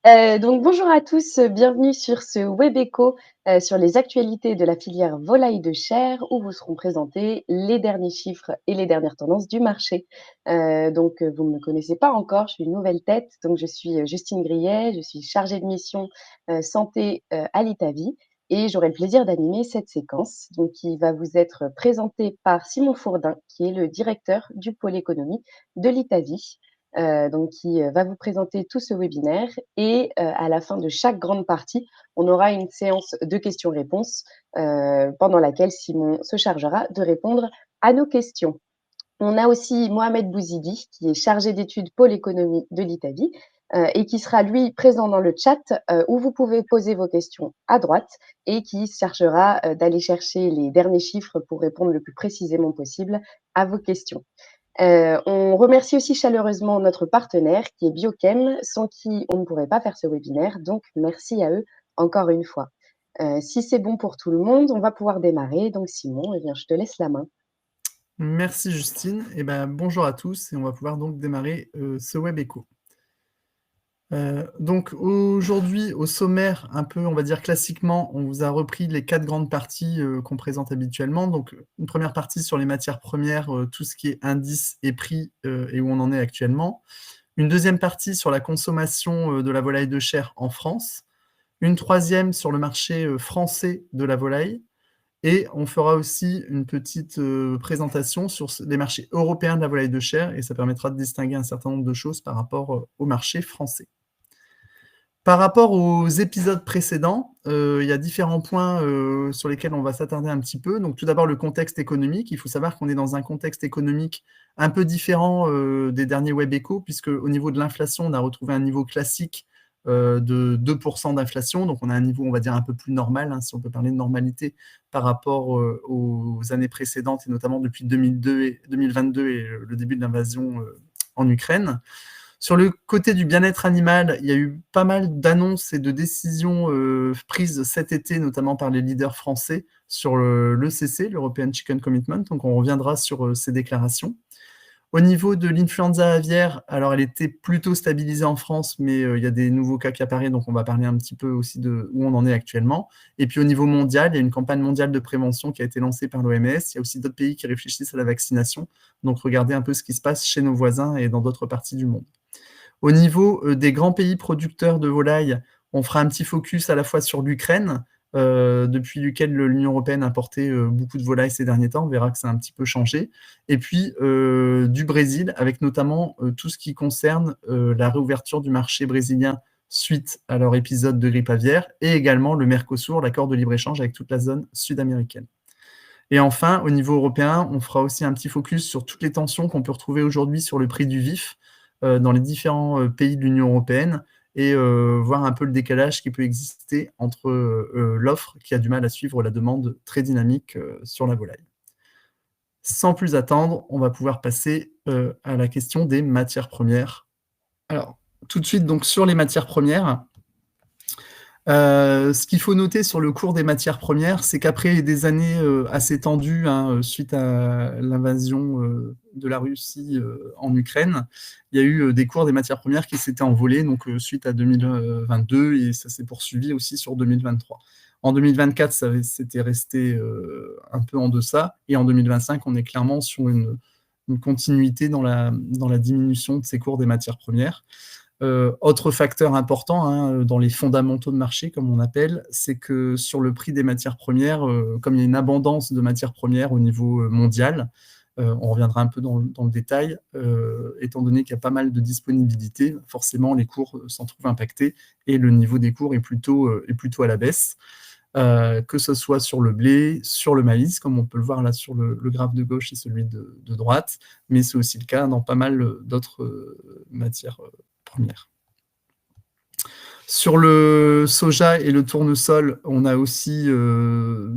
Donc bonjour à tous, bienvenue sur ce web écho, sur les actualités de la filière volaille de chair où vous seront présentés les derniers chiffres et les dernières tendances du marché. Vous ne me connaissez pas encore, je suis une nouvelle tête, donc je suis, Justine Grillet, je suis chargée de mission, santé, à l'Itavi et j'aurai le plaisir d'animer cette séquence, donc qui va vous être présentée par Simon Fourdin, qui est le directeur du pôle économie de l'Itavi. Qui va vous présenter tout ce webinaire et à la fin de chaque grande partie, on aura une séance de questions-réponses, pendant laquelle Simon se chargera de répondre à nos questions. On a aussi Mohamed Bouzidi, qui est chargé d'études pôle économie de l'Italie, et qui sera lui présent dans le chat, où vous pouvez poser vos questions à droite et qui se chargera, d'aller chercher les derniers chiffres pour répondre le plus précisément possible à vos questions. On remercie aussi chaleureusement notre partenaire qui est Biochem, sans qui on ne pourrait pas faire ce webinaire, donc merci à eux encore une fois. Si c'est bon pour tout le monde, on va pouvoir démarrer. Donc Simon, eh bien, je te laisse la main. Merci Justine. Bonjour à tous et on va pouvoir donc démarrer ce web écho. Donc aujourd'hui, au sommaire, un peu, on va dire classiquement, on vous a repris les 4 grandes parties qu'on présente habituellement. Donc une première partie sur les matières premières, tout ce qui est indice et prix et où on en est actuellement. Une deuxième partie sur la consommation de la volaille de chair en France. Une troisième sur le marché français de la volaille. Et on fera aussi une petite présentation sur les marchés européens de la volaille de chair et ça permettra de distinguer un certain nombre de choses par rapport au marché français. Par rapport aux épisodes précédents, il y a différents points sur lesquels on va s'attarder un petit peu. Donc tout d'abord, le contexte économique. Il faut savoir qu'on est dans un contexte économique un peu différent des derniers web échos, puisque au niveau de l'inflation, on a retrouvé un niveau classique de 2% d'inflation. Donc on a un niveau, on va dire, un peu plus normal, hein, si on peut parler de normalité, par rapport aux années précédentes, et notamment depuis 2022 et le début de l'invasion en Ukraine. Sur le côté du bien-être animal, il y a eu pas mal d'annonces et de décisions prises cet été, notamment par les leaders français, sur l'ECC, l'European Chicken Commitment. Donc, on reviendra sur ces déclarations. Au niveau de l'influenza aviaire, alors elle était plutôt stabilisée en France, mais il y a des nouveaux cas qui apparaissent, donc on va parler un petit peu aussi de où on en est actuellement. Et puis au niveau mondial, il y a une campagne mondiale de prévention qui a été lancée par l'OMS. Il y a aussi d'autres pays qui réfléchissent à la vaccination. Donc regardez un peu ce qui se passe chez nos voisins et dans d'autres parties du monde. Au niveau des grands pays producteurs de volailles, on fera un petit focus à la fois sur l'Ukraine, depuis lequel l'Union européenne a importé beaucoup de volailles ces derniers temps. On verra que ça a un petit peu changé. Et puis du Brésil, avec notamment tout ce qui concerne la réouverture du marché brésilien suite à leur épisode de grippe aviaire, et également le Mercosur, l'accord de libre-échange avec toute la zone sud-américaine. Et enfin, au niveau européen, on fera aussi un petit focus sur toutes les tensions qu'on peut retrouver aujourd'hui sur le prix du vif dans les différents pays de l'Union européenne et voir un peu le décalage qui peut exister entre l'offre qui a du mal à suivre la demande très dynamique sur la volaille. Sans plus attendre, on va pouvoir passer à la question des matières premières. Alors, tout de suite, donc sur les matières premières, ce qu'il faut noter sur le cours des matières premières, c'est qu'après des années assez tendues, hein, suite à l'invasion de la Russie en Ukraine, il y a eu des cours des matières premières qui s'étaient envolés, donc suite à 2022, et ça s'est poursuivi aussi sur 2023. En 2024, c'était resté un peu en deçà, et en 2025, on est clairement sur une continuité dans la diminution de ces cours des matières premières. Autre facteur important hein, dans les fondamentaux de marché, comme on appelle, c'est que sur le prix des matières premières, comme il y a une abondance de matières premières au niveau mondial, on reviendra un peu dans le détail, étant donné qu'il y a pas mal de disponibilité, forcément les cours s'en trouvent impactés et le niveau des cours est plutôt à la baisse, que ce soit sur le blé, sur le maïs, comme on peut le voir là sur le graphe de gauche et celui de droite, mais c'est aussi le cas dans pas mal d'autres matières premières. Sur le soja et le tournesol, on a aussi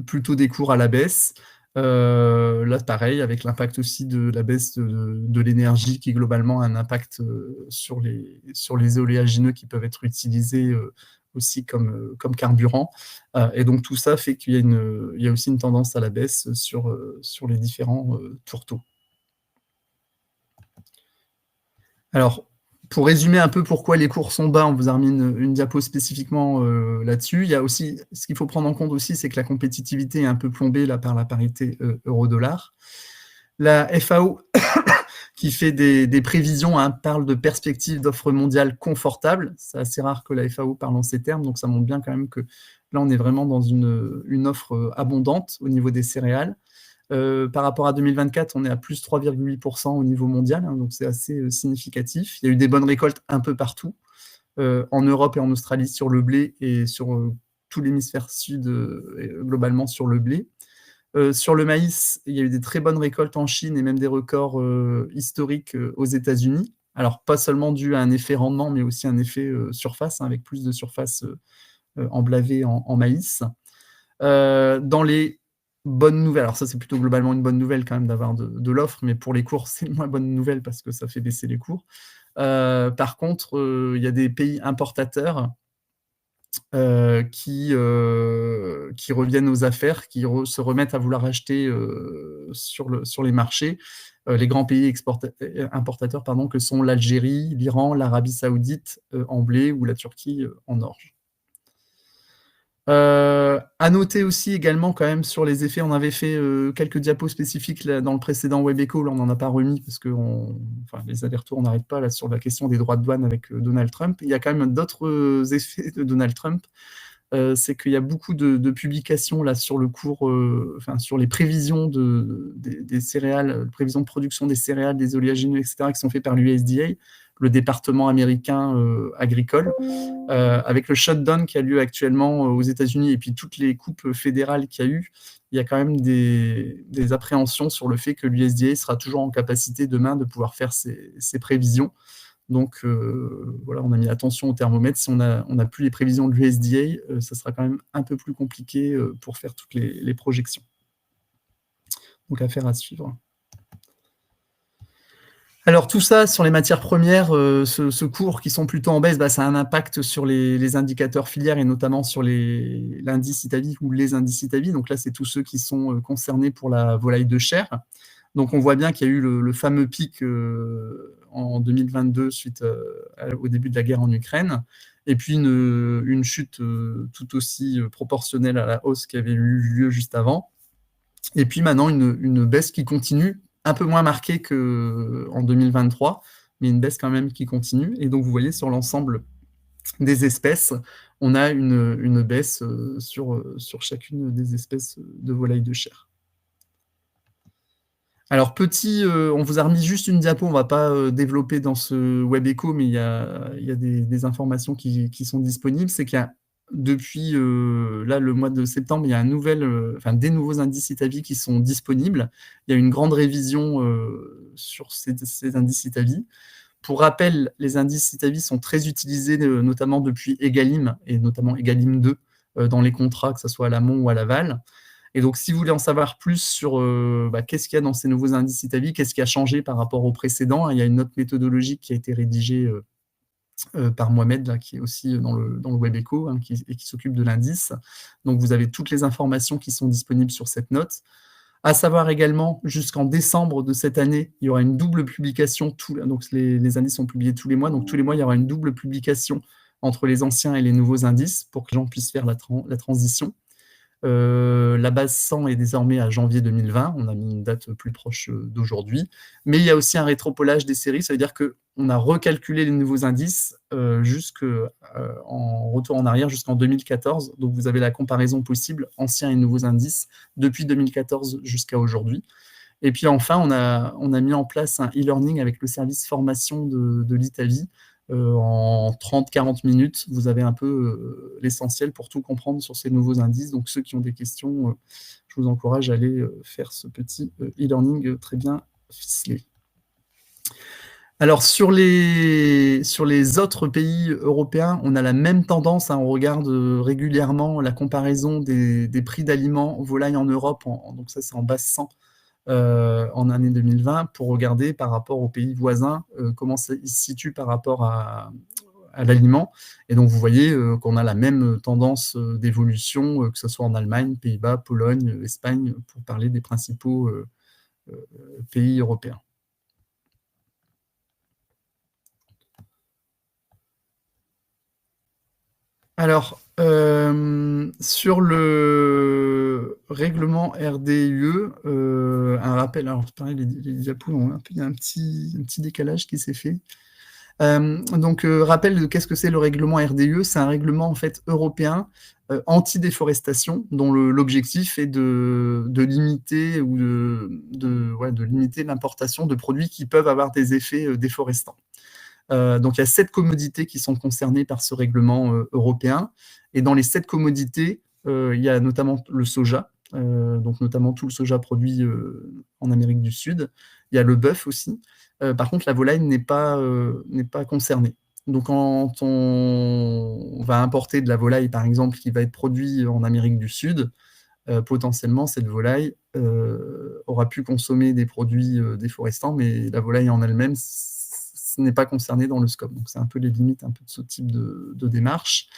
plutôt des cours à la baisse. Là, pareil, avec l'impact aussi de la baisse de l'énergie qui globalement a un impact sur les oléagineux qui peuvent être utilisés aussi comme carburant. Et donc tout ça fait qu'il y a aussi une tendance à la baisse sur les différents tourteaux. Alors, Pour résumer un peu pourquoi les cours sont bas, on vous a remis une diapo spécifiquement là-dessus. Il y a aussi, ce qu'il faut prendre en compte aussi, c'est que la compétitivité est un peu plombée là, par la parité euro-dollar. La FAO, qui fait des prévisions, hein, parle de perspectives d'offres mondiales confortables. C'est assez rare que la FAO parle en ces termes, donc ça montre bien quand même que là, on est vraiment dans une offre abondante au niveau des céréales. Par rapport à 2024, on est à plus 3,8% au niveau mondial, hein, donc c'est assez significatif. Il y a eu des bonnes récoltes un peu partout, en Europe et en Australie sur le blé et sur tout l'hémisphère sud, globalement sur le blé. Sur le maïs, il y a eu des très bonnes récoltes en Chine et même des records historiques aux États-Unis. Alors, pas seulement dû à un effet rendement, mais aussi un effet surface, hein, avec plus de surface emblavée en maïs. Dans les bonnes nouvelles, alors ça c'est plutôt globalement une bonne nouvelle quand même d'avoir de l'offre, mais pour les cours c'est une moins bonne nouvelle parce que ça fait baisser les cours. Par contre, il y a des pays importateurs qui reviennent aux affaires, qui se remettent à vouloir acheter sur les marchés. Les grands pays importateurs pardon, que sont l'Algérie, l'Iran, l'Arabie Saoudite en blé ou la Turquie en orge. À noter aussi également quand même sur les effets, on avait fait quelques diapos spécifiques là, dans le précédent WebEco, là on n'en a pas remis parce que les allers-retours n'arrêtent pas là, sur la question des droits de douane avec Donald Trump. Il y a quand même d'autres effets de Donald Trump. C'est qu'il y a beaucoup de publications là sur le cours, sur les prévisions des céréales, prévisions de production des céréales, des oléagineux, etc., qui sont faites par l'USDA, le département américain agricole, avec le shutdown qui a lieu actuellement aux États-Unis et puis toutes les coupes fédérales qu'il y a eu, il y a quand même des appréhensions sur le fait que l'USDA sera toujours en capacité demain de pouvoir faire ses prévisions. Donc voilà, on a mis attention au thermomètre. Si on n'a plus les prévisions de l'USDA, ça sera quand même un peu plus compliqué pour faire toutes les projections. Donc affaire à suivre. Alors tout ça, sur les matières premières, ce cours qui sont plutôt en baisse, ça a un impact sur les indicateurs filières et notamment sur l'indice Italie ou les indices Italie. Donc là, c'est tous ceux qui sont concernés pour la volaille de chair. Donc on voit bien qu'il y a eu le fameux pic en 2022 suite au début de la guerre en Ukraine, et puis une chute tout aussi proportionnelle à la hausse qui avait eu lieu juste avant. Et puis maintenant une baisse qui continue, un peu moins marquée qu'en 2023, mais une baisse quand même qui continue. Et donc vous voyez sur l'ensemble des espèces, on a une baisse sur chacune des espèces de volailles de chair. Alors on vous a remis juste une diapo, on ne va pas développer dans ce WebEco, mais il y a des informations qui sont disponibles. C'est qu'il y a depuis là, le mois de septembre, il y a des nouveaux indices Itavi qui sont disponibles. Il y a une grande révision sur ces indices Itavi. Pour rappel, les indices Itavi sont très utilisés, notamment depuis Egalim, et notamment Egalim 2, dans les contrats, que ce soit à l'amont ou à l'aval. Et donc, si vous voulez en savoir plus sur qu'est-ce qu'il y a dans ces nouveaux indices Itavi, qu'est-ce qui a changé par rapport aux précédents, il y a une autre méthodologie qui a été rédigée par Mohamed, là, qui est aussi dans le WebEco, hein, et qui s'occupe de l'indice. Donc, vous avez toutes les informations qui sont disponibles sur cette note. À savoir également, jusqu'en décembre de cette année, il y aura une double publication. Donc, les indices sont publiés tous les mois. Donc, tous les mois, il y aura une double publication entre les anciens et les nouveaux indices pour que les gens puissent faire la transition. La base 100 est désormais à janvier 2020, on a mis une date plus proche d'aujourd'hui, mais il y a aussi un rétropolage des séries, ça veut dire qu'on a recalculé les nouveaux indices en retour en arrière jusqu'en 2014, donc vous avez la comparaison possible, anciens et nouveaux indices, depuis 2014 jusqu'à aujourd'hui. Et puis enfin, on a mis en place un e-learning avec le service formation de l'Italie. En 30-40 minutes, vous avez un peu l'essentiel pour tout comprendre sur ces nouveaux indices. Donc ceux qui ont des questions, je vous encourage à aller faire ce petit e-learning très bien ficelé. Alors sur les autres pays européens, on a la même tendance, hein, on regarde régulièrement la comparaison des prix d'aliments volailles en Europe, donc ça c'est en base 100, en année 2020, pour regarder par rapport aux pays voisins comment ils se situent par rapport à l'aliment. Et donc vous voyez qu'on a la même tendance d'évolution, que ce soit en Allemagne, Pays-Bas, Pologne, Espagne, pour parler des principaux pays européens. Alors, sur le règlement RDUE, un rappel, alors pareil, les diapos ont un peu, il y a un petit décalage qui s'est fait. Donc, rappel de qu'est-ce que c'est le règlement RDUE. C'est un règlement en fait européen anti-déforestation, dont l'objectif est de limiter ou de limiter l'importation de produits qui peuvent avoir des effets déforestants. Donc il y a 7 commodités qui sont concernées par ce règlement européen. Et dans les 7 commodités, il y a notamment le soja, donc notamment tout le soja produit en Amérique du Sud. Il y a le bœuf aussi. Par contre, la volaille n'est pas concernée. Donc quand on va importer de la volaille, par exemple, qui va être produite en Amérique du Sud, potentiellement, cette volaille aura pu consommer des produits déforestants, mais la volaille en elle-même, n'est pas concerné dans le scope. Donc, c'est un peu les limites un peu de ce type de démarche.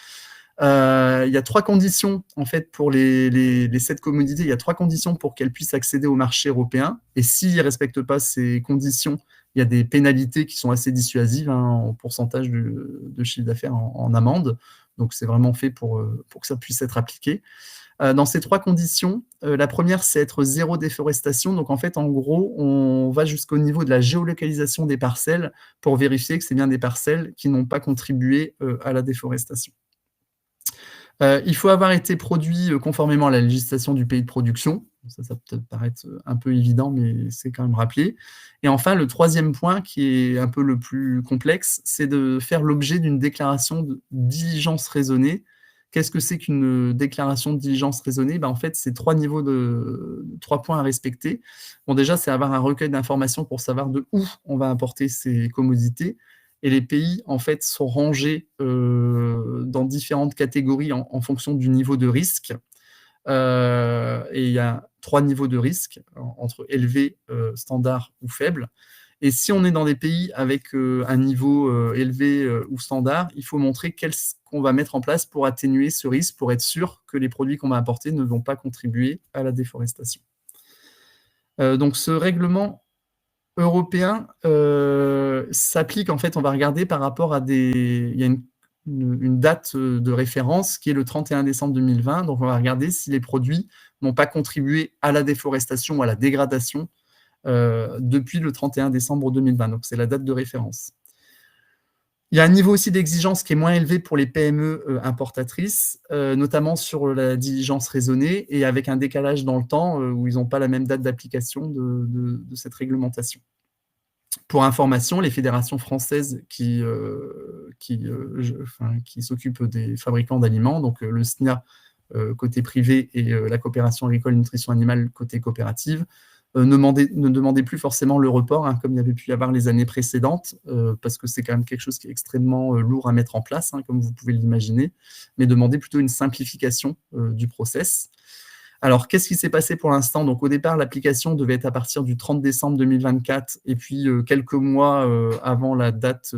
Il y a 3 conditions, en fait, pour les 7 commodités. Il y a 3 conditions pour qu'elles puissent accéder au marché européen. Et s'ils ne respectent pas ces conditions, il y a des pénalités qui sont assez dissuasives en pourcentage de chiffre d'affaires en amende. Donc, c'est vraiment fait pour que ça puisse être appliqué. Dans ces 3 conditions, la première, c'est être zéro déforestation. Donc, en fait, en gros, on va jusqu'au niveau de la géolocalisation des parcelles pour vérifier que c'est bien des parcelles qui n'ont pas contribué à la déforestation. Il faut avoir été produit conformément à la législation du pays de production. Ça peut peut-être paraître un peu évident, mais c'est quand même rappelé. Et enfin, le 3e point, qui est un peu le plus complexe, c'est de faire l'objet d'une déclaration de diligence raisonnée. Qu'est-ce que c'est qu'une déclaration de diligence raisonnée? En fait, c'est 3 points à respecter. Bon, déjà, c'est avoir un recueil d'informations pour savoir de où on va importer ces commodités. Et les pays, en fait, sont rangés dans différentes catégories en fonction du niveau de risque. Et il y a 3 niveaux de risque, entre élevé, standard ou faible. Et si on est dans des pays avec un niveau élevé ou standard, il faut montrer qu'est-ce qu'on va mettre en place pour atténuer ce risque, pour être sûr que les produits qu'on va importer ne vont pas contribuer à la déforestation. Donc ce règlement européen s'applique, en fait, on va regarder par rapport à il y a une date de référence qui est le 31 décembre 2020. Donc on va regarder si les produits n'ont pas contribué à la déforestation ou à la dégradation depuis le 31 décembre 2020. Donc c'est la date de référence. Il y a un niveau aussi d'exigence qui est moins élevé pour les PME importatrices, notamment sur la diligence raisonnée et avec un décalage dans le temps où ils n'ont pas la même date d'application de cette réglementation. Pour information, les fédérations françaises qui s'occupent des fabricants d'aliments, donc le SNIA côté privé et la coopération agricole nutrition animale côté coopérative, ne demandaient plus forcément le report, comme il y avait pu y avoir les années précédentes, parce que c'est quand même quelque chose qui est extrêmement lourd à mettre en place, comme vous pouvez l'imaginer, mais demandaient plutôt une simplification du process. Alors, qu'est-ce qui s'est passé pour l'instant? Donc, au départ, l'application devait être à partir du 30 décembre 2024, et puis quelques mois avant la date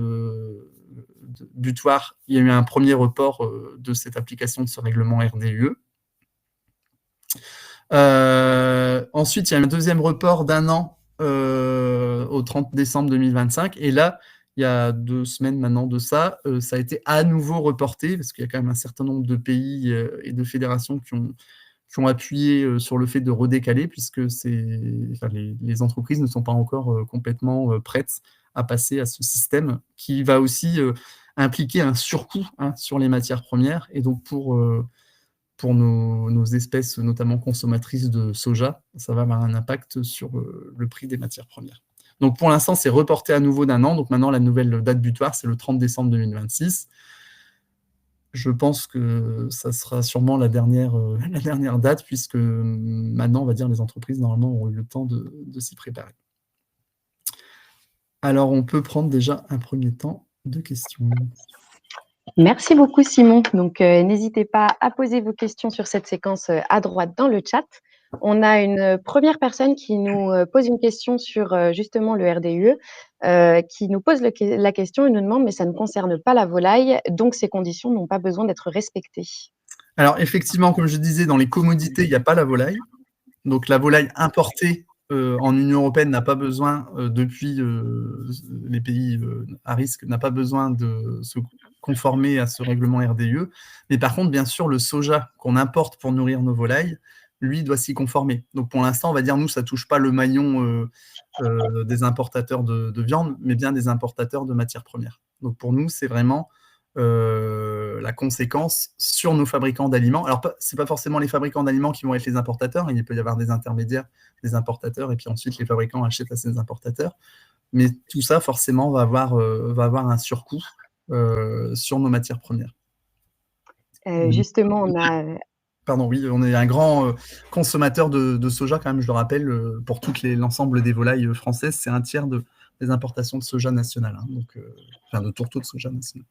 butoir, il y a eu un premier report de cette application de ce règlement RDUE. Ensuite, il y a un deuxième report d'1 an au 30 décembre 2025, et là, il y a 2 semaines maintenant de ça, ça a été à nouveau reporté, parce qu'il y a quand même un certain nombre de pays et de fédérations qui ont appuyé sur le fait de redécaler, puisque les entreprises ne sont pas encore complètement prêtes à passer à ce système, qui va aussi impliquer un surcoût sur les matières premières. Et donc, pour nos espèces, notamment consommatrices de soja, ça va avoir un impact sur le prix des matières premières. Donc, pour l'instant, c'est reporté à nouveau d'1 an. Donc, maintenant, la nouvelle date butoir, c'est le 30 décembre 2026. Je pense que ça sera sûrement la dernière date, puisque maintenant, on va dire, les entreprises, normalement, auront eu le temps de s'y préparer. Alors, on peut prendre déjà un premier temps de questions. Merci beaucoup, Simon. Donc, n'hésitez pas à poser vos questions sur cette séquence à droite dans le chat. On a une première personne qui nous pose une question sur justement le RDUE, qui nous pose la question et nous demande, mais ça ne concerne pas la volaille, donc ces conditions n'ont pas besoin d'être respectées. Alors, effectivement, comme je disais, dans les commodités, il n'y a pas la volaille. Donc, la volaille importée en Union européenne n'a pas besoin, depuis les pays à risque, n'a pas besoin de se conformer à ce règlement RDE. Mais par contre, bien sûr, le soja qu'on importe pour nourrir nos volailles, lui, doit s'y conformer. Donc pour l'instant, on va dire, nous, ça ne touche pas le maillon des importateurs de viande, mais bien des importateurs de matières premières. Donc pour nous, c'est vraiment la conséquence sur nos fabricants d'aliments. Alors, ce n'est pas forcément les fabricants d'aliments qui vont être les importateurs, il peut y avoir des intermédiaires, des importateurs, et puis ensuite les fabricants achètent à ces importateurs. Mais tout ça, forcément, va avoir un surcoût sur nos matières premières. Justement, on a... Pardon, oui, on est un grand consommateur de soja, quand même, je le rappelle, pour l'ensemble des volailles françaises, c'est 1/3 des importations de soja nationales, hein, donc, de tourteaux de soja national.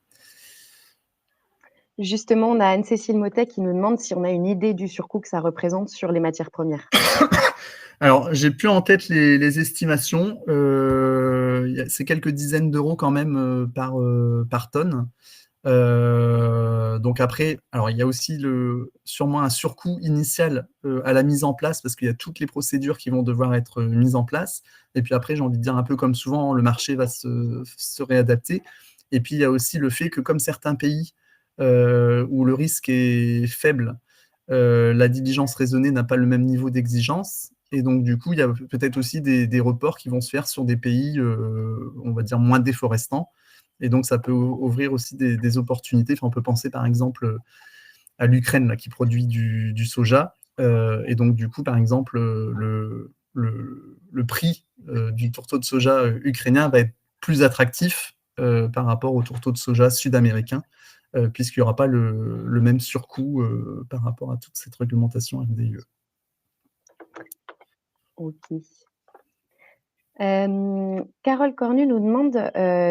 Justement, on a Anne-Cécile Motet qui nous demande si on a une idée du surcoût que ça représente sur les matières premières. Alors, j'ai plus en tête les estimations. C'est quelques dizaines d'euros quand même par tonne. Donc après, alors il y a aussi sûrement un surcoût initial à la mise en place, parce qu'il y a toutes les procédures qui vont devoir être mises en place. Et puis après, j'ai envie de dire, un peu comme souvent, le marché va se réadapter. Et puis il y a aussi le fait que, comme certains pays où le risque est faible, la diligence raisonnée n'a pas le même niveau d'exigence. Et donc, du coup, il y a peut-être aussi des reports qui vont se faire sur des pays, on va dire, moins déforestants. Et donc, ça peut ouvrir aussi des opportunités. Enfin, on peut penser, par exemple, à l'Ukraine, là, qui produit du soja. Et donc, du coup, par exemple, le prix du tourteau de soja ukrainien va être plus attractif par rapport au tourteau de soja sud-américain, puisqu'il n'y aura pas le même surcoût par rapport à toute cette réglementation RDE. Ok. Carole Cornu nous demande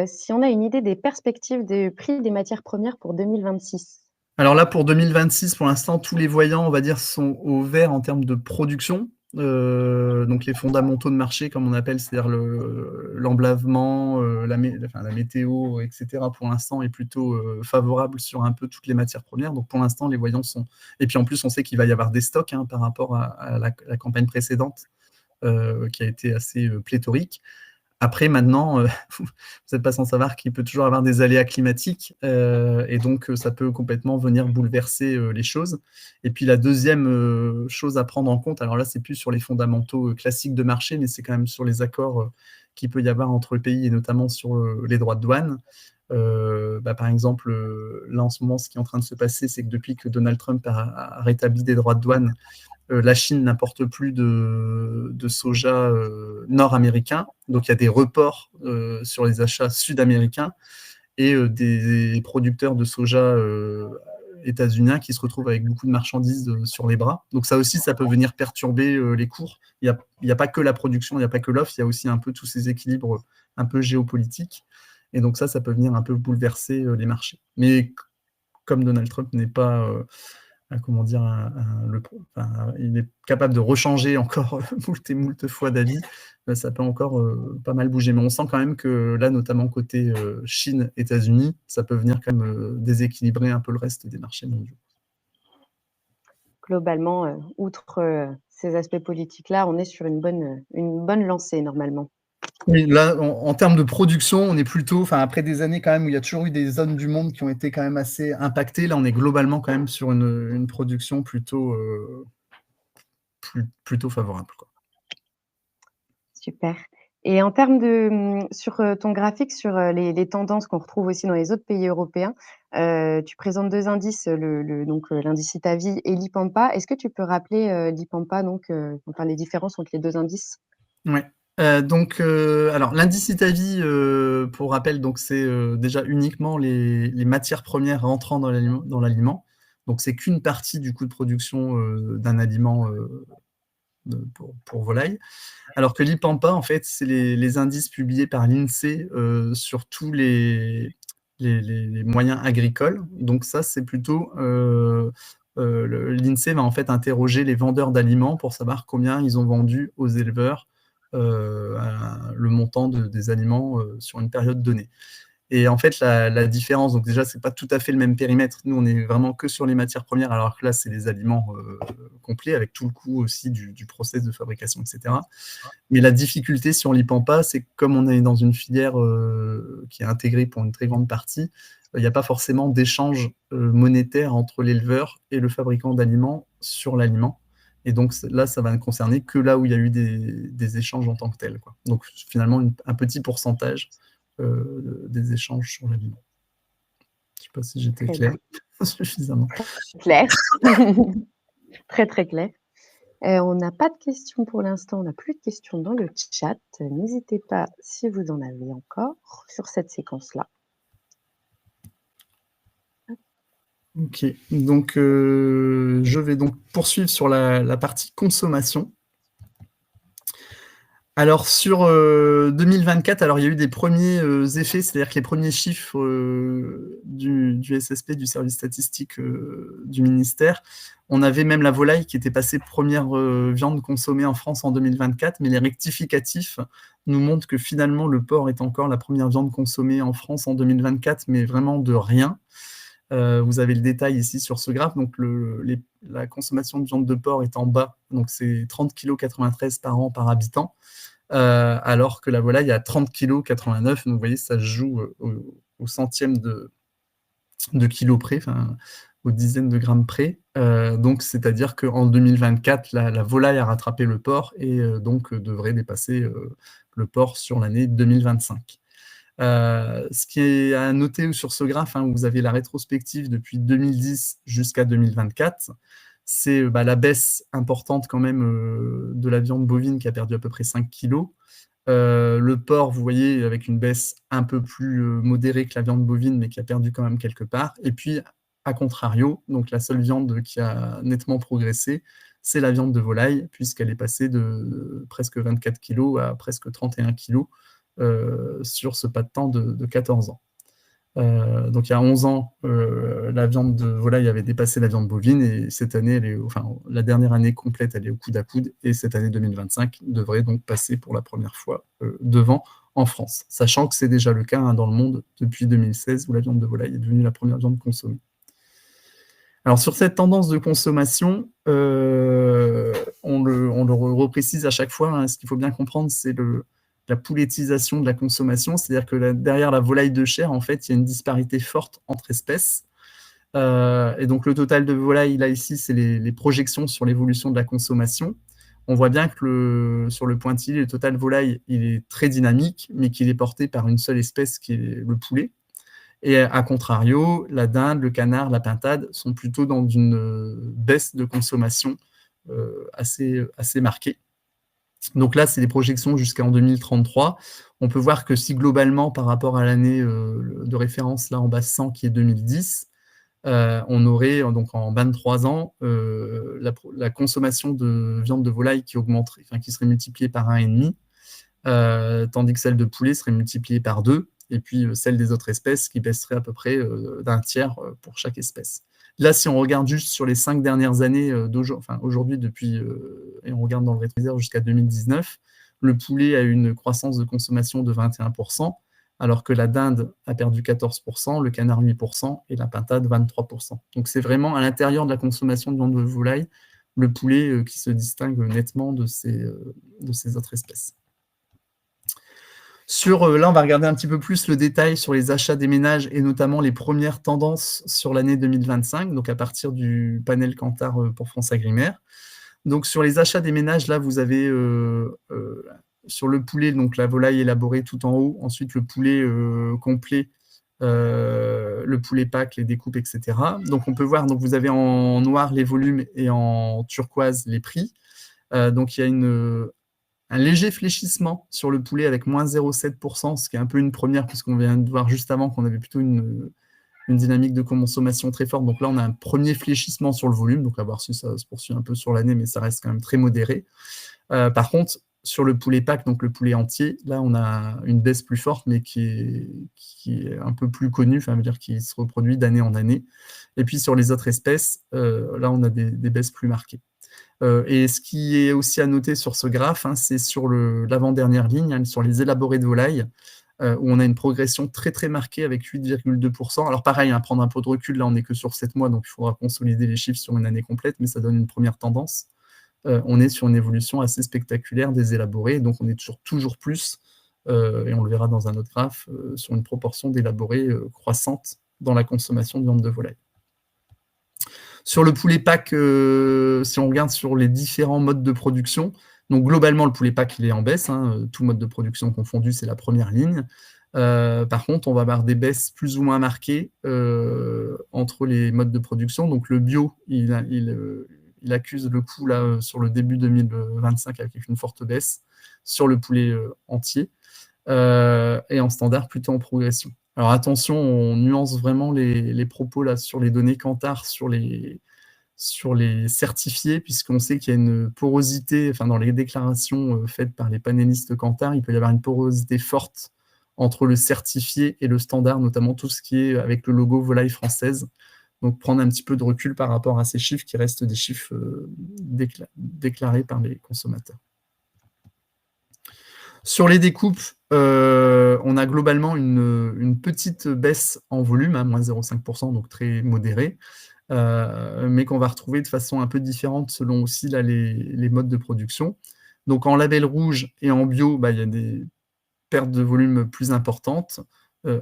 si on a une idée des perspectives des prix des matières premières pour 2026. Alors là, pour 2026, pour l'instant, tous les voyants, on va dire, sont au vert en termes de production. Donc les fondamentaux de marché, comme on appelle, c'est-à-dire l'emblavement, la météo, etc., pour l'instant, est plutôt favorable sur un peu toutes les matières premières. Donc pour l'instant, les voyants sont... Et puis en plus, on sait qu'il va y avoir des stocks par rapport à la campagne précédente, qui a été assez pléthorique. Après, maintenant, vous n'êtes pas sans savoir qu'il peut toujours avoir des aléas climatiques, et donc ça peut complètement venir bouleverser les choses. Et puis la deuxième chose à prendre en compte, alors là, c'est plus sur les fondamentaux classiques de marché, mais c'est quand même sur les accords qu'il peut y avoir entre le pays, et notamment sur les droits de douane. Par exemple, là en ce moment, ce qui est en train de se passer, c'est que depuis que Donald Trump a rétabli des droits de douane, la Chine n'importe plus de soja nord-américain, donc il y a des reports sur les achats sud-américains, et des producteurs de soja états-uniens qui se retrouvent avec beaucoup de marchandises sur les bras. Donc ça aussi, ça peut venir perturber les cours. Il n'y a pas que la production, il n'y a pas que l'offre, il y a aussi un peu tous ces équilibres un peu géopolitiques. Et donc ça peut venir un peu bouleverser les marchés. Mais comme Donald Trump n'est pas... comment dire, il est capable de rechanger encore moult fois d'avis, ça peut encore pas mal bouger. Mais on sent quand même que là, notamment côté Chine, États-Unis, ça peut venir quand même déséquilibrer un peu le reste des marchés mondiaux. Globalement, outre ces aspects politiques-là, on est sur une bonne lancée normalement. Oui, là, en termes de production, on est plutôt, après des années quand même où il y a toujours eu des zones du monde qui ont été quand même assez impactées, là on est globalement quand même sur une production plutôt favorable, quoi. Super. Et en termes sur ton graphique, sur les tendances qu'on retrouve aussi dans les autres pays européens, tu présentes 2 indices, donc l'indice Itavi et l'IPAMPA. Est-ce que tu peux rappeler l'IPAMPA, donc les différences entre les 2 indices? Ouais. Alors l'indice Itavi, pour rappel, donc c'est déjà uniquement les matières premières rentrant dans l'aliment. Donc c'est qu'une partie du coût de production d'un aliment pour volaille. Alors que l'IPAMPA, en fait, c'est les indices publiés par l'INSEE sur tous les moyens agricoles. Donc ça, c'est plutôt... l'INSEE va en fait interroger les vendeurs d'aliments pour savoir combien ils ont vendu aux éleveurs le montant des aliments sur une période donnée. Et en fait, la différence, donc déjà, c'est pas tout à fait le même périmètre. Nous, on est vraiment que sur les matières premières, alors que là, c'est les aliments complets, avec tout le coût aussi du process de fabrication, etc. Mais la difficulté, si on n'y pense pas, c'est que comme on est dans une filière qui est intégrée pour une très grande partie, il n'y a pas forcément d'échange monétaire entre l'éleveur et le fabricant d'aliments sur l'aliment. Et donc là, ça va ne concerner que là où il y a eu des échanges en tant que tels, quoi. Donc finalement, un petit pourcentage des échanges sur l'aliment. Je ne sais pas si j'étais Très clair bien. suffisamment. Clair. Très, très clair. On n'a pas de questions pour l'instant, on n'a plus de questions dans le chat. N'hésitez pas si vous en avez encore sur cette séquence-là. Ok, donc je vais donc poursuivre sur la partie consommation. Alors sur 2024, alors il y a eu des premiers effets, c'est-à-dire que les premiers chiffres du SSP, du service statistique du ministère, on avait même la volaille qui était passée première viande consommée en France en 2024, mais les rectificatifs nous montrent que finalement le porc est encore la première viande consommée en France en 2024, mais vraiment de rien. Vous avez le détail ici sur ce graphe. Donc, la consommation de viande de porc est en bas. Donc, c'est 30,93 kg par an par habitant. Alors que la volaille a 30,89 kg. Donc, vous voyez, ça se joue au centième de kilo près, enfin, aux dizaines de grammes près. Donc, c'est-à-dire qu'en 2024, la volaille a rattrapé le porc et donc devrait dépasser le porc sur l'année 2025. Ce qui est à noter sur ce graphe, hein, où vous avez la rétrospective depuis 2010 jusqu'à 2024, c'est la baisse importante quand même de la viande bovine qui a perdu à peu près 5 kg. Le porc, vous voyez, avec une baisse un peu plus modérée que la viande bovine, mais qui a perdu quand même quelque part. Et puis, à contrario, donc la seule viande qui a nettement progressé, c'est la viande de volaille, puisqu'elle est passée de presque 24 kg à presque 31 kg sur ce pas de temps de 14 ans. Donc il y a 11 ans, la viande de volaille avait dépassé la viande bovine et cette année, la dernière année complète, elle est au coude à coude et cette année 2025 devrait donc passer pour la première fois devant en France, sachant que c'est déjà le cas dans le monde depuis 2016 où la viande de volaille est devenue la première viande consommée. Alors sur cette tendance de consommation, on le reprécise à chaque fois, hein, ce qu'il faut bien comprendre, c'est la poulettisation de la consommation, c'est-à-dire que derrière la volaille de chair, en fait, il y a une disparité forte entre espèces. Et donc le total de volailles, là ici, c'est les projections sur l'évolution de la consommation. On voit bien que sur le pointillé, le total volaille, il est très dynamique, mais qu'il est porté par une seule espèce qui est le poulet. Et à contrario, la dinde, le canard, la pintade sont plutôt dans une baisse de consommation assez marquée. Donc là, c'est des projections jusqu'en 2033. On peut voir que si globalement, par rapport à l'année de référence, là en bas 100, qui est 2010, on aurait donc en 23 ans la consommation de viande de volaille qui augmenterait, qui serait multipliée par 1,5, tandis que celle de poulet serait multipliée par 2, et puis celle des autres espèces qui baisserait à peu près d'un tiers pour chaque espèce. Là, si on regarde juste sur les 5 dernières années aujourd'hui, et on regarde dans le rétroviseur jusqu'à 2019, le poulet a une croissance de consommation de 21%, alors que la dinde a perdu 14%, le canard 8% et la pintade 23%. Donc c'est vraiment à l'intérieur de la consommation de viande de volaille, le poulet qui se distingue nettement de ces autres espèces. Là, on va regarder un petit peu plus le détail sur les achats des ménages et notamment les premières tendances sur l'année 2025, donc à partir du panel Kantar pour France Agrimaire. Donc sur les achats des ménages, là, vous avez sur le poulet, donc la volaille élaborée tout en haut, ensuite le poulet complet, le poulet pack, les découpes, etc. Donc on peut voir, donc vous avez en noir les volumes et en turquoise les prix. Donc il y a un léger fléchissement sur le poulet avec moins 0,7%, ce qui est un peu une première, puisqu'on vient de voir juste avant qu'on avait plutôt une dynamique de consommation très forte. Donc là, on a un premier fléchissement sur le volume, donc à voir si ça se poursuit un peu sur l'année, mais ça reste quand même très modéré. Par contre, sur le poulet pack, donc le poulet entier, là, on a une baisse plus forte, mais qui est un peu plus connue, veut dire qui se reproduit d'année en année. Et puis sur les autres espèces, là, on a des baisses plus marquées. Et ce qui est aussi à noter sur ce graphe, c'est sur l'avant-dernière ligne, sur les élaborés de volaille. où on a une progression très, très marquée avec 8,2%. Alors pareil, hein, prendre un peu de recul, là, on n'est que sur 7 mois, donc il faudra consolider les chiffres sur une année complète, mais ça donne une première tendance. On est sur une évolution assez spectaculaire des élaborés, donc on est toujours plus, et on le verra dans un autre graphe, sur une proportion d'élaborés croissante dans la consommation de viande de volaille. Sur le poulet pack, si on regarde sur les différents modes de production, donc globalement, le poulet pack, il est en baisse, hein, tout mode de production confondu, c'est la première ligne. Par contre, on va avoir des baisses plus ou moins marquées entre les modes de production. Donc le bio, il accuse le coup là, sur le début 2025 avec une forte baisse sur le poulet entier, et en standard plutôt en progression. Alors attention, on nuance vraiment les propos là sur les données Kantar, sur les certifiés, puisqu'on sait qu'il y a une porosité, enfin dans les déclarations faites par les panélistes Kantar, il peut y avoir une porosité forte entre le certifié et le standard, notamment tout ce qui est avec le logo volaille française. Donc prendre un petit peu de recul par rapport à ces chiffres qui restent des chiffres déclarés par les consommateurs. Sur les découpes, on a globalement une petite baisse en volume, hein, moins 0,5%, donc très modérée, mais qu'on va retrouver de façon un peu différente selon aussi là, les modes de production. Donc en label rouge et en bio, il y a des pertes de volume plus importantes,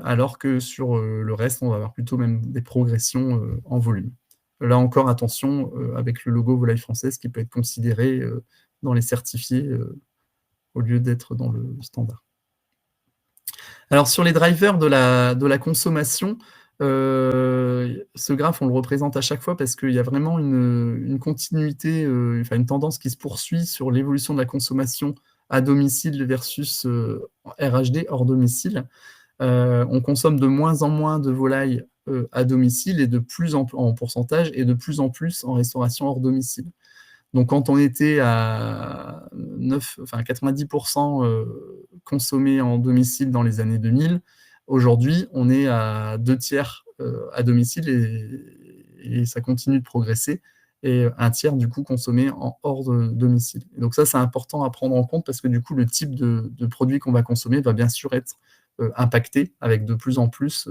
alors que sur le reste, on va avoir plutôt même des progressions en volume. Là encore, attention, avec le logo volaille française qui peut être considéré dans les certifiés au lieu d'être dans le standard. Alors sur les drivers de la consommation, ce graphe, on le représente à chaque fois parce qu'il y a vraiment une continuité, une tendance qui se poursuit sur l'évolution de la consommation à domicile versus RHD, hors domicile. On consomme de moins en moins de volailles à domicile et de plus en pourcentage et de plus en plus en restauration hors domicile. Donc quand on était à 90% consommé en domicile dans les années 2000, aujourd'hui on est à 2/3 à domicile et ça continue de progresser, et un tiers du coup consommé en hors de domicile. Et donc ça c'est important à prendre en compte parce que du coup le type de produit qu'on va consommer va bien sûr être impacté avec de plus en plus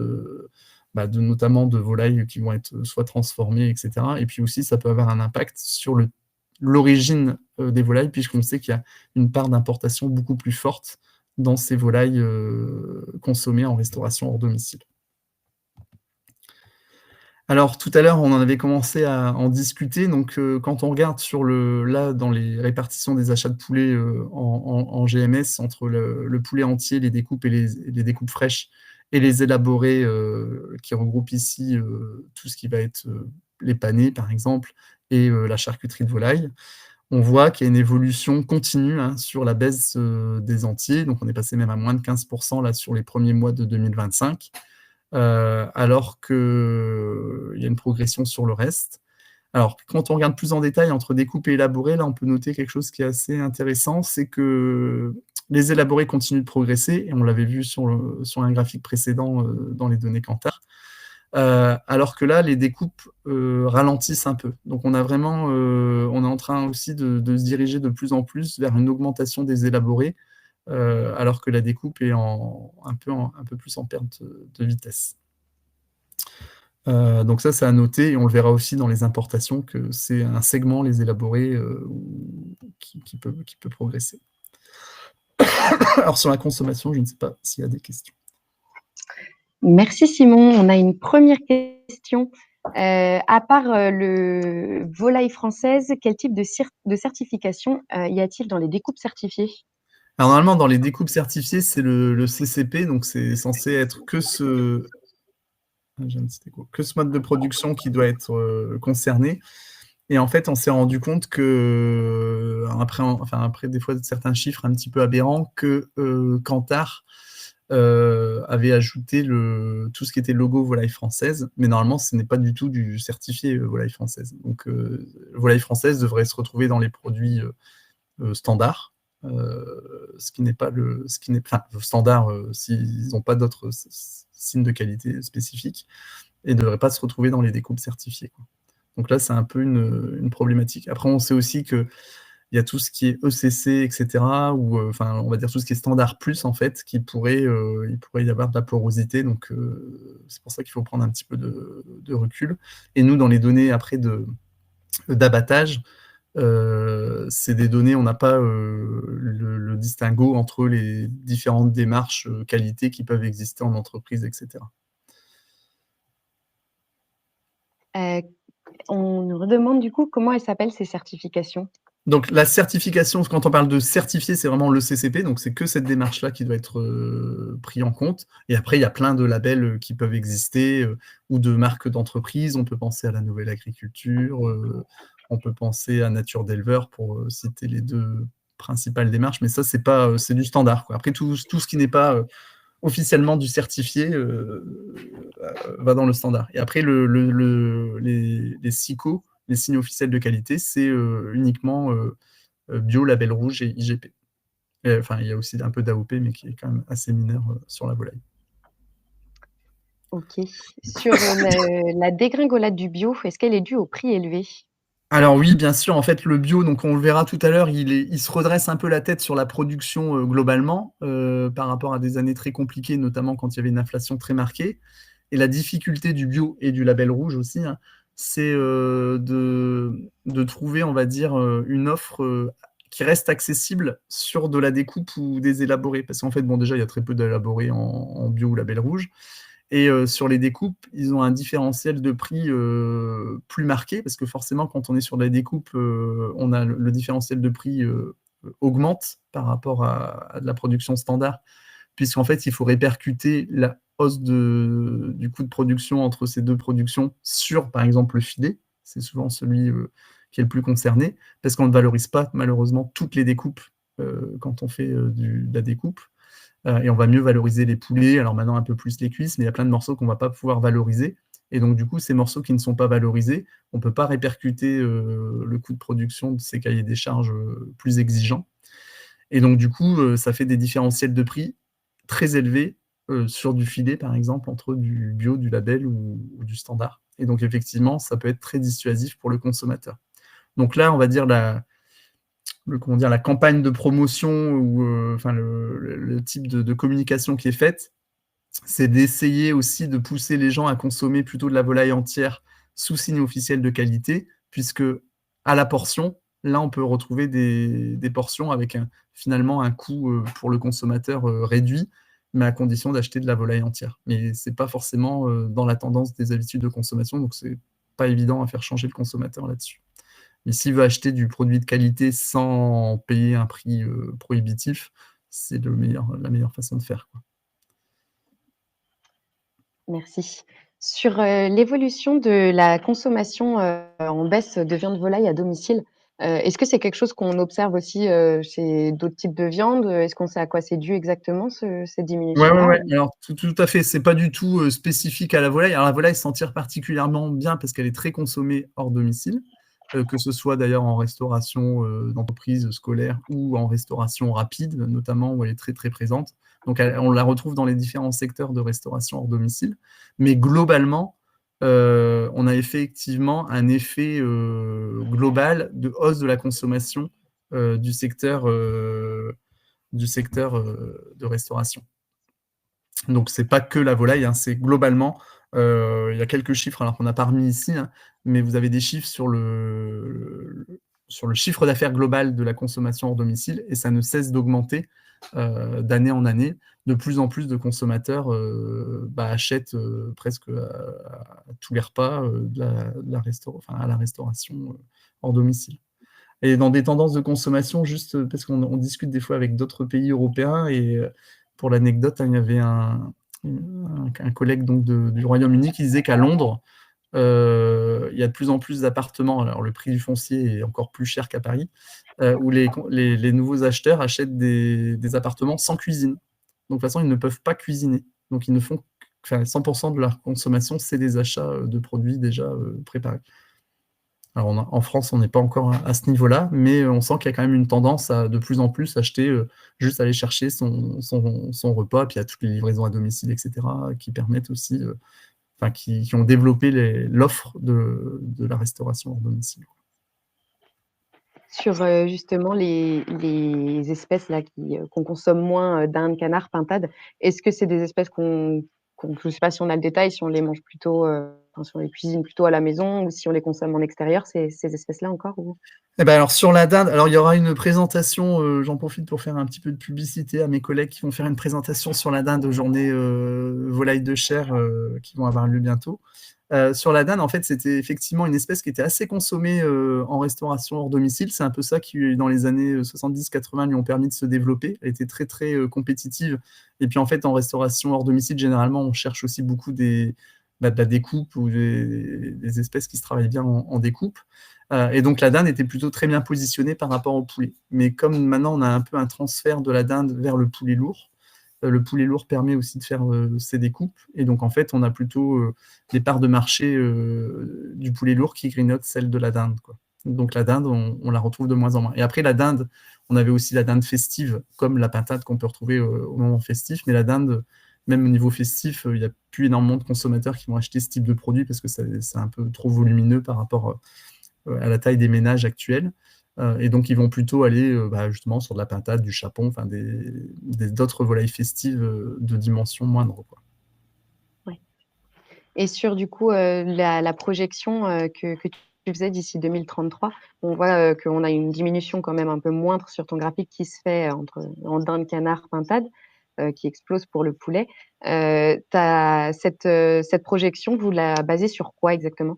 notamment de volailles qui vont être soit transformées, etc. Et puis aussi ça peut avoir un impact sur l'origine des volailles, puisqu'on sait qu'il y a une part d'importation beaucoup plus forte dans ces volailles consommées en restauration hors domicile. Alors tout à l'heure, on en avait commencé à en discuter, donc quand on regarde là, dans les répartitions des achats de poulet en GMS, entre le poulet entier, les découpes et les découpes fraîches, et les élaborés qui regroupent ici tout ce qui va être les panés, par exemple, et la charcuterie de volaille, on voit qu'il y a une évolution continue sur la baisse des entiers. Donc on est passé même à moins de 15% là, sur les premiers mois de 2025, alors qu'il y a une progression sur le reste. Alors, quand on regarde plus en détail entre découpes et élaborés, là, on peut noter quelque chose qui est assez intéressant, c'est que les élaborés continuent de progresser, et on l'avait vu sur un graphique précédent dans les données Kantar, alors que là, les découpes ralentissent un peu. Donc on est en train aussi de se diriger de plus en plus vers une augmentation des élaborés, alors que la découpe est un peu plus en perte de vitesse. Donc ça, c'est à noter, et on le verra aussi dans les importations, que c'est un segment, les élaborés, qui peut progresser. Alors sur la consommation, je ne sais pas s'il y a des questions. Merci Simon. On a une première question. À part le volaille française, quel type de certification y a-t-il dans les découpes certifiées? Alors normalement, dans les découpes certifiées, c'est le CCP, donc c'est censé être que ce mode de production qui doit être concerné. Et en fait, on s'est rendu compte que, après des fois certains chiffres un petit peu aberrants, que Kantar avait ajouté tout ce qui était logo volaille française, mais normalement, ce n'est pas du tout du certifié volaille française. Donc, volaille française devrait se retrouver dans les produits standards, ce qui n'est pas standard s'ils n'ont pas d'autres signes de qualité spécifiques, et ne devrait pas se retrouver dans les découpes certifiées, quoi. Donc là, c'est un peu une problématique. Après, on sait aussi que il y a tout ce qui est ECC, et cetera, ou enfin, on va dire tout ce qui est standard plus, en fait, il pourrait y avoir de la porosité. Donc, c'est pour ça qu'il faut prendre un petit peu de recul. Et nous, dans les données après d'abattage, c'est des données, on n'a pas le distinguo entre les différentes démarches qualité qui peuvent exister en entreprise, et cetera. On nous redemande du coup comment elles s'appellent ces certifications. Donc la certification, quand on parle de certifier, c'est vraiment le CCP, donc c'est que cette démarche-là qui doit être pris en compte. Et après, il y a plein de labels qui peuvent exister, ou de marques d'entreprise. On peut penser à la nouvelle agriculture, on peut penser à Nature d'éleveur, pour citer les deux principales démarches, mais ça, c'est du standard, quoi. Après, tout ce qui n'est pas officiellement du certifié va dans le standard. Et après, les SICO, les signes officiels de qualité, c'est uniquement bio, label rouge et IGP. Enfin, il y a aussi un peu d'AOP, mais qui est quand même assez mineur sur la volaille. Ok. Sur la dégringolade du bio, est-ce qu'elle est due au prix élevé? Alors oui, bien sûr, en fait, le bio, donc on le verra tout à l'heure, il se redresse un peu la tête sur la production globalement, par rapport à des années très compliquées, notamment quand il y avait une inflation très marquée. Et la difficulté du bio et du label rouge aussi, hein, c'est de trouver, on va dire, une offre qui reste accessible sur de la découpe ou des élaborés. Parce qu'en fait, bon, déjà, il y a très peu d'élaborés en bio ou label rouge. Et sur les découpes, ils ont un différentiel de prix plus marqué, parce que forcément, quand on est sur de la découpe, on a le différentiel de prix augmente par rapport à de la production standard, puisqu'en fait, il faut répercuter la hausse du coût de production entre ces deux productions sur, par exemple, le filet. C'est souvent celui qui est le plus concerné, parce qu'on ne valorise pas, malheureusement, toutes les découpes quand on fait de la découpe. Et on va mieux valoriser les poulets, alors maintenant un peu plus les cuisses, mais il y a plein de morceaux qu'on ne va pas pouvoir valoriser. Et donc, du coup, ces morceaux qui ne sont pas valorisés, on ne peut pas répercuter le coût de production de ces cahiers des charges plus exigeants. Et donc, du coup, ça fait des différentiels de prix très élevés sur du filet, par exemple, entre du bio, du label ou du standard. Et donc, effectivement, ça peut être très dissuasif pour le consommateur. Donc là, on va dire la campagne de promotion ou enfin, le type de communication qui est faite, c'est d'essayer aussi de pousser les gens à consommer plutôt de la volaille entière sous signe officiel de qualité, puisque à la portion, là, on peut retrouver des portions avec finalement un coût pour le consommateur réduit, mais à condition d'acheter de la volaille entière. Mais ce n'est pas forcément dans la tendance des habitudes de consommation, donc ce n'est pas évident à faire changer le consommateur là-dessus. Mais s'il veut acheter du produit de qualité sans payer un prix prohibitif, c'est la meilleure façon de faire, quoi. Merci. Sur l'évolution de la consommation en baisse de viande volaille à domicile, est-ce que c'est quelque chose qu'on observe aussi chez d'autres types de viande? Est-ce qu'on sait à quoi c'est dû exactement cette Ouais, ouais, diminution-là? ouais. Alors, tout à fait. C'est pas du tout spécifique à la volaille. Alors, la volaille s'en tire particulièrement bien parce qu'elle est très consommée hors domicile, que ce soit d'ailleurs en restauration d'entreprise scolaire ou en restauration rapide, notamment où elle est très très présente. Donc, on la retrouve dans les différents secteurs de restauration hors domicile. Mais globalement, on a effectivement un effet global de hausse de la consommation du secteur de restauration. Donc, c'est pas que la volaille, hein, c'est globalement, il y a quelques chiffres, alors qu'on n'a pas remis ici, hein, mais vous avez des chiffres sur le chiffre d'affaires global de la consommation hors domicile, et ça ne cesse d'augmenter d'année en année. De plus en plus de consommateurs achètent presque à tous les repas à la restauration hors domicile. Et dans des tendances de consommation, juste parce qu'on discute des fois avec d'autres pays européens, et pour l'anecdote, hein, il y avait un collègue donc du Royaume-Uni qui disait qu'à Londres, il y a de plus en plus d'appartements, alors le prix du foncier est encore plus cher qu'à Paris, où les nouveaux acheteurs achètent des appartements sans cuisine. Donc de toute façon, ils ne peuvent pas cuisiner. Donc ils ne font, enfin, 100% de leur consommation, c'est des achats de produits déjà préparés. Alors en France, on n'est pas encore à ce niveau-là, mais on sent qu'il y a quand même une tendance à de plus en plus acheter, juste aller chercher son repas, puis il y a toutes les livraisons à domicile, et cetera, qui permettent aussi, enfin qui ont développé l'offre de la restauration hors domicile. Sur, justement les espèces là qu'on consomme moins, dinde, canard, pintade, est-ce que c'est des espèces qu'on je sais pas si on a le détail, si on les mange plutôt, enfin si on les cuisine plutôt à la maison ou si on les consomme en extérieur, ces espèces-là encore ou? Eh ben alors sur la dinde, alors il y aura une présentation, j'en profite pour faire un petit peu de publicité à mes collègues qui vont faire une présentation sur la dinde aux journées volaille de chair qui vont avoir lieu bientôt. Sur la dinde, en fait, c'était effectivement une espèce qui était assez consommée en restauration hors domicile. C'est un peu ça qui, dans les années 70-80, lui ont permis de se développer. Elle était très, très compétitive. Et puis, en fait, en restauration hors domicile, généralement, on cherche aussi beaucoup de la découpe ou des espèces qui se travaillent bien en découpe. Et donc, la dinde était plutôt très bien positionnée par rapport au poulet. Mais comme maintenant, on a un peu un transfert de la dinde vers le poulet lourd permet aussi de faire ces découpes. Et donc, en fait, on a plutôt des parts de marché du poulet lourd qui grignotent celle de la dinde, quoi. Donc, la dinde, on la retrouve de moins en moins. Et après, la dinde, on avait aussi la dinde festive, comme la pintade qu'on peut retrouver au moment festif. Mais la dinde, même au niveau festif, il n'y a plus énormément de consommateurs qui vont acheter ce type de produit parce que c'est un peu trop volumineux par rapport à la taille des ménages actuels. Et donc, ils vont plutôt aller justement sur de la pintade, du chapon, enfin d'autres volailles festives de dimension moindre, quoi. Ouais. Et sur du coup, la projection, que tu faisais d'ici 2033, on voit, qu'on a une diminution quand même un peu moindre sur ton graphique qui se fait en dinde, canard, pintade, qui explose pour le poulet. Tu cette projection, vous la basez sur quoi exactement?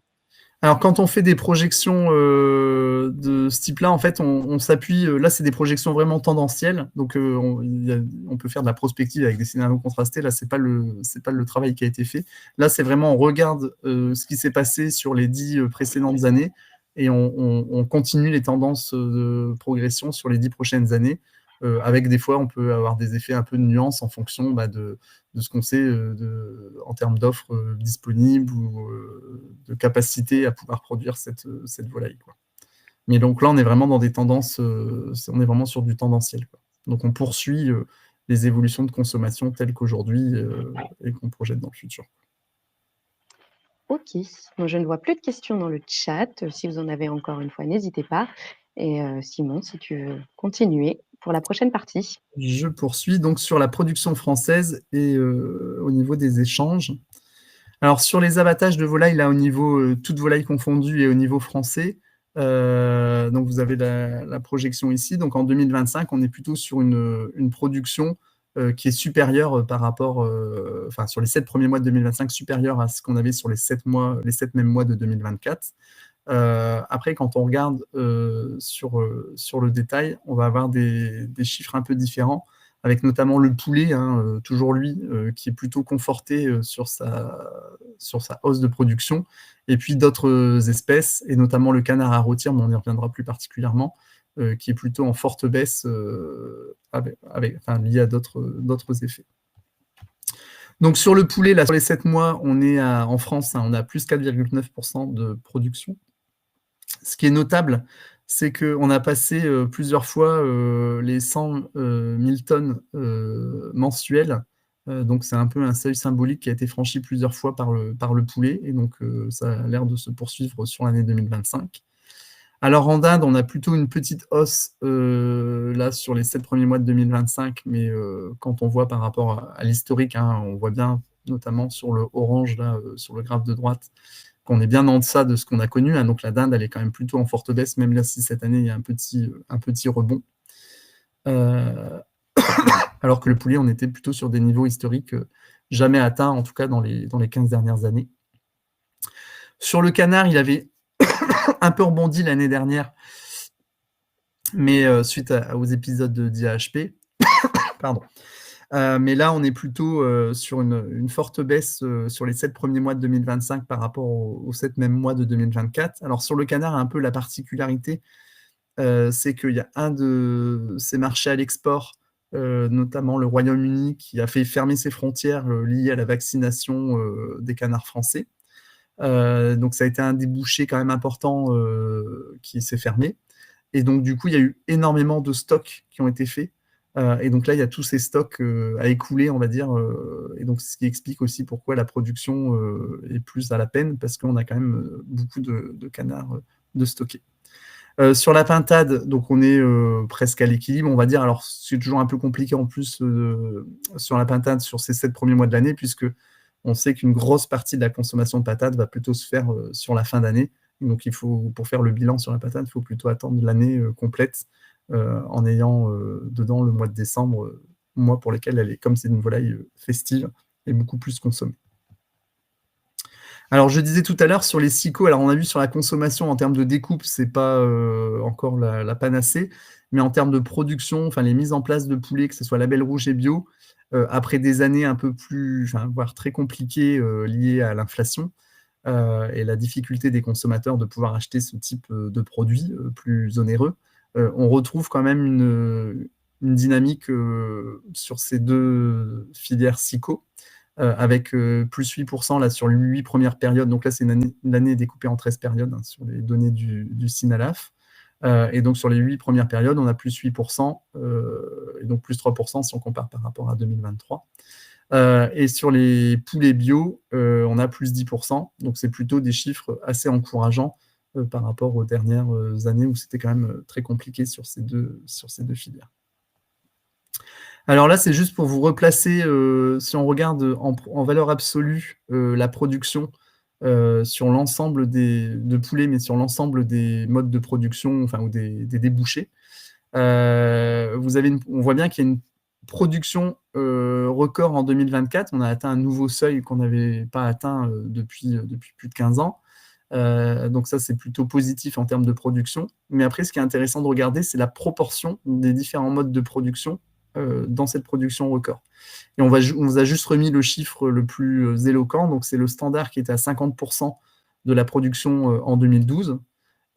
Alors, quand on fait des projections de ce type-là, en fait, on s'appuie. Là, c'est des projections vraiment tendancielles. Donc, on peut faire de la prospective avec des scénarios contrastés. Là, c'est pas le travail qui a été fait. Là, c'est vraiment on regarde ce qui s'est passé sur les 10 précédentes années et on continue les tendances de progression sur les 10 prochaines années. Avec des fois, on peut avoir des effets un peu de nuance en fonction de ce qu'on sait en termes d'offres disponibles ou de capacité à pouvoir produire cette volaille, quoi. Mais donc là, on est vraiment dans des tendances, on est vraiment sur du tendanciel, quoi. Donc on poursuit les évolutions de consommation telles qu'aujourd'hui et qu'on projette dans le futur. OK. Moi, je ne vois plus de questions dans le chat. Si vous en avez encore une fois, n'hésitez pas. Et Simon, si tu veux continuer pour la prochaine partie. Je poursuis donc sur la production française et au niveau des échanges. Alors, sur les abattages de volailles, là, au niveau toutes volailles confondues et au niveau français, donc vous avez la projection ici. Donc, en 2025, on est plutôt sur une production qui est supérieure par rapport, enfin, sur les 7 premiers mois de 2025, supérieure à ce qu'on avait sur les 7 mois, les 7 mêmes mois de 2024. Après, quand on regarde sur le détail, on va avoir des chiffres un peu différents, avec notamment le poulet, hein, toujours lui, qui est plutôt conforté sur sa hausse de production, et puis d'autres espèces, et notamment le canard à rôtir, mais on y reviendra plus particulièrement, qui est plutôt en forte baisse, lié à d'autres effets. Donc sur le poulet, là, sur les 7 mois, on est en France, hein, on a plus 4,9% de production. Ce qui est notable, c'est qu'on a passé plusieurs fois les 100 000 tonnes mensuelles. Donc, c'est un peu un seuil symbolique qui a été franchi plusieurs fois par le poulet. Et donc, ça a l'air de se poursuivre sur l'année 2025. Alors, en Inde, on a plutôt une petite hausse là sur les 7 premiers mois de 2025. Mais quand on voit par rapport à l'historique, hein, on voit bien, notamment sur le orange, là, sur le graphe de droite, qu'on est bien en deçà de ce qu'on a connu, hein. Donc la dinde, elle est quand même plutôt en forte baisse, même là, si cette année, il y a un petit rebond. Alors que le poulet, on était plutôt sur des niveaux historiques jamais atteints, en tout cas dans les 15 dernières années. Sur le canard, il avait un peu rebondi l'année dernière, mais suite aux épisodes d'IAHP. Pardon. Mais là, on est plutôt sur une forte baisse sur les 7 premiers mois de 2025 par rapport aux 7 mêmes mois de 2024. Alors, sur le canard, un peu la particularité, c'est qu'il y a un de ces marchés à l'export, notamment le Royaume-Uni, qui a fait fermer ses frontières liées à la vaccination des canards français. Donc, ça a été un débouché quand même important qui s'est fermé. Et donc, du coup, il y a eu énormément de stocks qui ont été faits. Et donc là, il y a tous ces stocks à écouler, on va dire. Et donc, ce qui explique aussi pourquoi la production est plus à la peine, parce qu'on a quand même beaucoup de canards de stockés. Sur la pintade, donc on est presque à l'équilibre, on va dire. Alors, c'est toujours un peu compliqué en plus sur la pintade sur ces 7 premiers mois de l'année, puisque on sait qu'une grosse partie de la consommation de patates va plutôt se faire sur la fin d'année. Donc, pour faire le bilan sur la patate, il faut plutôt attendre l'année complète en ayant dedans le mois de décembre, mois pour lequel elle est, comme c'est une volaille festive, est beaucoup plus consommée. Alors, je disais tout à l'heure sur les SICO, alors on a vu sur la consommation en termes de découpe, c'est pas encore la panacée, mais en termes de production, enfin les mises en place de poulets, que ce soit label rouge et bio, après des années un peu plus, voire très compliquées liées à l'inflation et la difficulté des consommateurs de pouvoir acheter ce type de produits plus onéreux, on retrouve quand même une dynamique sur ces deux filières SICO avec plus 8% là, sur les 8 premières périodes. Donc là, c'est une année découpée en 13 périodes sur les données du SINALAF. Et donc sur les 8 premières périodes, on a plus 8%, et donc plus 3% si on compare par rapport à 2023. Et sur les poulets bio, on a plus 10%. Donc c'est plutôt des chiffres assez encourageants par rapport aux dernières années où c'était quand même très compliqué sur ces deux filières. Alors là, c'est juste pour vous replacer, si on regarde en valeur absolue la production sur l'ensemble de poulets, mais sur l'ensemble des modes de production, enfin, ou des débouchés. On voit bien qu'il y a une production record en 2024. On a atteint un nouveau seuil qu'on n'avait pas atteint depuis plus de 15 ans. Donc ça, c'est plutôt positif en termes de production. Mais après, ce qui est intéressant de regarder, c'est la proportion des différents modes de production dans cette production record. Et on vous a juste remis le chiffre le plus éloquent, donc c'est le standard qui était à 50% de la production en 2012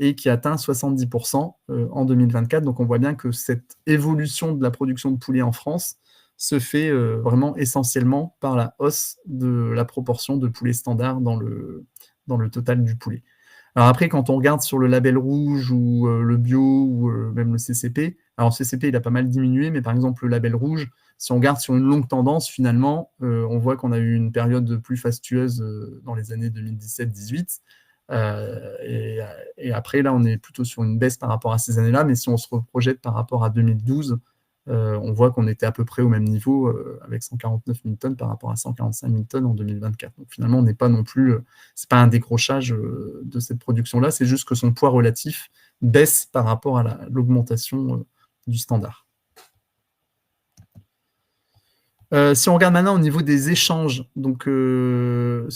et qui atteint 70% en 2024. Donc on voit bien que cette évolution de la production de poulet en France se fait vraiment essentiellement par la hausse de la proportion de poulet standard dans le total du poulet. Alors après, quand on regarde sur le label rouge ou le bio ou même le CCP, alors le CCP, il a pas mal diminué, mais par exemple, le label rouge, si on regarde sur une longue tendance, finalement, on voit qu'on a eu une période plus fastueuse dans les années 2017-18. Et après, là, on est plutôt sur une baisse par rapport à ces années-là, mais si on se reprojette par rapport à 2012, on voit qu'on était à peu près au même niveau avec 149 000 tonnes par rapport à 145 000 tonnes en 2024. Donc finalement, on n'est pas non plus, c'est pas un décrochage de cette production-là, c'est juste que son poids relatif baisse par rapport à l'augmentation du standard. Si on regarde maintenant au niveau des échanges, donc là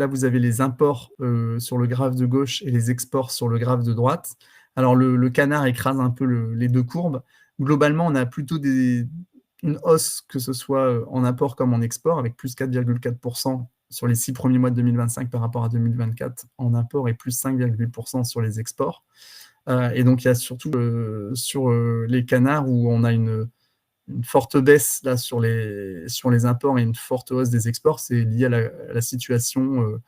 vous avez les imports sur le graphe de gauche et les exports sur le graphe de droite. Alors le canard écrase un peu les deux courbes. Globalement, on a plutôt une hausse, que ce soit en import comme en export, avec plus 4,4% sur les 6 premiers mois de 2025 par rapport à 2024 en import et plus 5,8% sur les exports. Et donc il y a surtout sur les canards où on a une forte baisse là, sur les imports et une forte hausse des exports. C'est lié à la situation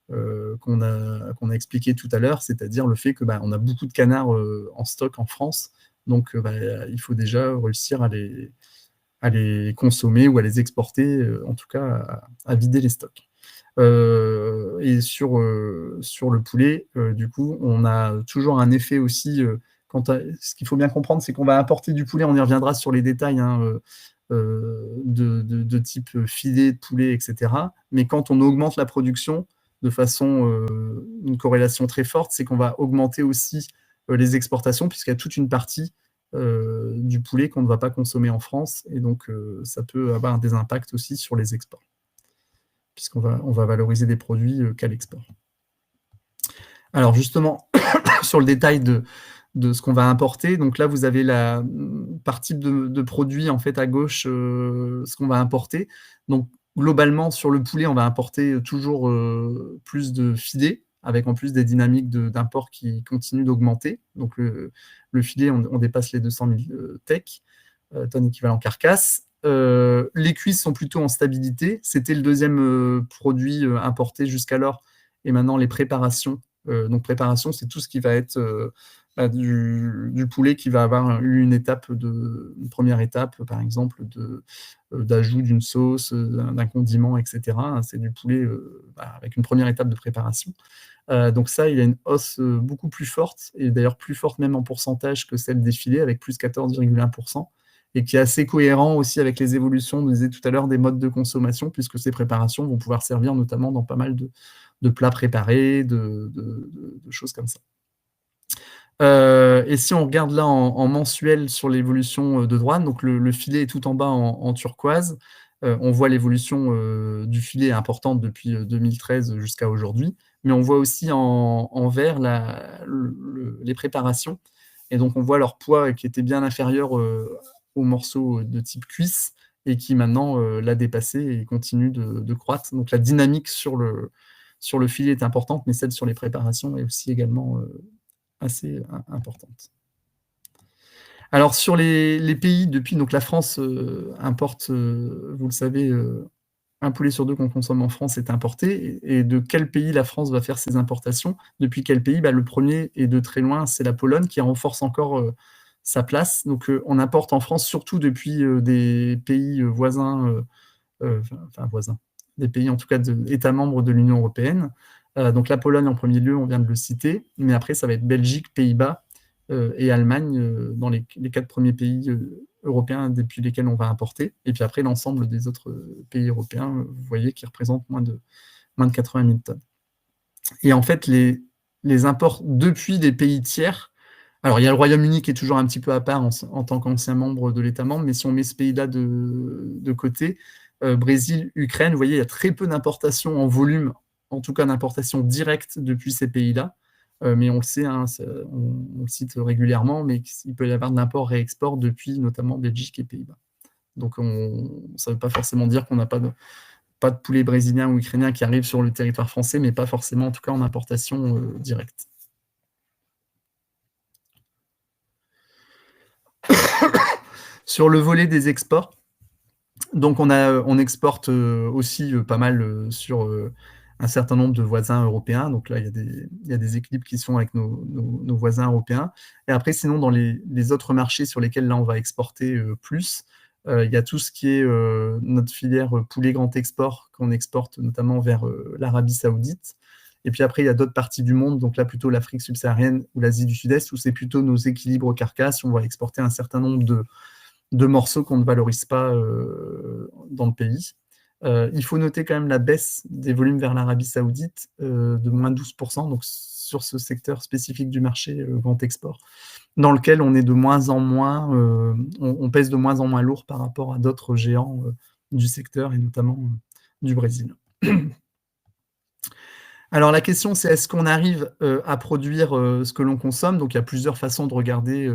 qu'on a expliqué tout à l'heure, c'est-à-dire le fait que on a beaucoup de canards en stock en France, donc il faut déjà réussir à les consommer ou à les exporter, en tout cas à vider les stocks. Et sur le poulet, du coup, on a toujours un effet aussi. Ce qu'il faut bien comprendre, c'est qu'on va importer du poulet, on y reviendra sur les détails de type filet de poulet, etc. Mais quand on augmente la production de façon, une corrélation très forte, c'est qu'on va augmenter aussi les exportations, puisqu'il y a toute une partie du poulet qu'on ne va pas consommer en France, et donc ça peut avoir des impacts aussi sur les exports, puisqu'on va valoriser des produits qu'à l'export. Alors justement, sur le détail de ce qu'on va importer, donc là vous avez la partie de produits en fait à gauche, ce qu'on va importer. Donc globalement sur le poulet, on va importer toujours plus de filets, avec en plus des dynamiques d'import qui continuent d'augmenter. Donc le filet, on dépasse les 200 000 tonnes équivalent carcasse. Les cuisses sont plutôt en stabilité. C'était le deuxième produit importé jusqu'alors. Et maintenant, les préparations. Donc, préparation, c'est tout ce qui va être du poulet qui va avoir eu une première étape, par exemple, d'ajout d'une sauce, d'un condiment, et cetera. C'est du poulet avec une première étape de préparation. Donc ça, il y a une hausse beaucoup plus forte, et d'ailleurs plus forte même en pourcentage que celle des filets, avec plus 14,1%, et qui est assez cohérent aussi avec les évolutions, on disait tout à l'heure, des modes de consommation, puisque ces préparations vont pouvoir servir notamment dans pas mal de plats préparés, de choses comme ça. Et si on regarde là en mensuel sur l'évolution de droite, donc le filet est tout en bas en turquoise. On voit l'évolution du filet importante depuis 2013 jusqu'à aujourd'hui, mais on voit aussi en vert les préparations. Et donc on voit leur poids qui était bien inférieur aux morceaux de type cuisse, et qui maintenant l'a dépassé et continue de croître. Donc la dynamique sur le filet est importante, mais celle sur les préparations est aussi également assez importante. Alors sur les pays, depuis, donc la France importe, vous le savez, un poulet sur deux qu'on consomme en France est importé. Et de quel pays la France va faire ses importations? Depuis quel pays? Le premier, et de très loin, c'est la Pologne, qui renforce encore sa place. Donc on importe en France surtout depuis des pays voisins, enfin voisins, des pays en tout cas États membres de l'Union européenne. Donc la Pologne en premier lieu, on vient de le citer, mais après ça va être Belgique, Pays-Bas et Allemagne dans les 4 premiers pays européens depuis lesquels on va importer. Et puis après l'ensemble des autres pays européens, vous voyez, qui représentent moins de 80 000 tonnes. Et en fait, les imports depuis des pays tiers, alors il y a le Royaume-Uni qui est toujours un petit peu à part en tant qu'ancien membre de l'État membre, mais si on met ce pays-là de côté, Brésil, Ukraine, vous voyez, il y a très peu d'importations en volume, en tout cas d'importations directes depuis ces pays-là. Mais on le sait, hein, on le cite régulièrement, mais il peut y avoir de l'import-réexport depuis notamment Belgique et Pays-Bas. Donc ça ne veut pas forcément dire qu'on n'a pas de poulet brésilien ou ukrainien qui arrive sur le territoire français, mais pas forcément en tout cas en importation directe. Sur le volet des exports, donc on exporte aussi pas mal sur un certain nombre de voisins européens. Donc là, il y a des équilibres qui sont avec nos voisins européens. Et après, sinon, dans les autres marchés sur lesquels là on va exporter plus, il y a tout ce qui est notre filière poulet grand export, qu'on exporte notamment vers l'Arabie Saoudite. Et puis après, il y a d'autres parties du monde, donc là plutôt l'Afrique subsaharienne ou l'Asie du Sud-Est, où c'est plutôt nos équilibres carcasses, où on va exporter un certain nombre de morceaux qu'on ne valorise pas dans le pays. Il faut noter quand même la baisse des volumes vers l'Arabie Saoudite de moins 12%, donc sur ce secteur spécifique du marché grand export, dans lequel on est de moins en moins, on pèse de moins en moins lourd par rapport à d'autres géants du secteur, et notamment du Brésil. Alors la question, c'est est-ce qu'on arrive à produire ce que l'on consomme? Donc il y a plusieurs façons de regarder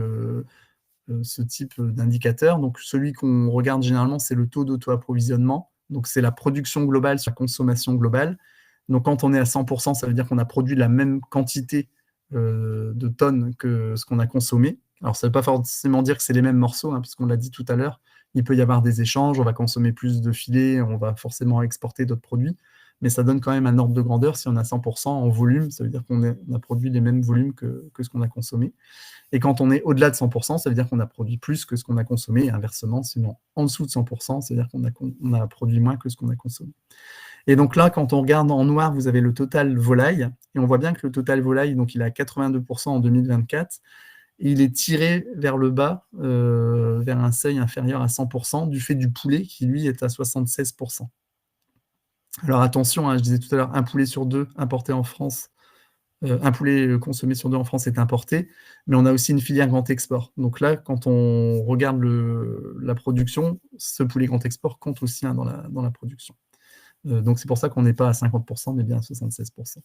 ce type d'indicateur. Donc celui qu'on regarde généralement, c'est le taux d'auto-approvisionnement. Donc c'est la production globale sur la consommation globale. Donc quand on est à 100%, ça veut dire qu'on a produit la même quantité de tonnes que ce qu'on a consommé. Alors ça ne veut pas forcément dire que c'est les mêmes morceaux, hein, puisqu'on l'a dit tout à l'heure, il peut y avoir des échanges, on va consommer plus de filets, on va forcément exporter d'autres produits, mais ça donne quand même un ordre de grandeur. Si on a 100% en volume, ça veut dire qu'on a produit les mêmes volumes que ce qu'on a consommé. Et quand on est au-delà de 100%, ça veut dire qu'on a produit plus que ce qu'on a consommé, et inversement, sinon en dessous de 100%, ça veut dire qu'on a produit moins que ce qu'on a consommé. Et donc là, quand on regarde en noir, vous avez le total volaille, et on voit bien que le total volaille, donc il est à 82% en 2024, et il est tiré vers le bas, vers un seuil inférieur à 100%, du fait du poulet, qui lui est à 76%. Alors attention, hein, je disais tout à l'heure, un poulet sur deux importé en France, un poulet consommé sur deux en France est importé, mais on a aussi une filière grand export. Donc là, quand on regarde la production, ce poulet grand export compte aussi dans la production. Donc c'est pour ça qu'on n'est pas à 50%, mais bien à 76%.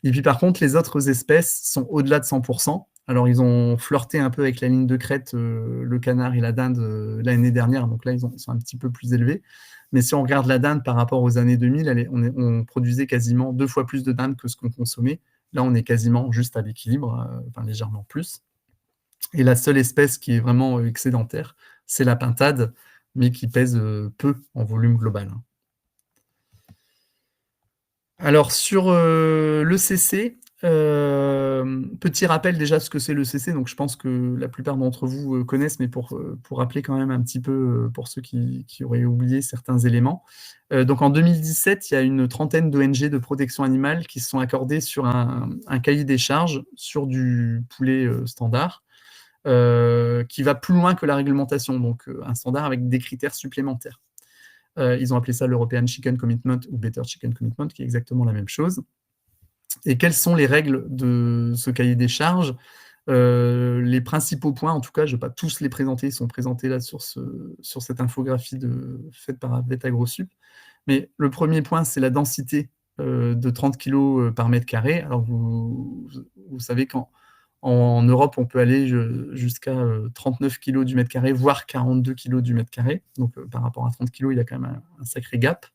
Et puis par contre, les autres espèces sont au-delà de 100%. Alors ils ont flirté un peu avec la ligne de crête, le canard et la dinde l'année dernière, donc là ils sont un petit peu plus élevés. Mais si on regarde la dinde par rapport aux années 2000, on produisait quasiment 2 fois plus de dinde que ce qu'on consommait. Là, on est quasiment juste à l'équilibre, enfin légèrement plus. Et la seule espèce qui est vraiment excédentaire, c'est la pintade, mais qui pèse peu en volume global. Alors, sur l'ECC, Petit rappel déjà ce que c'est l'ECC, donc je pense que la plupart d'entre vous, connaissent, mais pour rappeler quand même un petit peu, pour ceux qui auraient oublié certains éléments. Donc en 2017, il y a une trentaine d'ONG de protection animale qui se sont accordées sur un cahier des charges sur du poulet, standard, qui va plus loin que la réglementation, donc un standard avec des critères supplémentaires. Ils ont appelé ça l'European Chicken Commitment ou Better Chicken Commitment, qui est exactement la même chose. Et quelles sont les règles de ce cahier des charges? Les principaux points, en tout cas, je ne vais pas tous les présenter, ils sont présentés là sur cette infographie faite par Vet AgroSup. Mais le premier point, c'est la densité de 30 kg par mètre carré. Alors, vous savez qu'en Europe, on peut aller jusqu'à 39 kg du mètre carré, voire 42 kg du mètre carré. Donc, par rapport à 30 kg, il y a quand même un sacré gap.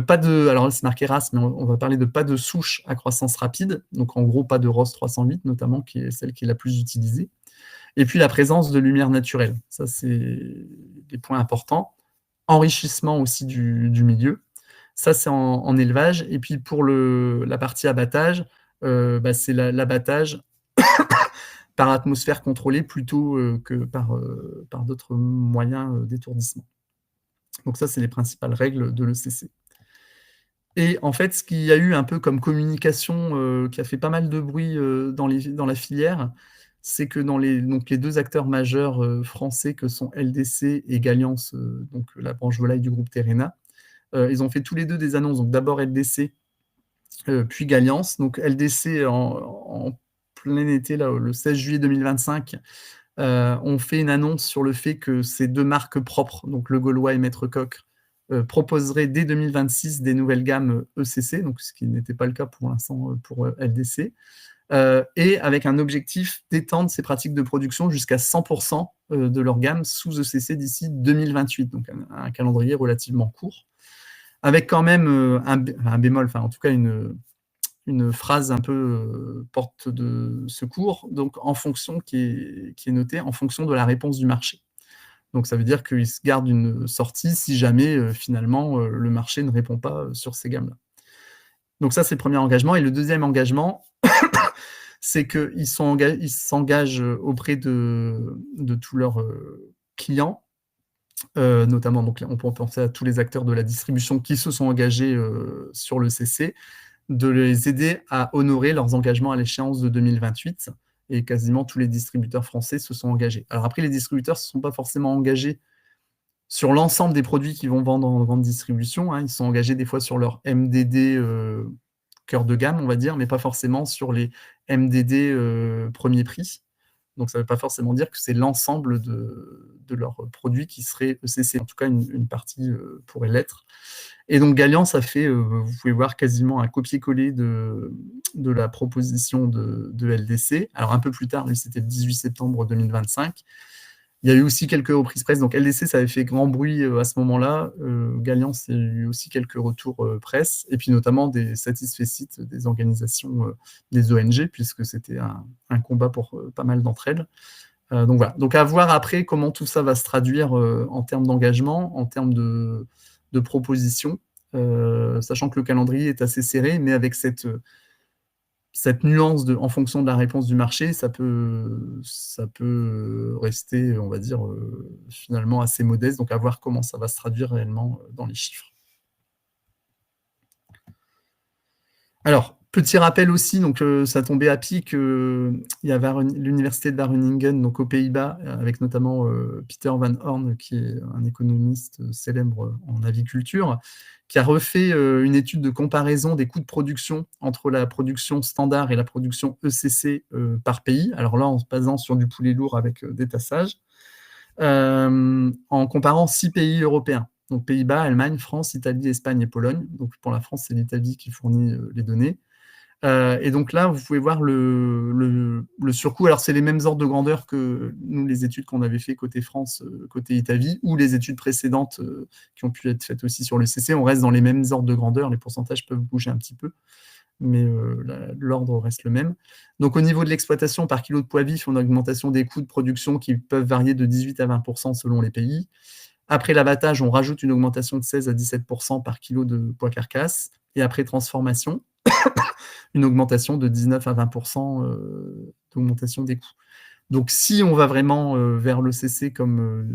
Pas de, alors là, c'est marqué race, mais on va parler de pas de souche à croissance rapide. Donc, en gros, pas de Ross 308, notamment, qui est celle qui est la plus utilisée. Et puis, la présence de lumière naturelle. Ça, c'est des points importants. Enrichissement aussi du milieu. Ça, c'est en élevage. Et puis, pour la partie abattage, c'est l'abattage par atmosphère contrôlée plutôt que par d'autres moyens d'étourdissement. Donc ça, c'est les principales règles de l'ECC. Et en fait, ce qu'il y a eu un peu comme communication qui a fait pas mal de bruit dans la filière, c'est que dans les 2 acteurs majeurs français que sont LDC et Galliance, donc la branche volaille du groupe Terrena, ils ont fait tous les 2 des annonces. Donc d'abord LDC, puis Galliance. Donc LDC en plein été, là, le 16 juillet 2025, ont fait une annonce sur le fait que ces 2 marques propres, donc Le Gaulois et Maître Coq, proposeraient dès 2026 des nouvelles gammes ECC, donc ce qui n'était pas le cas pour l'instant pour LDC, et avec un objectif d'étendre ces pratiques de production jusqu'à 100% de leur gamme sous ECC d'ici 2028, donc un calendrier relativement court, avec quand même un bémol, enfin en tout cas une phrase un peu porte de secours, donc en fonction qui est notée en fonction de la réponse du marché. Donc ça veut dire qu'ils se gardent une sortie si jamais finalement le marché ne répond pas sur ces gammes-là. Donc ça, c'est le premier engagement. Et le deuxième engagement, c'est qu'ils s'engagent auprès de tous leurs clients, notamment, donc on peut penser à tous les acteurs de la distribution qui se sont engagés sur le CC, de les aider à honorer leurs engagements à l'échéance de 2028. Et quasiment tous les distributeurs français se sont engagés. Alors après, les distributeurs ne se sont pas forcément engagés sur l'ensemble des produits qu'ils vont vendre en grande distribution. Ils sont engagés des fois sur leur MDD cœur de gamme, on va dire, mais pas forcément sur les MDD premier prix. Donc ça ne veut pas forcément dire que c'est l'ensemble de leurs produits qui seraient ECC. En tout cas, une partie pourrait l'être. Et donc Galliance a fait, vous pouvez voir, quasiment un copier-coller de la proposition de LDC. Alors un peu plus tard, lui, c'était le 18 septembre 2025. Il y a eu aussi quelques reprises presse. Donc LDC, ça avait fait grand bruit à ce moment-là. Galliance, il y a eu aussi quelques retours presse, et puis notamment des satisfecit des organisations, des ONG, puisque c'était un combat pour pas mal d'entre elles. Donc voilà. Donc à voir après comment tout ça va se traduire en termes d'engagement, en termes de propositions, sachant que le calendrier est assez serré, mais avec cette nuance en fonction de la réponse du marché, ça peut rester, on va dire, finalement assez modeste. Donc à voir comment ça va se traduire réellement dans les chiffres. Alors, petit rappel aussi, donc ça tombait à pic, il y a l'université de Wageningen, donc aux Pays-Bas, avec notamment Peter Van Horn, qui est un économiste célèbre en aviculture, qui a refait une étude de comparaison des coûts de production entre la production standard et la production ECC par pays. Alors là, en se basant sur du poulet lourd avec des tassages, en comparant 6 pays européens. Donc Pays-Bas, Allemagne, France, Italie, Espagne et Pologne. Donc pour la France, c'est l'Italie qui fournit les données. Et donc là, vous pouvez voir le surcoût. Alors c'est les mêmes ordres de grandeur que nous, les études qu'on avait fait côté France, côté Italie, ou les études précédentes qui ont pu être faites aussi sur le CC. On reste dans les mêmes ordres de grandeur. Les pourcentages peuvent bouger un petit peu, mais l'ordre reste le même. Donc au niveau de l'exploitation par kilo de poids vif, on a une augmentation des coûts de production qui peuvent varier de 18 à 20% selon les pays. Après l'abattage, on rajoute une augmentation de 16 à 17% par kilo de poids carcasse. Et après transformation, une augmentation de 19 à 20 d'augmentation des coûts. Donc, si on va vraiment vers l'ECC comme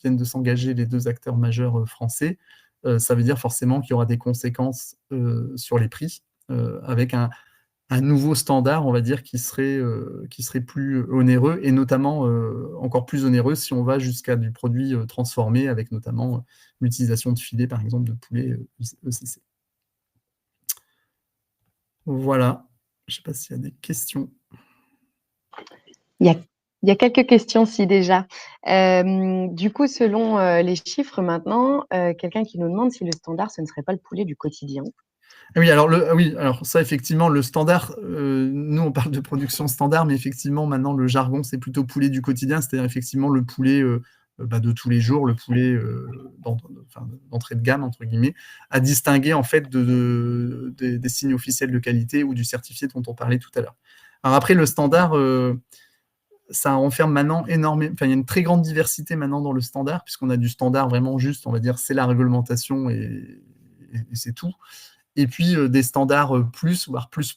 viennent de s'engager les 2 acteurs majeurs français, ça veut dire forcément qu'il y aura des conséquences sur les prix, avec un nouveau standard, on va dire, qui serait plus onéreux et notamment encore plus onéreux si on va jusqu'à du produit transformé avec notamment l'utilisation de filets, par exemple, de poulet ECC. Voilà. Je ne sais pas s'il y a des questions. Il y a quelques questions si déjà. Du coup, selon les chiffres maintenant, quelqu'un qui nous demande si le standard, ce ne serait pas le poulet du quotidien. Oui, alors ça, effectivement, le standard, nous, on parle de production standard, mais effectivement, maintenant, le jargon, c'est plutôt poulet du quotidien, c'est-à-dire effectivement le poulet de tous les jours, le poulet d'entrée de gamme, entre guillemets, à distinguer en fait des signes officiels de qualité ou du certifié dont on parlait tout à l'heure. Alors après, le standard, ça renferme maintenant énormément, enfin, il y a une très grande diversité maintenant dans le standard, puisqu'on a du standard vraiment juste, on va dire, c'est la réglementation et c'est tout. Et puis des standards plus, voire plus,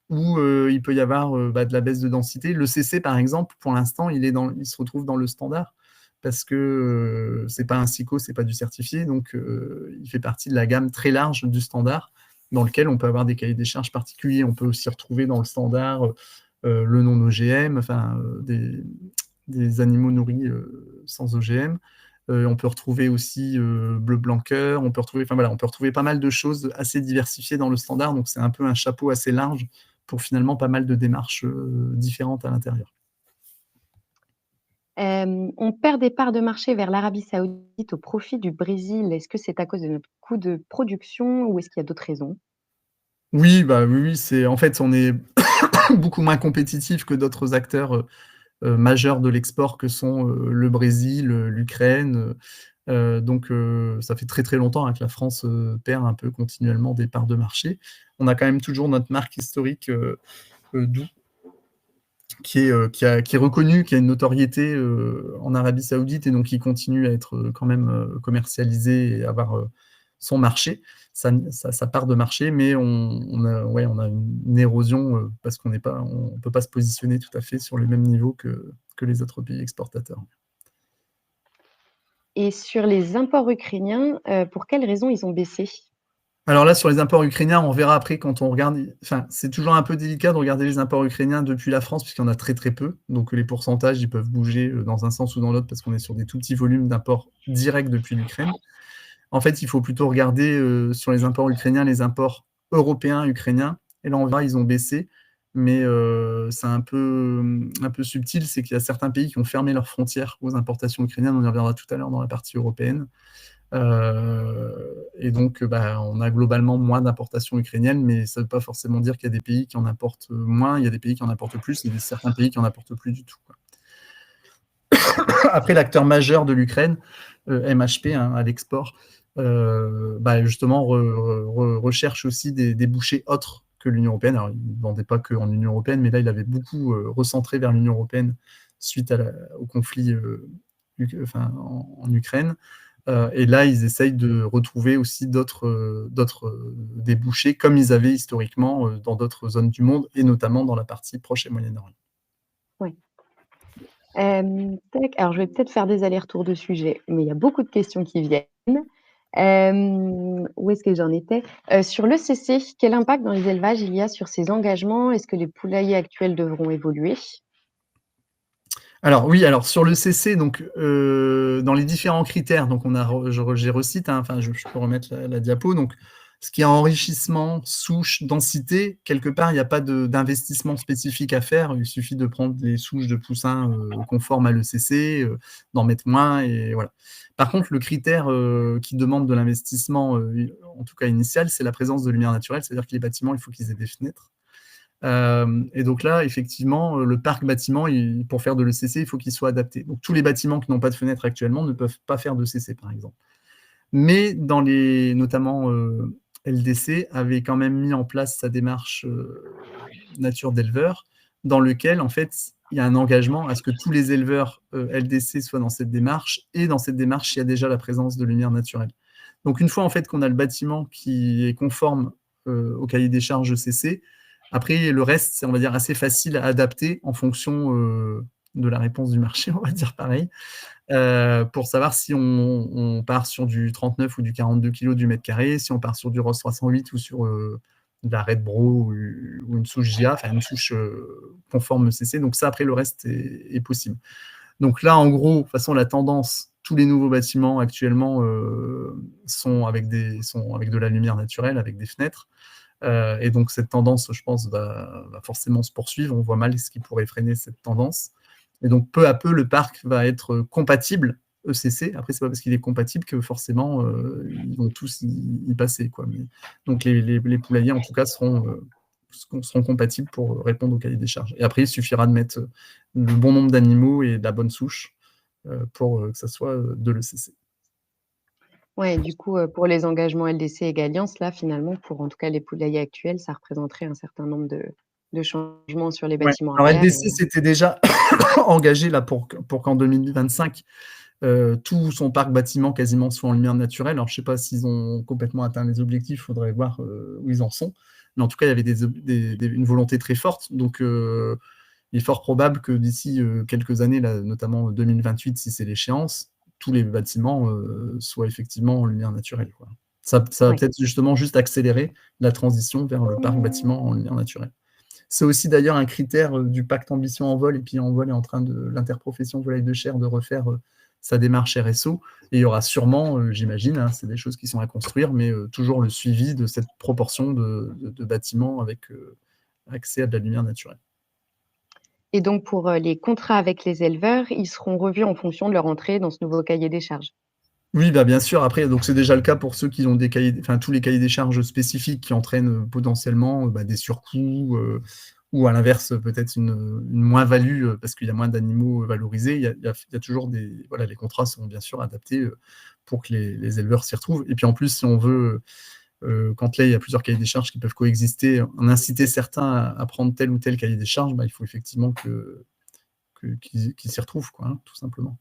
où il peut y avoir de la baisse de densité. Le CC, par exemple, pour l'instant, il se retrouve dans le standard parce que c'est pas un SICO, c'est pas du certifié, donc il fait partie de la gamme très large du standard, dans lequel on peut avoir des cahiers des charges particuliers. On peut aussi retrouver dans le standard le non-OGM, enfin des animaux nourris sans OGM. On peut retrouver aussi bleu blanc cœur, on peut retrouver pas mal de choses assez diversifiées dans le standard, donc c'est un peu un chapeau assez large pour finalement pas mal de démarches différentes à l'intérieur. On perd des parts de marché vers l'Arabie Saoudite au profit du Brésil. Est-ce que c'est à cause de notre coût de production ou est-ce qu'il y a d'autres raisons? Oui, oui, c'est en fait, on est beaucoup moins compétitif que d'autres acteurs majeurs de l'export que sont le Brésil, l'Ukraine. Donc, ça fait très, très longtemps que la France perd un peu continuellement des parts de marché. On a quand même toujours notre marque historique Doux, qui est reconnue, qui a une notoriété en Arabie Saoudite et donc qui continue à être quand même commercialisée et avoir son marché, sa part de marché, mais on a une érosion parce qu'on ne peut pas se positionner tout à fait sur le même niveau que les autres pays exportateurs. Et sur les imports ukrainiens, pour quelles raisons ils ont baissé? Alors là, sur les imports ukrainiens, on verra après quand on regarde. Enfin, c'est toujours un peu délicat de regarder les imports ukrainiens depuis la France, puisqu'il y en a très très peu. Donc les pourcentages, ils peuvent bouger dans un sens ou dans l'autre, parce qu'on est sur des tout petits volumes d'imports directs depuis l'Ukraine. En fait, il faut plutôt regarder sur les imports ukrainiens, les imports européens ukrainiens. Et là, on verra, ils ont baissé. Mais c'est un peu subtil, c'est qu'il y a certains pays qui ont fermé leurs frontières aux importations ukrainiennes. On y reviendra tout à l'heure dans la partie européenne. Et donc, on a globalement moins d'importations ukrainiennes, mais ça ne veut pas forcément dire qu'il y a des pays qui en importent moins, il y a des pays qui en importent plus, et certains pays qui en importent plus du tout, quoi. Après, l'acteur majeur de l'Ukraine, MHP, à l'export, justement, recherche aussi des bouchées autres que l'Union européenne. Alors, il ne vendait pas qu'en Union européenne, mais là, il avait beaucoup recentré vers l'Union européenne suite au conflit en Ukraine. Et là, ils essayent de retrouver aussi d'autres débouchés, comme ils avaient historiquement dans d'autres zones du monde, et notamment dans la partie proche et Moyen-Orient. Oui. Alors je vais peut-être faire des allers-retours de sujets, mais il y a beaucoup de questions qui viennent. Où est-ce que j'en étais? Sur l'ECC, quel impact dans les élevages il y a sur ces engagements? Est-ce que les poulaillers actuels devront évoluer? Alors oui, sur le CC, donc dans les différents critères, donc j'ai recite, je peux remettre la diapo. Donc, ce qui est enrichissement, souche, densité, quelque part, il n'y a pas d'investissement spécifique à faire. Il suffit de prendre les souches de poussins conformes à l'ECC, d'en mettre moins, et voilà. Par contre, le critère qui demande de l'investissement, en tout cas initial, c'est la présence de lumière naturelle, c'est-à-dire que les bâtiments, il faut qu'ils aient des fenêtres. Et donc là, effectivement, le parc bâtiment, pour faire de l'ECC, il faut qu'il soit adapté. Donc tous les bâtiments qui n'ont pas de fenêtre actuellement ne peuvent pas faire de CC, par exemple. Mais notamment LDC avait quand même mis en place sa démarche nature d'éleveur, dans lequel, en fait, il y a un engagement à ce que tous les éleveurs LDC soient dans cette démarche, et dans cette démarche, il y a déjà la présence de lumière naturelle. Donc une fois en fait qu'on a le bâtiment qui est conforme au cahier des charges ECC. Après, le reste, c'est, on va dire, assez facile à adapter en fonction de la réponse du marché, on va dire pareil, pour savoir si on part sur du 39 ou du 42 kg du mètre carré, si on part sur du ROS 308 ou sur de la Red Bro ou une souche GIA, enfin une souche conforme ECC. Donc ça, après, le reste est possible. Donc là, en gros, de toute façon, la tendance, tous les nouveaux bâtiments actuellement sont avec de la lumière naturelle, avec des fenêtres. Et donc cette tendance, je pense, va forcément se poursuivre. On voit mal ce qui pourrait freiner cette tendance. Et donc peu à peu, le parc va être compatible ECC. Après, c'est pas parce qu'il est compatible que forcément ils vont tous y passer, quoi. Mais, donc les poulaillers, en tout cas, seront compatibles pour répondre au cahier des charges. Et après, il suffira de mettre le bon nombre d'animaux et de la bonne souche pour que ça soit de l'ECC. Ouais, du coup, pour les engagements LDC et Galiance, là, finalement, pour en tout cas les poulaillers actuels, ça représenterait un certain nombre de changements sur les Ouais. bâtiments Alors arrière LDC s'était déjà engagé là pour qu'en 2025, tout son parc bâtiment quasiment soit en lumière naturelle. Alors, je ne sais pas s'ils ont complètement atteint les objectifs, il faudrait voir où ils en sont. Mais en tout cas, il y avait une volonté très forte. Donc, il est fort probable que d'ici quelques années, là, notamment 2028, si c'est l'échéance, tous les bâtiments soient effectivement en lumière naturelle, quoi. Ça va ouais. peut-être justement juste accélérer la transition vers le parc bâtiment en lumière naturelle. C'est aussi d'ailleurs un critère du pacte Ambition Envol, et puis Envol est en train de l'interprofession volaille de chair de refaire sa démarche RSO, et il y aura sûrement, j'imagine, hein, c'est des choses qui sont à construire, mais toujours le suivi de cette proportion de bâtiments avec accès à de la lumière naturelle. Et donc pour, les contrats avec les éleveurs, ils seront revus en fonction de leur entrée dans ce nouveau cahier des charges? Oui, bah, bien sûr. Après, donc c'est déjà le cas pour ceux qui ont tous les cahiers des charges spécifiques qui entraînent potentiellement bah, des surcoûts ou à l'inverse peut-être une moins-value parce qu'il y a moins d'animaux valorisés. Il y a toujours voilà, les contrats seront bien sûr adaptés pour que les éleveurs s'y retrouvent. Et puis en plus, si on veut, quand là il y a plusieurs cahiers des charges qui peuvent coexister, en inciter certains à prendre tel ou tel cahier des charges, bah, il faut effectivement qu'ils s'y retrouvent, quoi, hein, tout simplement.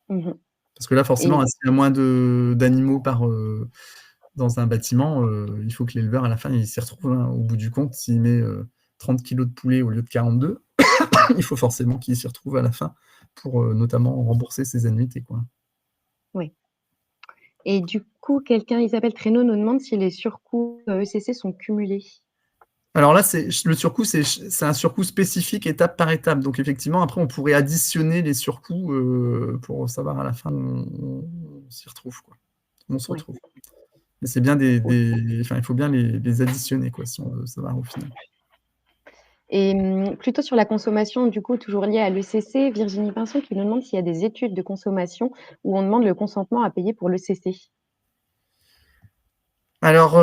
Mmh. Parce que là, forcément, Et s'il y a moins d'animaux dans un bâtiment, il faut que l'éleveur, à la fin, il s'y retrouve, hein. Au bout du compte, s'il met 30 kilos de poulet au lieu de 42, il faut forcément qu'il s'y retrouve à la fin pour notamment rembourser ses annuités, quoi. ouais. Et du coup, Isabelle Traîneau nous demande si les surcoûts, ECC sont cumulés? Alors là, le surcoût, c'est un surcoût spécifique étape par étape. Donc effectivement, après, on pourrait additionner les surcoûts pour savoir à la fin où on s'y retrouve, quoi. On se Ouais. retrouve. Mais c'est bien enfin, il faut bien les additionner, quoi, si on veut savoir au final. Et plutôt sur la consommation, du coup, toujours liée à l'ECC, Virginie Pinson qui nous demande s'il y a des études de consommation où on demande le consentement à payer pour l'ECC? Alors,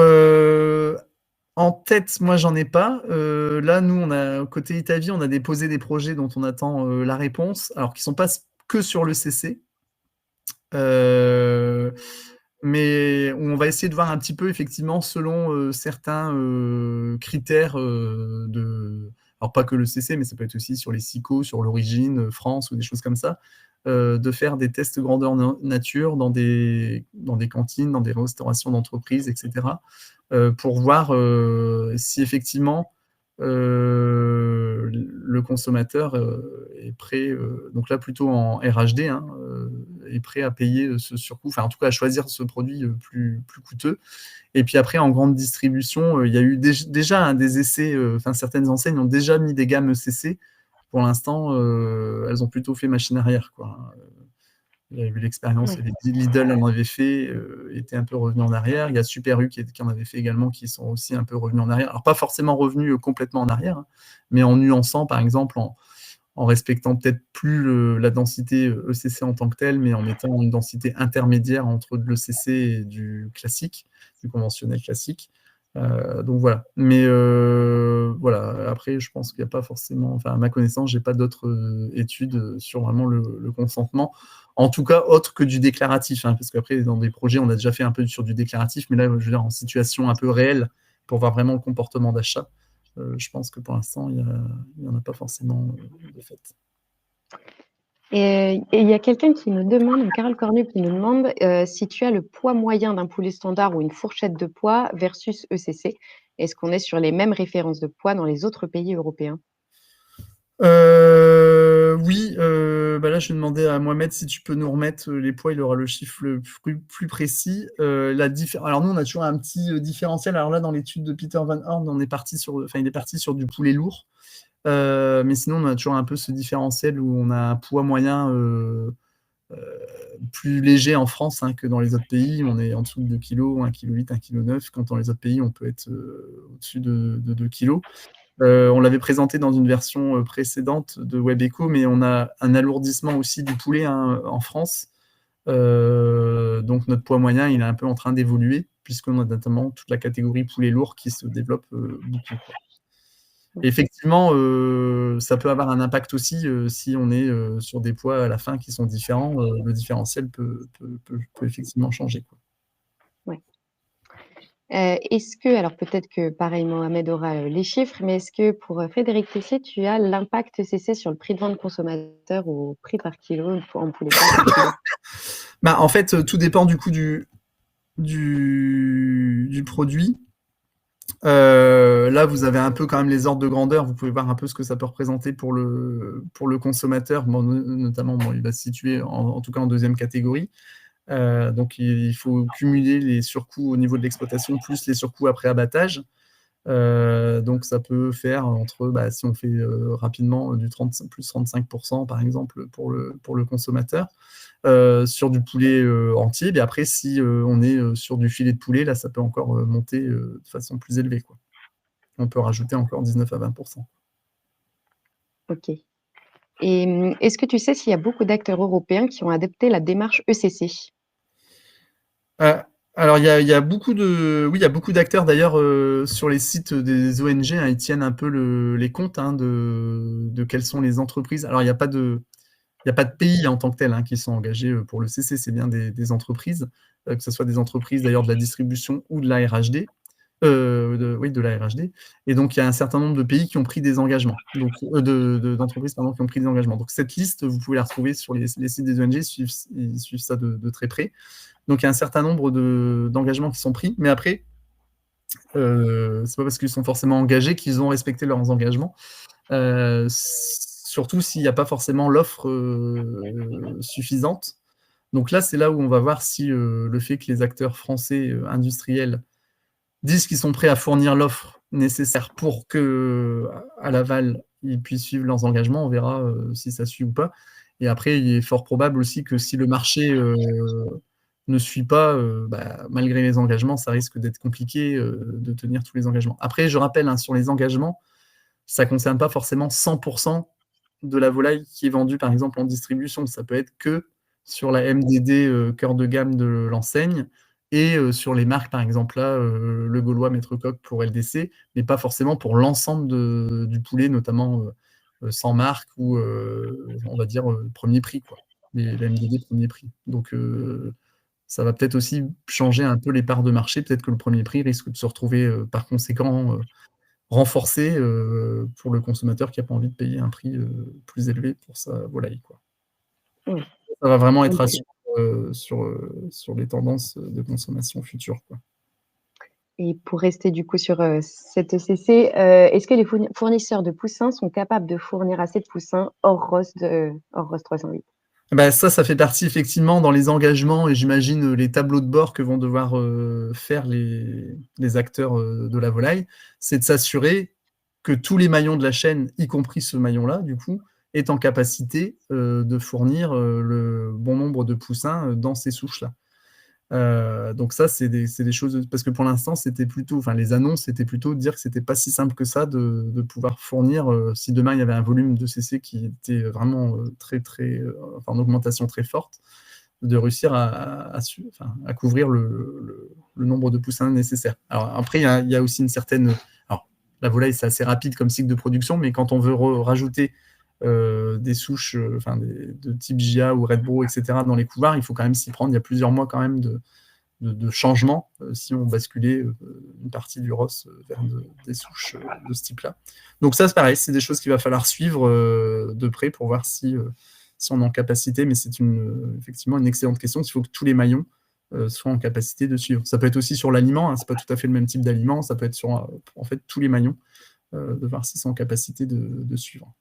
en tête, moi, j'en ai pas. Là, nous, côté Italie, on a déposé des projets dont on attend la réponse, alors qui sont pas que sur le CC. Mais on va essayer de voir un petit peu, effectivement, selon certains critères alors pas que le CC, mais ça peut être aussi sur les SICO, sur l'origine, France ou des choses comme ça, de faire des tests grandeur nature dans des cantines, dans des restaurations d'entreprise, etc., pour voir si effectivement le consommateur est prêt, donc là plutôt en RHD, hein, est prêt à payer ce surcoût, enfin en tout cas à choisir ce produit plus coûteux. Et puis après, en grande distribution, il y a eu déjà hein, des essais, enfin certaines enseignes ont déjà mis des gammes ECC. Pour l'instant, elles ont plutôt fait machine arrière, quoi. Il y a eu l'expérience, Ouais. Lidl en avait fait, était un peu revenu en arrière. Il y a Super U qui en avait fait également, qui sont aussi un peu revenus en arrière. Alors pas forcément revenus complètement en arrière, hein, mais en nuançant, par exemple, en respectant peut-être plus la densité ECC en tant que telle, mais en mettant une densité intermédiaire entre de l'ECC et du classique, du conventionnel classique. Donc voilà. Mais voilà, après, je pense qu'il n'y a pas forcément, enfin, à ma connaissance, j'ai pas d'autres études sur vraiment le consentement. En tout cas, autre que du déclaratif, hein, parce qu'après, dans des projets, on a déjà fait un peu sur du déclaratif, mais là, je veux dire, en situation un peu réelle, pour voir vraiment le comportement d'achat, je pense que pour l'instant, il n'y en a pas forcément de fait. Et il y a quelqu'un qui nous demande, donc Carole Cornu qui nous demande, si tu as le poids moyen d'un poulet standard ou une fourchette de poids versus ECC. Est-ce qu'on est sur les mêmes références de poids dans les autres pays européens? Oui, bah là, je vais demander à Mohamed si tu peux nous remettre les poids, il aura le chiffre le plus précis. Alors nous, on a toujours un petit différentiel. Alors là, dans l'étude de Peter Van Horn, il est parti sur du poulet lourd. Mais sinon, on a toujours un peu ce différentiel où on a un poids moyen plus léger en France que dans les autres pays. On est en dessous de 2 kg, 1,8 kg, 1,9 kg, quand dans les autres pays, on peut être au-dessus de 2 kg. On l'avait présenté dans une version précédente de WebEco, mais on a un alourdissement aussi du poulet en France. Donc notre poids moyen, il est un peu en train d'évoluer, puisqu'on a notamment toute la catégorie poulet lourd qui se développe beaucoup. Et effectivement, ça peut avoir un impact aussi si on est sur des poids à la fin qui sont différents. Le différentiel peut effectivement changer, quoi. Ouais. Est-ce que alors peut-être que pareil Mohamed aura, les chiffres, mais est-ce que pour, Frédéric Tessier, tu as l'impact CC sur le prix de vente consommateur au prix par kilo en poulet par kilo? Bah, en fait, tout dépend du coût du produit. Là, vous avez un peu quand même les ordres de grandeur. Vous pouvez voir un peu ce que ça peut représenter pour le consommateur. Bon, notamment, bon, il va se situer en tout cas en deuxième catégorie. Donc, il faut cumuler les surcoûts au niveau de l'exploitation plus les surcoûts après abattage. Donc, ça peut faire entre, si on fait rapidement du plus 35% par exemple pour le consommateur. Sur du poulet entier. Et après, si on est sur du filet de poulet, là, ça peut encore monter de façon plus élevée, quoi. On peut rajouter encore 19 à 20%. OK. Et est-ce que tu sais s'il y a beaucoup d'acteurs européens qui ont adopté la démarche ECC? Alors, il y a beaucoup d'acteurs d'ailleurs sur les sites des ONG. Ils tiennent un peu les comptes de quelles sont les entreprises. Alors, il n'y a pas de pays en tant que tel qui sont engagés pour le CC, c'est bien des entreprises, que ce soit des entreprises d'ailleurs de la distribution ou de la RHD. De la RHD. Et donc, il y a un certain nombre de pays qui ont pris des engagements. Donc, d'entreprises qui ont pris des engagements. Donc, cette liste, vous pouvez la retrouver sur les sites des ONG, ils suivent ça de très près. Donc, il y a un certain nombre d'engagements qui sont pris. Mais après, c'est pas parce qu'ils sont forcément engagés qu'ils ont respecté leurs engagements. Surtout s'il n'y a pas forcément l'offre suffisante. Donc là, c'est là où on va voir si le fait que les acteurs français industriels disent qu'ils sont prêts à fournir l'offre nécessaire pour que, à l'aval, ils puissent suivre leurs engagements. On verra si ça suit ou pas. Et après, il est fort probable aussi que si le marché ne suit pas, malgré les engagements, ça risque d'être compliqué de tenir tous les engagements. Après, je rappelle, sur les engagements, ça ne concerne pas forcément 100% de la volaille qui est vendue, par exemple, en distribution. Ça peut être que sur la MDD cœur de gamme de l'enseigne et sur les marques, par exemple, là, Le Gaulois, Maître Coq pour LDC, mais pas forcément pour l'ensemble du poulet, notamment sans marque ou, on va dire, premier prix, quoi. La MDD premier prix. Donc, ça va peut-être aussi changer un peu les parts de marché. Peut-être que le premier prix risque de se retrouver, par conséquent, renforcé pour le consommateur qui n'a pas envie de payer un prix plus élevé pour sa volaille, quoi. Mmh. Ça va vraiment être à OK. suivre sur les tendances de consommation futures, quoi. Et pour rester du coup sur, cette ECC, est-ce que les fournisseurs de poussins sont capables de fournir assez de poussins hors ROS 308? Ça fait partie effectivement dans les engagements et j'imagine les tableaux de bord que vont devoir faire les acteurs de la volaille. C'est de s'assurer que tous les maillons de la chaîne, y compris ce maillon-là, du coup, est en capacité de fournir le bon nombre de poussins dans ces souches-là. Donc ça, c'est des choses, parce que pour l'instant, c'était plutôt, enfin, les annonces, c'était plutôt de dire que c'était pas si simple que ça de pouvoir fournir, si demain il y avait un volume de CC qui était vraiment en augmentation très forte, de réussir à couvrir le nombre de poussins nécessaires. Alors après, il y a aussi une certaine... Alors, la volaille, c'est assez rapide comme cycle de production, mais quand on veut rajouter des souches de type GIA ou Red Brew, etc., dans les couvards, il faut quand même s'y prendre. Il y a plusieurs mois quand même de changement si on basculait une partie du ROS vers des souches de ce type-là. Donc ça, c'est pareil, c'est des choses qu'il va falloir suivre de près pour voir si on est en capacité, mais c'est effectivement une excellente question. Il faut que tous les maillons soient en capacité de suivre. Ça peut être aussi sur l'aliment, hein, c'est pas tout à fait le même type d'aliment, ça peut être sur en fait tous les maillons, de voir s'ils sont en capacité de suivre.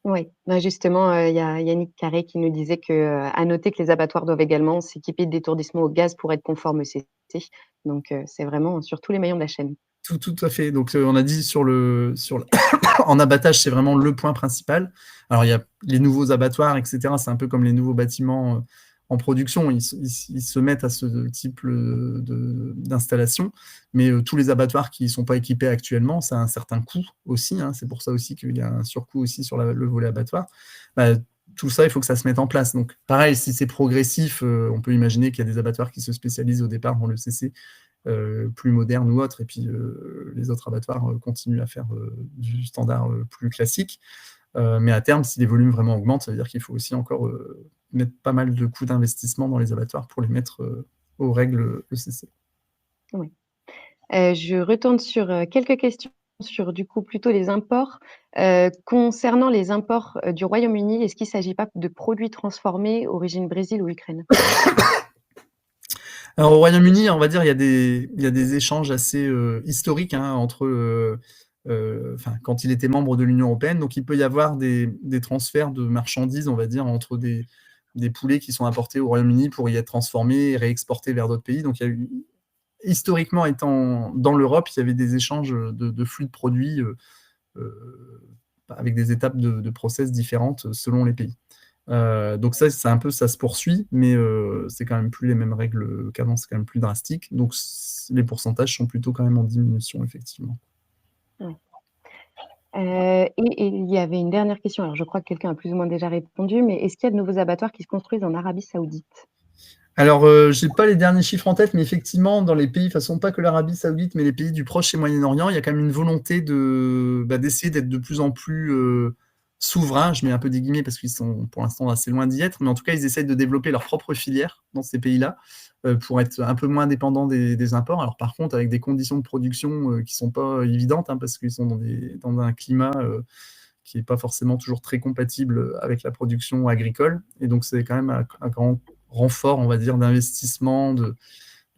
Oui, bah, justement, il y a Yannick Carré qui nous disait que, à noter que les abattoirs doivent également s'équiper d'étourdissements au gaz pour être conformes au CC. Donc, c'est vraiment sur tous les maillons de la chaîne. Tout à fait. Donc, on a dit en abattage, c'est vraiment le point principal. Alors, il y a les nouveaux abattoirs, etc. C'est un peu comme les nouveaux bâtiments en production. Ils se mettent à ce type d'installation. Mais tous les abattoirs qui ne sont pas équipés actuellement, ça a un certain coût aussi, hein. C'est pour ça aussi qu'il y a un surcoût aussi sur le volet abattoir. Bah, tout ça, il faut que ça se mette en place. Donc, pareil, si c'est progressif, on peut imaginer qu'il y a des abattoirs qui se spécialisent au départ dans le CC plus moderne ou autre, et puis les autres abattoirs continuent à faire du standard plus classique. Mais à terme, si les volumes vraiment augmentent, ça veut dire qu'il faut aussi encore mettre pas mal de coûts d'investissement dans les abattoirs pour les mettre aux règles ECC. Oui. Je retourne sur, quelques questions sur, du coup, plutôt les imports. Concernant les imports, du Royaume-Uni, est-ce qu'il ne s'agit pas de produits transformés origine Brésil ou Ukraine? Alors au Royaume-Uni, on va dire, il y a des échanges assez historiques, hein, entre quand il était membre de l'Union européenne. Donc il peut y avoir des transferts de marchandises, on va dire, entre des poulets qui sont importés au Royaume-Uni pour y être transformés et réexportés vers d'autres pays. Donc il y a eu, historiquement étant dans l'Europe, il y avait des échanges de flux de produits avec des étapes de process différentes selon les pays. Donc ça, c'est un peu, ça se poursuit, mais c'est quand même plus les mêmes règles qu'avant, c'est quand même plus drastique. Donc les pourcentages sont plutôt quand même en diminution, effectivement. Ouais. Et il y avait une dernière question, alors je crois que quelqu'un a plus ou moins déjà répondu, mais est-ce qu'il y a de nouveaux abattoirs qui se construisent en Arabie Saoudite? Alors, j'ai pas les derniers chiffres en tête, mais effectivement, dans les pays, de toute façon, pas que l'Arabie Saoudite, mais les pays du Proche et Moyen-Orient, il y a quand même une volonté d'essayer d'être de plus en plus souverains. Je mets un peu des guillemets parce qu'ils sont pour l'instant assez loin d'y être, mais en tout cas, ils essayent de développer leur propre filière dans ces pays-là pour être un peu moins dépendants des imports. Alors, par contre, avec des conditions de production qui sont pas évidentes, hein, parce qu'ils sont dans un climat qui n'est pas forcément toujours très compatible avec la production agricole. Et donc, c'est quand même un grand renfort, on va dire, d'investissement, de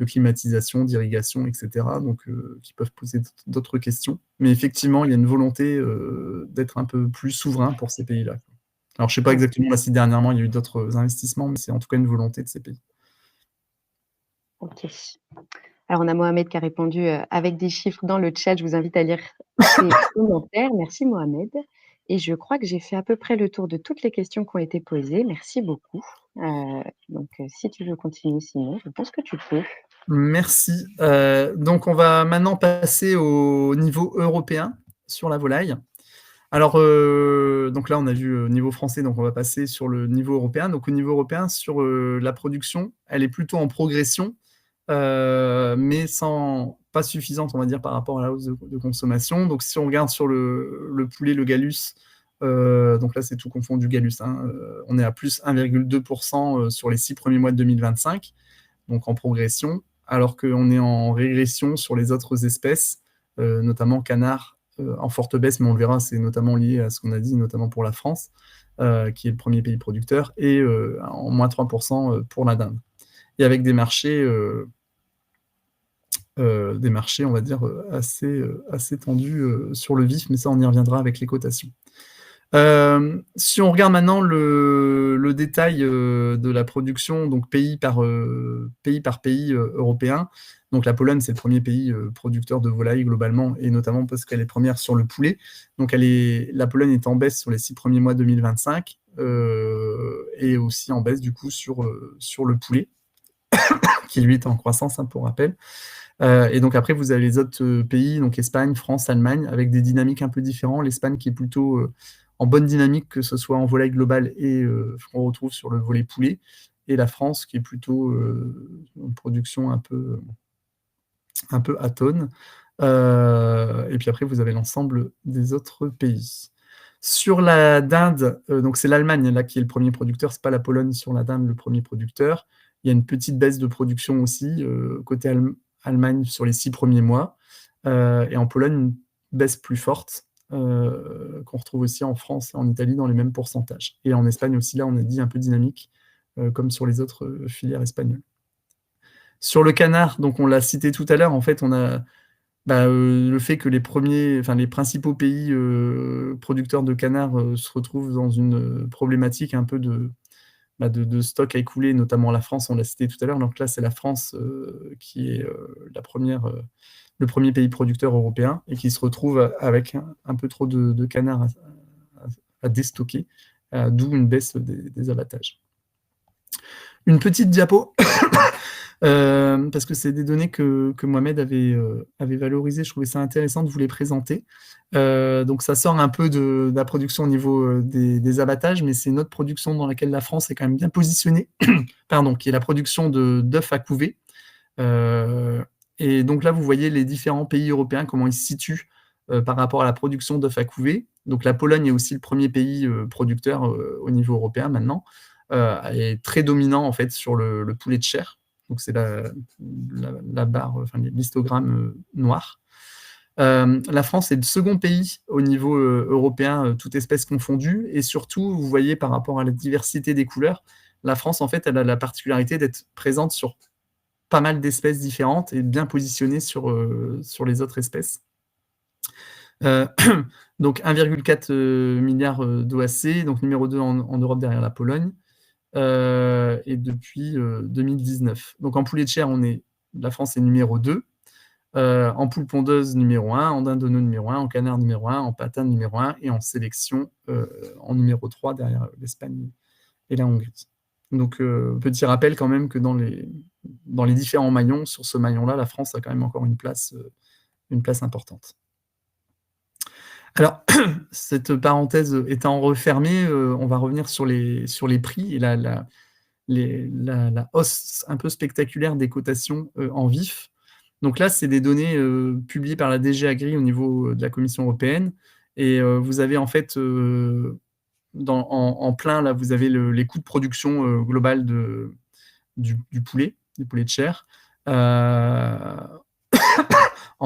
climatisation, d'irrigation, etc., donc qui peuvent poser d'autres questions. Mais effectivement, il y a une volonté d'être un peu plus souverain pour ces pays-là. Alors, je ne sais pas Ouais. exactement, là, si dernièrement, il y a eu d'autres investissements, mais c'est en tout cas une volonté de ces pays. OK. Alors on a Mohamed qui a répondu, avec des chiffres dans le chat. Je vous invite à lire ses commentaires. Merci Mohamed, et je crois que j'ai fait à peu près le tour de toutes les questions qui ont été posées. Merci beaucoup. Donc, si tu veux continuer sinon, je pense que tu peux. Merci. Donc, on va maintenant passer au niveau européen sur la volaille. Alors, donc là, on a vu au niveau français, donc on va passer sur le niveau européen. Donc, au niveau européen, sur la production, elle est plutôt en progression, mais pas suffisante, on va dire, par rapport à la hausse de consommation. Donc, si on regarde sur le poulet, le Gallus, donc là, c'est tout confondu Gallus, hein, on est à plus 1,2% sur les 6 premiers mois de 2025, donc en progression, alors qu'on est en régression sur les autres espèces, notamment canard en forte baisse, mais on le verra, c'est notamment lié à ce qu'on a dit, notamment pour la France, qui est le premier pays producteur, et en moins 3% pour la dinde. Et avec des marchés, on va dire, assez tendus sur le vif, mais ça, on y reviendra avec les cotations. Si on regarde maintenant le détail de la production, donc pays par pays européen, donc la Pologne, c'est le premier pays producteur de volaille globalement, et notamment parce qu'elle est première sur le poulet. Donc la Pologne est en baisse sur les 6 premiers mois 2025, et aussi en baisse du coup sur le poulet, qui lui est en croissance, hein, pour rappel. Et donc après, vous avez les autres pays, donc Espagne, France, Allemagne, avec des dynamiques un peu différentes. L'Espagne qui est plutôt en bonne dynamique, que ce soit en volaille globale et qu'on retrouve sur le volet poulet, et la France qui est plutôt en production un peu atone. Et puis après, vous avez l'ensemble des autres pays. Sur la dinde, donc c'est l'Allemagne là qui est le premier producteur, c'est pas la Pologne sur la dinde le premier producteur. Il y a une petite baisse de production aussi côté Allemagne sur les 6 premiers mois, et en Pologne une baisse plus forte qu'on retrouve aussi en France et en Italie dans les mêmes pourcentages. Et en Espagne aussi, là on a dit un peu dynamique comme sur les autres filières espagnoles. Sur le canard, donc on l'a cité tout à l'heure, en fait, on a le fait que les principaux pays producteurs de canard se retrouvent dans une problématique un peu de stock à écouler, notamment la France, on l'a cité tout à l'heure. Donc là, c'est la France qui est le premier pays producteur européen et qui se retrouve avec un peu trop de canards à déstocker, d'où une baisse des abattages. Une petite diapo, parce que c'est des données que Mohamed avait valorisées. Je trouvais ça intéressant de vous les présenter. Donc ça sort un peu de la production au niveau des abattages, mais c'est notre production dans laquelle la France est quand même bien positionnée, pardon, qui est la production d'œufs à couver. Et donc là, vous voyez les différents pays européens, comment ils se situent par rapport à la production d'œufs à couver. Donc la Pologne est aussi le premier pays producteur au niveau européen maintenant, est très dominant en fait sur le poulet de chair. Donc c'est la barre, enfin l'histogramme noir. La France est le second pays au niveau européen, toute espèce confondue, et surtout, vous voyez par rapport à la diversité des couleurs, la France en fait, elle a la particularité d'être présente sur pas mal d'espèces différentes et bien positionnée sur les autres espèces. Donc 1,4 milliard d'OAC, donc numéro 2 en Europe derrière la Pologne, et depuis 2019. Donc en poulet de chair, la France est numéro 2, en poule pondeuse numéro 1, en dindonneau numéro 1, en canard numéro 1, en patin numéro 1, et en sélection en numéro 3 derrière l'Espagne et la Hongrie. Donc petit rappel quand même que dans les différents maillons, sur ce maillon-là, la France a quand même encore une place importante. Alors, cette parenthèse étant refermée, on va revenir sur les prix et la hausse un peu spectaculaire des cotations en vif. Donc là, c'est des données publiées par la DG Agri au niveau de la Commission européenne. Et vous avez en fait, en plein, là, vous avez les coûts de production global du poulet, des poulets de chair, en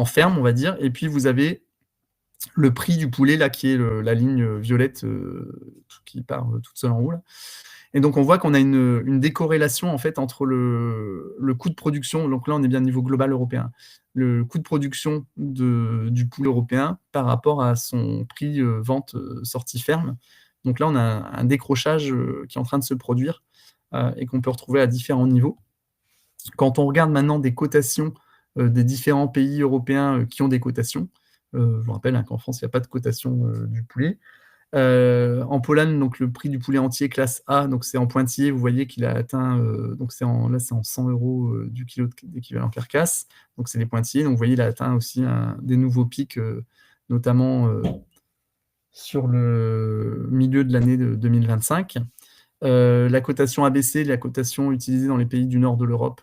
ferme, on va dire. Et puis, vous avez le prix du poulet, là, qui est la ligne violette qui part toute seule en haut, là. Et donc, on voit qu'on a une décorrélation, en fait, entre le coût de production, donc là, on est bien au niveau global européen, le coût de production du poulet européen par rapport à son prix vente sortie ferme. Donc là, on a un décrochage qui est en train de se produire et qu'on peut retrouver à différents niveaux. Quand on regarde maintenant des cotations des différents pays européens qui ont des cotations, je vous rappelle qu'en France, il n'y a pas de cotation du poulet. En Pologne, donc le prix du poulet entier classe A, donc c'est en pointillé, vous voyez qu'il a atteint, donc là c'est en 100 € du kilo d'équivalent carcasse, donc c'est les pointillés, donc vous voyez il a atteint aussi des nouveaux pics, notamment sur le milieu de l'année de 2025. La cotation ABC, la cotation utilisée dans les pays du nord de l'Europe,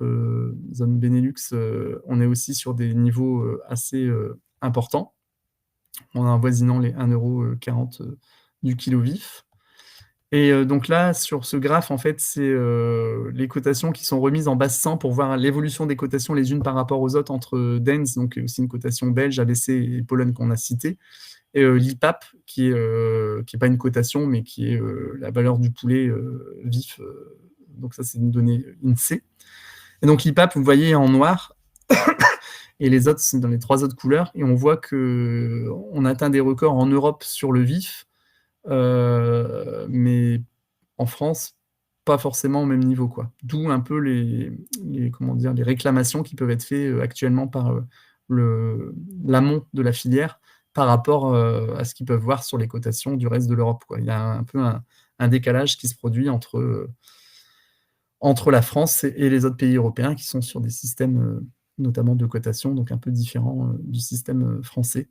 zone Benelux, on est aussi sur des niveaux assez importants. On a avoisinant les 1,40 € du kilo vif. Et donc là, sur ce graphe, en fait, c'est les cotations qui sont remises en base 100 pour voir l'évolution des cotations les unes par rapport aux autres entre Dens, donc aussi une cotation belge, ABC et Pologne qu'on a citée, et l'IPAP, qui est pas une cotation, mais qui est la valeur du poulet vif. Donc ça, c'est une donnée INSEE. Et donc l'IPAP, vous voyez en noir, et les autres, c'est dans les 3 autres couleurs, et on voit qu'on atteint des records en Europe sur le vif, mais en France, pas forcément au même niveau, quoi. D'où un peu les réclamations qui peuvent être faites actuellement par l'amont de la filière par rapport à ce qu'ils peuvent voir sur les cotations du reste de l'Europe, quoi. Il y a un peu un décalage qui se produit entre la France et les autres pays européens qui sont sur des systèmes notamment de cotation, donc un peu différents du système français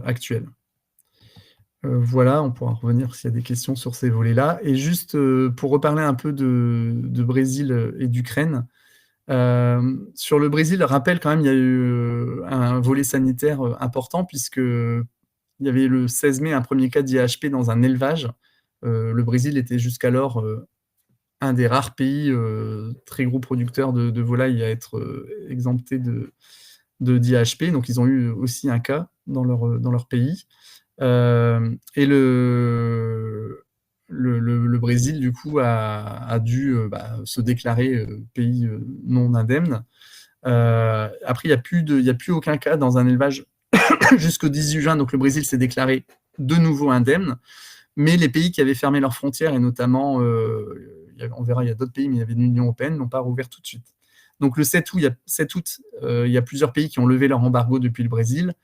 actuel. Voilà, on pourra revenir s'il y a des questions sur ces volets-là. Et juste pour reparler un peu de Brésil et d'Ukraine, sur le Brésil, rappel quand même, il y a eu un volet sanitaire important puisqu'il y avait le 16 mai un premier cas d'IAHP dans un élevage. Le Brésil était jusqu'alors un des rares pays très gros producteurs de volailles à être exempté d'IAHP. Donc ils ont eu aussi un cas dans leur pays. Et le Brésil, du coup, a dû se déclarer pays non indemne. Après, il n'y a plus aucun cas dans un élevage jusqu'au 18 juin, donc le Brésil s'est déclaré de nouveau indemne, mais les pays qui avaient fermé leurs frontières, et notamment, on verra, il y a d'autres pays, mais il y avait l'Union européenne, n'ont pas rouvert tout de suite. Donc le 7 août, il y a plusieurs pays qui ont levé leur embargo depuis le Brésil,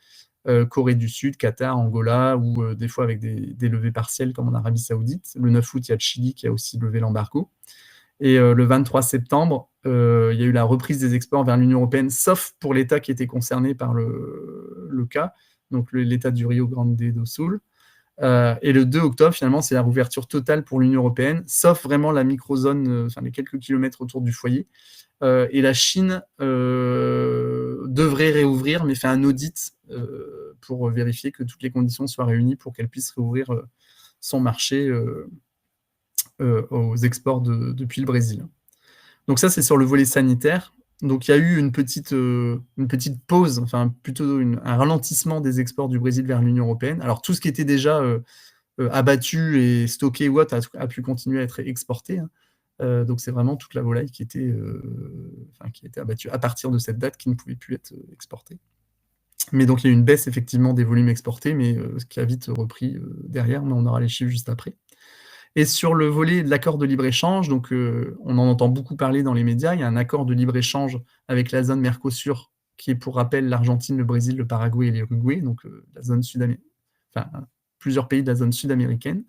Corée du Sud, Qatar, Angola, ou des fois avec des levées partielles comme en Arabie Saoudite. Le 9 août, il y a le Chili qui a aussi levé l'embargo. Et le 23 septembre, il y a eu la reprise des exports vers l'Union européenne, sauf pour l'État qui était concerné par le cas, donc l'État du Rio Grande do Sul. Et le 2 octobre, finalement, c'est la rouverture totale pour l'Union européenne, sauf vraiment la microzone, les quelques kilomètres autour du foyer. Et la Chine devrait réouvrir, mais fait un audit pour vérifier que toutes les conditions soient réunies pour qu'elle puisse réouvrir son marché aux exports depuis le Brésil. Donc ça, c'est sur le volet sanitaire. Donc il y a eu une petite pause, enfin plutôt un ralentissement des exports du Brésil vers l'Union européenne. Alors tout ce qui était déjà abattu et stocké ou autre a pu continuer à être exporté. Hein. Donc c'est vraiment toute la volaille qui était abattue à partir de cette date qui ne pouvait plus être exportée. Mais donc il y a eu une baisse effectivement des volumes exportés, mais ce qui a vite repris derrière, mais on aura les chiffres juste après. Et sur le volet de l'accord de libre-échange, donc on en entend beaucoup parler dans les médias, il y a un accord de libre-échange avec la zone Mercosur, qui est pour rappel l'Argentine, le Brésil, le Paraguay et l'Uruguay, donc la zone plusieurs pays de la zone sud-américaine.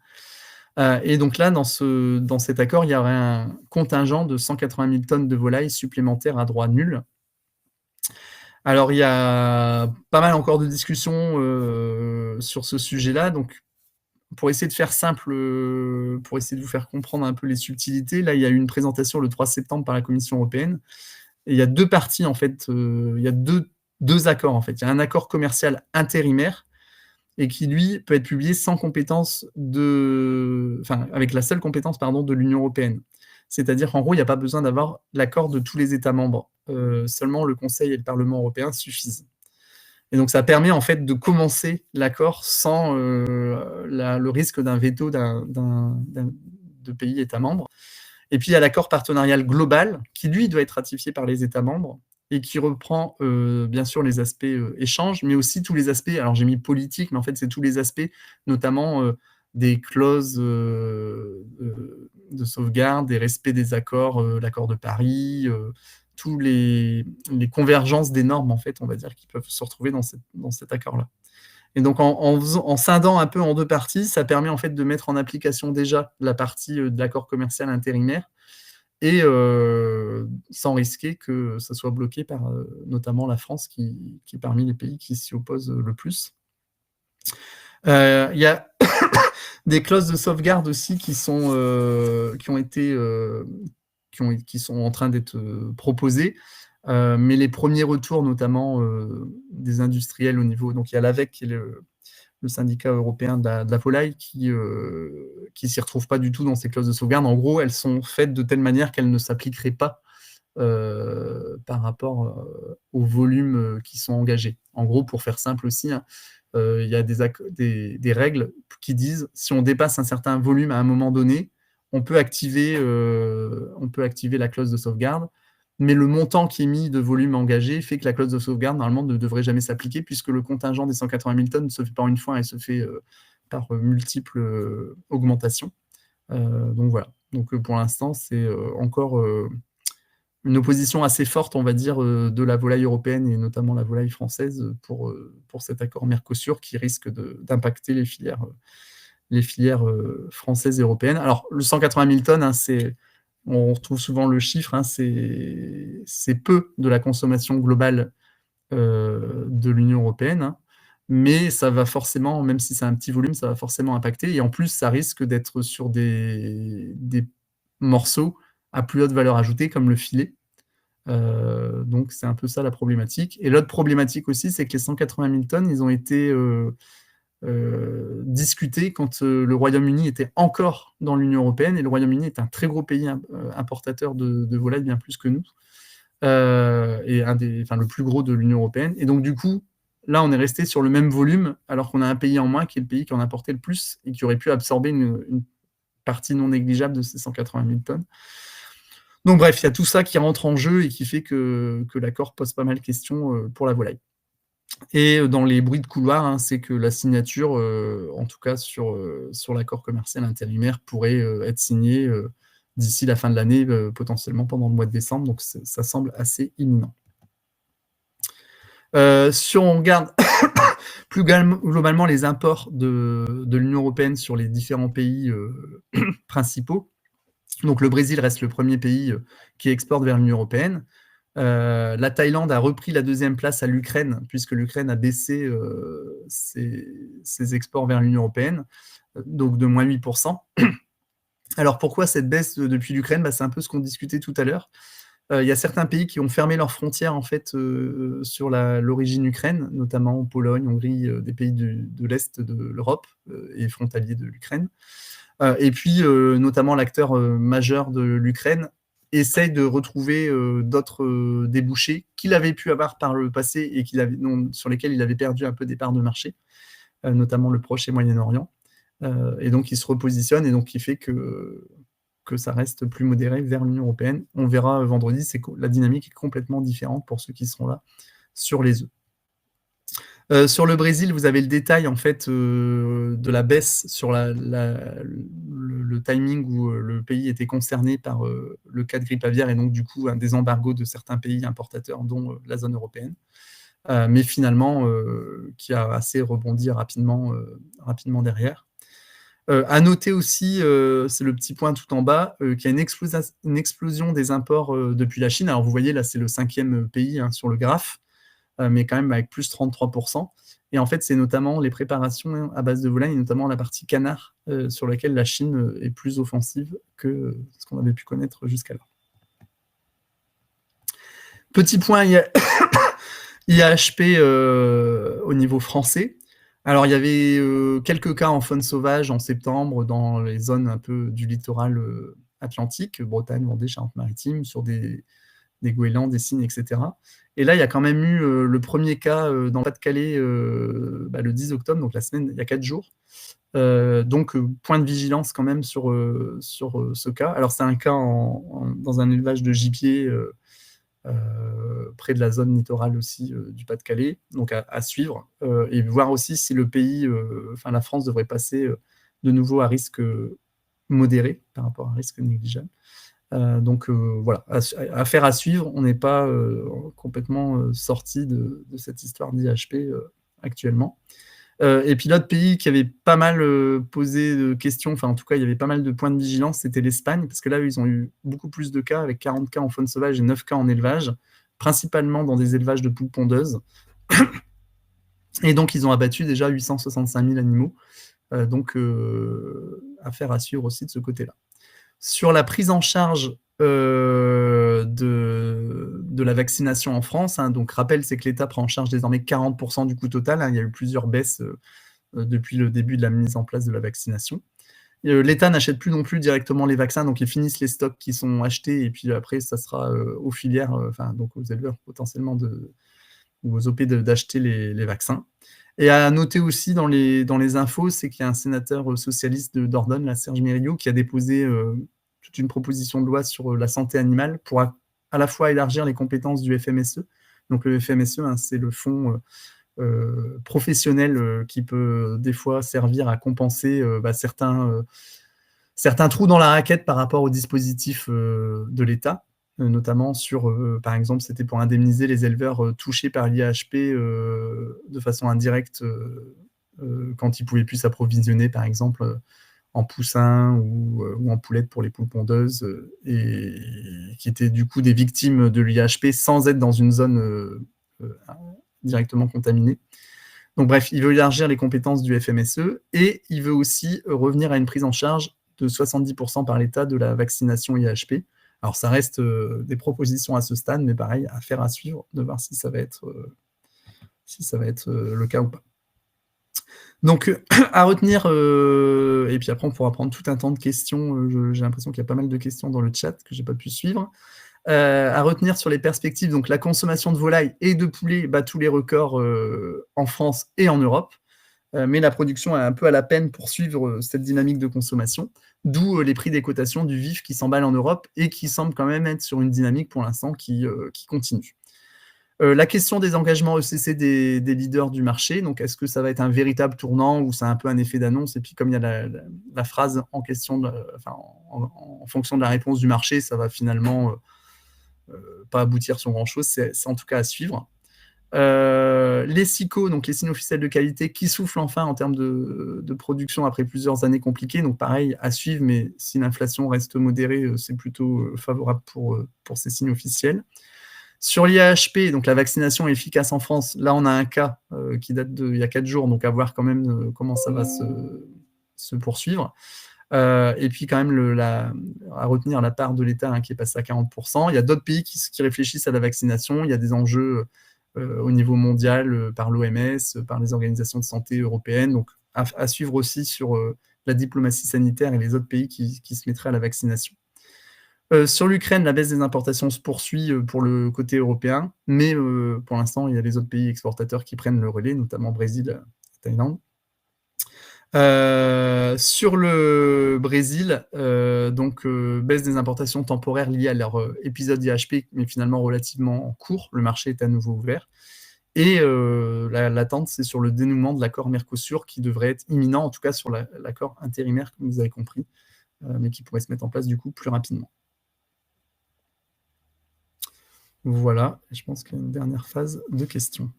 Et donc là, dans cet accord, il y aurait un contingent de 180 000 tonnes de volailles supplémentaires à droit nul. Alors, il y a pas mal encore de discussions sur ce sujet-là, donc pour essayer de faire simple, pour essayer de vous faire comprendre un peu les subtilités, là, il y a eu une présentation le 3 septembre par la Commission européenne. Et il y a deux parties, en fait. Il y a deux accords, en fait. Il y a un accord commercial intérimaire et qui, lui, peut être publié sans compétence avec la seule compétence, de l'Union européenne. C'est-à-dire qu'en gros, il n'y a pas besoin d'avoir l'accord de tous les États membres. Seulement le Conseil et le Parlement européen suffisent. Et donc, ça permet en fait de commencer l'accord sans le risque d'un veto de pays États membres. Et puis, il y a l'accord partenarial global qui, lui, doit être ratifié par les États membres et qui reprend bien sûr les aspects échanges, mais aussi tous les aspects, alors j'ai mis politique, mais en fait, c'est tous les aspects, notamment des clauses de sauvegarde, des respects des accords, l'accord de Paris, tous les convergences des normes, en fait, on va dire, qui peuvent se retrouver dans cet accord-là. Et donc, en scindant un peu en deux parties, ça permet en fait de mettre en application déjà la partie de l'accord commercial intérimaire et sans risquer que ça soit bloqué par notamment la France, qui est parmi les pays qui s'y opposent le plus. Il y a des clauses de sauvegarde aussi qui sont en train d'être proposées, mais les premiers retours, notamment des industriels au niveau, donc il y a l'AVEC, qui est le syndicat européen de la volaille, qui s'y retrouve pas du tout dans ces clauses de sauvegarde. En gros, elles sont faites de telle manière qu'elles ne s'appliqueraient pas par rapport aux volumes qui sont engagés. En gros, pour faire simple aussi, hein, il y a des règles qui disent si on dépasse un certain volume à un moment donné, on peut activer la clause de sauvegarde, mais le montant qui est mis de volume engagé fait que la clause de sauvegarde, normalement, ne devrait jamais s'appliquer, puisque le contingent des 180 000 tonnes ne se fait pas en une fois, et se fait par multiples augmentations. Donc voilà. Donc pour l'instant, c'est encore une opposition assez forte, on va dire, de la volaille européenne et notamment la volaille française pour cet accord Mercosur qui risque d'impacter les filières françaises et européennes. Alors, le 180 000 tonnes, hein, on retrouve souvent le chiffre, hein, c'est peu de la consommation globale de l'Union européenne, hein, mais ça va forcément, même si c'est un petit volume, ça va forcément impacter. Et en plus, ça risque d'être sur des morceaux à plus haute valeur ajoutée, comme le filet. Donc, c'est un peu ça la problématique. Et l'autre problématique aussi, c'est que les 180 000 tonnes, ils ont été discutés quand le Royaume-Uni était encore dans l'Union européenne, et le Royaume-Uni est un très gros pays importateur de volailles, bien plus que nous, et le plus gros de l'Union européenne. Et donc, du coup, là, on est resté sur le même volume, alors qu'on a un pays en moins qui est le pays qui en importait le plus et qui aurait pu absorber une partie non négligeable de ces 180 000 tonnes. Donc bref, il y a tout ça qui rentre en jeu et qui fait que l'accord pose pas mal de questions pour la volaille. Et dans les bruits de couloir, hein, c'est que la signature, en tout cas sur l'accord commercial intérimaire, pourrait être signée d'ici la fin de l'année, potentiellement pendant le mois de décembre. Donc ça semble assez imminent. Si on regarde plus globalement les imports de l'Union européenne sur les différents pays principaux, donc le Brésil reste le premier pays qui exporte vers l'Union européenne. La Thaïlande a repris la deuxième place à l'Ukraine, puisque l'Ukraine a baissé ses exports vers l'Union européenne, donc de moins 8%. Alors pourquoi cette baisse depuis l'Ukraine? C'est un peu ce qu'on discutait tout à l'heure. Il y a certains pays qui ont fermé leurs frontières en fait, sur l'origine Ukraine, notamment Pologne, Hongrie, des pays de l'Est de l'Europe et frontaliers de l'Ukraine. Et puis, notamment l'acteur majeur de l'Ukraine essaye de retrouver d'autres débouchés qu'il avait pu avoir par le passé et sur lesquels il avait perdu un peu des parts de marché, notamment le Proche et Moyen-Orient. Et donc, il se repositionne et donc, il fait que ça reste plus modéré vers l'Union européenne. On verra vendredi, la dynamique est complètement différente pour ceux qui seront là sur les œufs. Sur le Brésil, vous avez le détail en fait de la baisse sur le timing où le pays était concerné par le cas de grippe aviaire et donc du coup un désembargo de certains pays importateurs, dont la zone européenne. Mais finalement, qui a assez rebondi rapidement derrière. À noter aussi, c'est le petit point tout en bas, qu'il y a une explosion des imports depuis la Chine. Alors vous voyez, là, c'est le 5e pays sur le graphe, mais quand même avec plus 33%. Et en fait, c'est notamment les préparations à base de volaille, et notamment la partie canard, sur laquelle la Chine est plus offensive que ce qu'on avait pu connaître jusqu'alors. Petit point IAHP au niveau français. Alors, il y avait quelques cas en faune sauvage en septembre dans les zones un peu du littoral atlantique, Bretagne, Vendée, Charente-Maritime, sur des goélands, des cygnes, etc. Et là, il y a quand même eu le premier cas dans le Pas-de-Calais le 10 octobre, donc la semaine, il y a 4 jours. Donc, point de vigilance quand même sur ce cas. Alors, c'est un cas dans un élevage de gibier près de la zone littorale aussi du Pas-de-Calais, donc à suivre, et voir aussi si le pays, la France devrait passer de nouveau à risque modéré par rapport à un risque négligeable. Donc voilà, affaire à suivre, on n'est pas complètement sorti de cette histoire d'IHP actuellement. Et puis l'autre pays qui avait pas mal posé de questions, enfin en tout cas il y avait pas mal de points de vigilance, c'était l'Espagne, parce que là ils ont eu beaucoup plus de cas, avec 40 cas en faune sauvage et 9 cas en élevage, principalement dans des élevages de poules pondeuses. Et donc ils ont abattu déjà 865 000 animaux, donc affaire à suivre aussi de ce côté-là. Sur la prise en charge de la vaccination en France, donc rappel, c'est que l'État prend en charge désormais 40% du coût total. Il y a eu plusieurs baisses depuis le début de la mise en place de la vaccination. L'État n'achète plus non plus directement les vaccins, donc ils finissent les stocks qui sont achetés, et puis après, ça sera aux filières, donc aux éleveurs potentiellement ou aux OP d'acheter les vaccins. Et à noter aussi dans les infos, c'est qu'il y a un sénateur socialiste de Dordogne, là, Serge Mérillot, qui a déposé toute une proposition de loi sur la santé animale pour à la fois élargir les compétences du FMSE. Donc le FMSE, c'est le fonds professionnel qui peut des fois servir à compenser certains trous dans la raquette par rapport au dispositif de l'État, notamment sur, par exemple, c'était pour indemniser les éleveurs touchés par l'IAHP de façon indirecte quand ils ne pouvaient plus s'approvisionner, par exemple, en poussins ou en poulettes pour les poules pondeuses, et qui étaient du coup des victimes de l'IAHP sans être dans une zone directement contaminée. Donc bref, il veut élargir les compétences du FMSE et il veut aussi revenir à une prise en charge de 70% par l'État de la vaccination IAHP. Alors ça reste des propositions à ce stade, mais pareil, affaire à suivre, de voir si ça va être le cas ou pas. Donc à retenir, et puis après on pourra prendre tout un temps de questions, j'ai l'impression qu'il y a pas mal de questions dans le chat que je n'ai pas pu suivre. À retenir sur les perspectives, donc la consommation de volaille et de poulet bat tous les records en France et en Europe. mais la production est un peu à la peine pour suivre cette dynamique de consommation, d'où les prix des cotations du vif qui s'emballent en Europe et qui semblent quand même être sur une dynamique pour l'instant qui continue. La question des engagements ECC des leaders du marché, donc est-ce que ça va être un véritable tournant ou c'est un peu un effet d'annonce? Et puis comme il y a la phrase en question, en fonction de la réponse du marché, ça va finalement pas aboutir sur grand-chose, c'est en tout cas à suivre. Les SICO, donc les signes officiels de qualité, qui soufflent enfin en termes de production après plusieurs années compliquées, donc pareil, à suivre, mais si l'inflation reste modérée, c'est plutôt favorable pour ces signes officiels. Sur l'IAHP, donc la vaccination est efficace en France, là on a un cas qui date d'il y a 4 jours, donc à voir quand même comment ça va se poursuivre. Et puis quand même à retenir la part de l'État qui est passée à 40%. Il y a d'autres pays qui réfléchissent à la vaccination, il y a des enjeux au niveau mondial par l'OMS, par les organisations de santé européennes, donc à suivre aussi sur la diplomatie sanitaire et les autres pays qui se mettraient à la vaccination. Sur l'Ukraine, la baisse des importations se poursuit pour le côté européen, mais pour l'instant, il y a les autres pays exportateurs qui prennent le relais, notamment Brésil, Thaïlande. Sur le Brésil, donc baisse des importations temporaires liées à leur épisode IHP, mais finalement relativement court. Le marché est à nouveau ouvert. Et l'attente, c'est sur le dénouement de l'accord Mercosur qui devrait être imminent, en tout cas sur l'accord intérimaire, comme vous avez compris, mais qui pourrait se mettre en place du coup plus rapidement. Voilà, je pense qu'il y a une dernière phase de questions.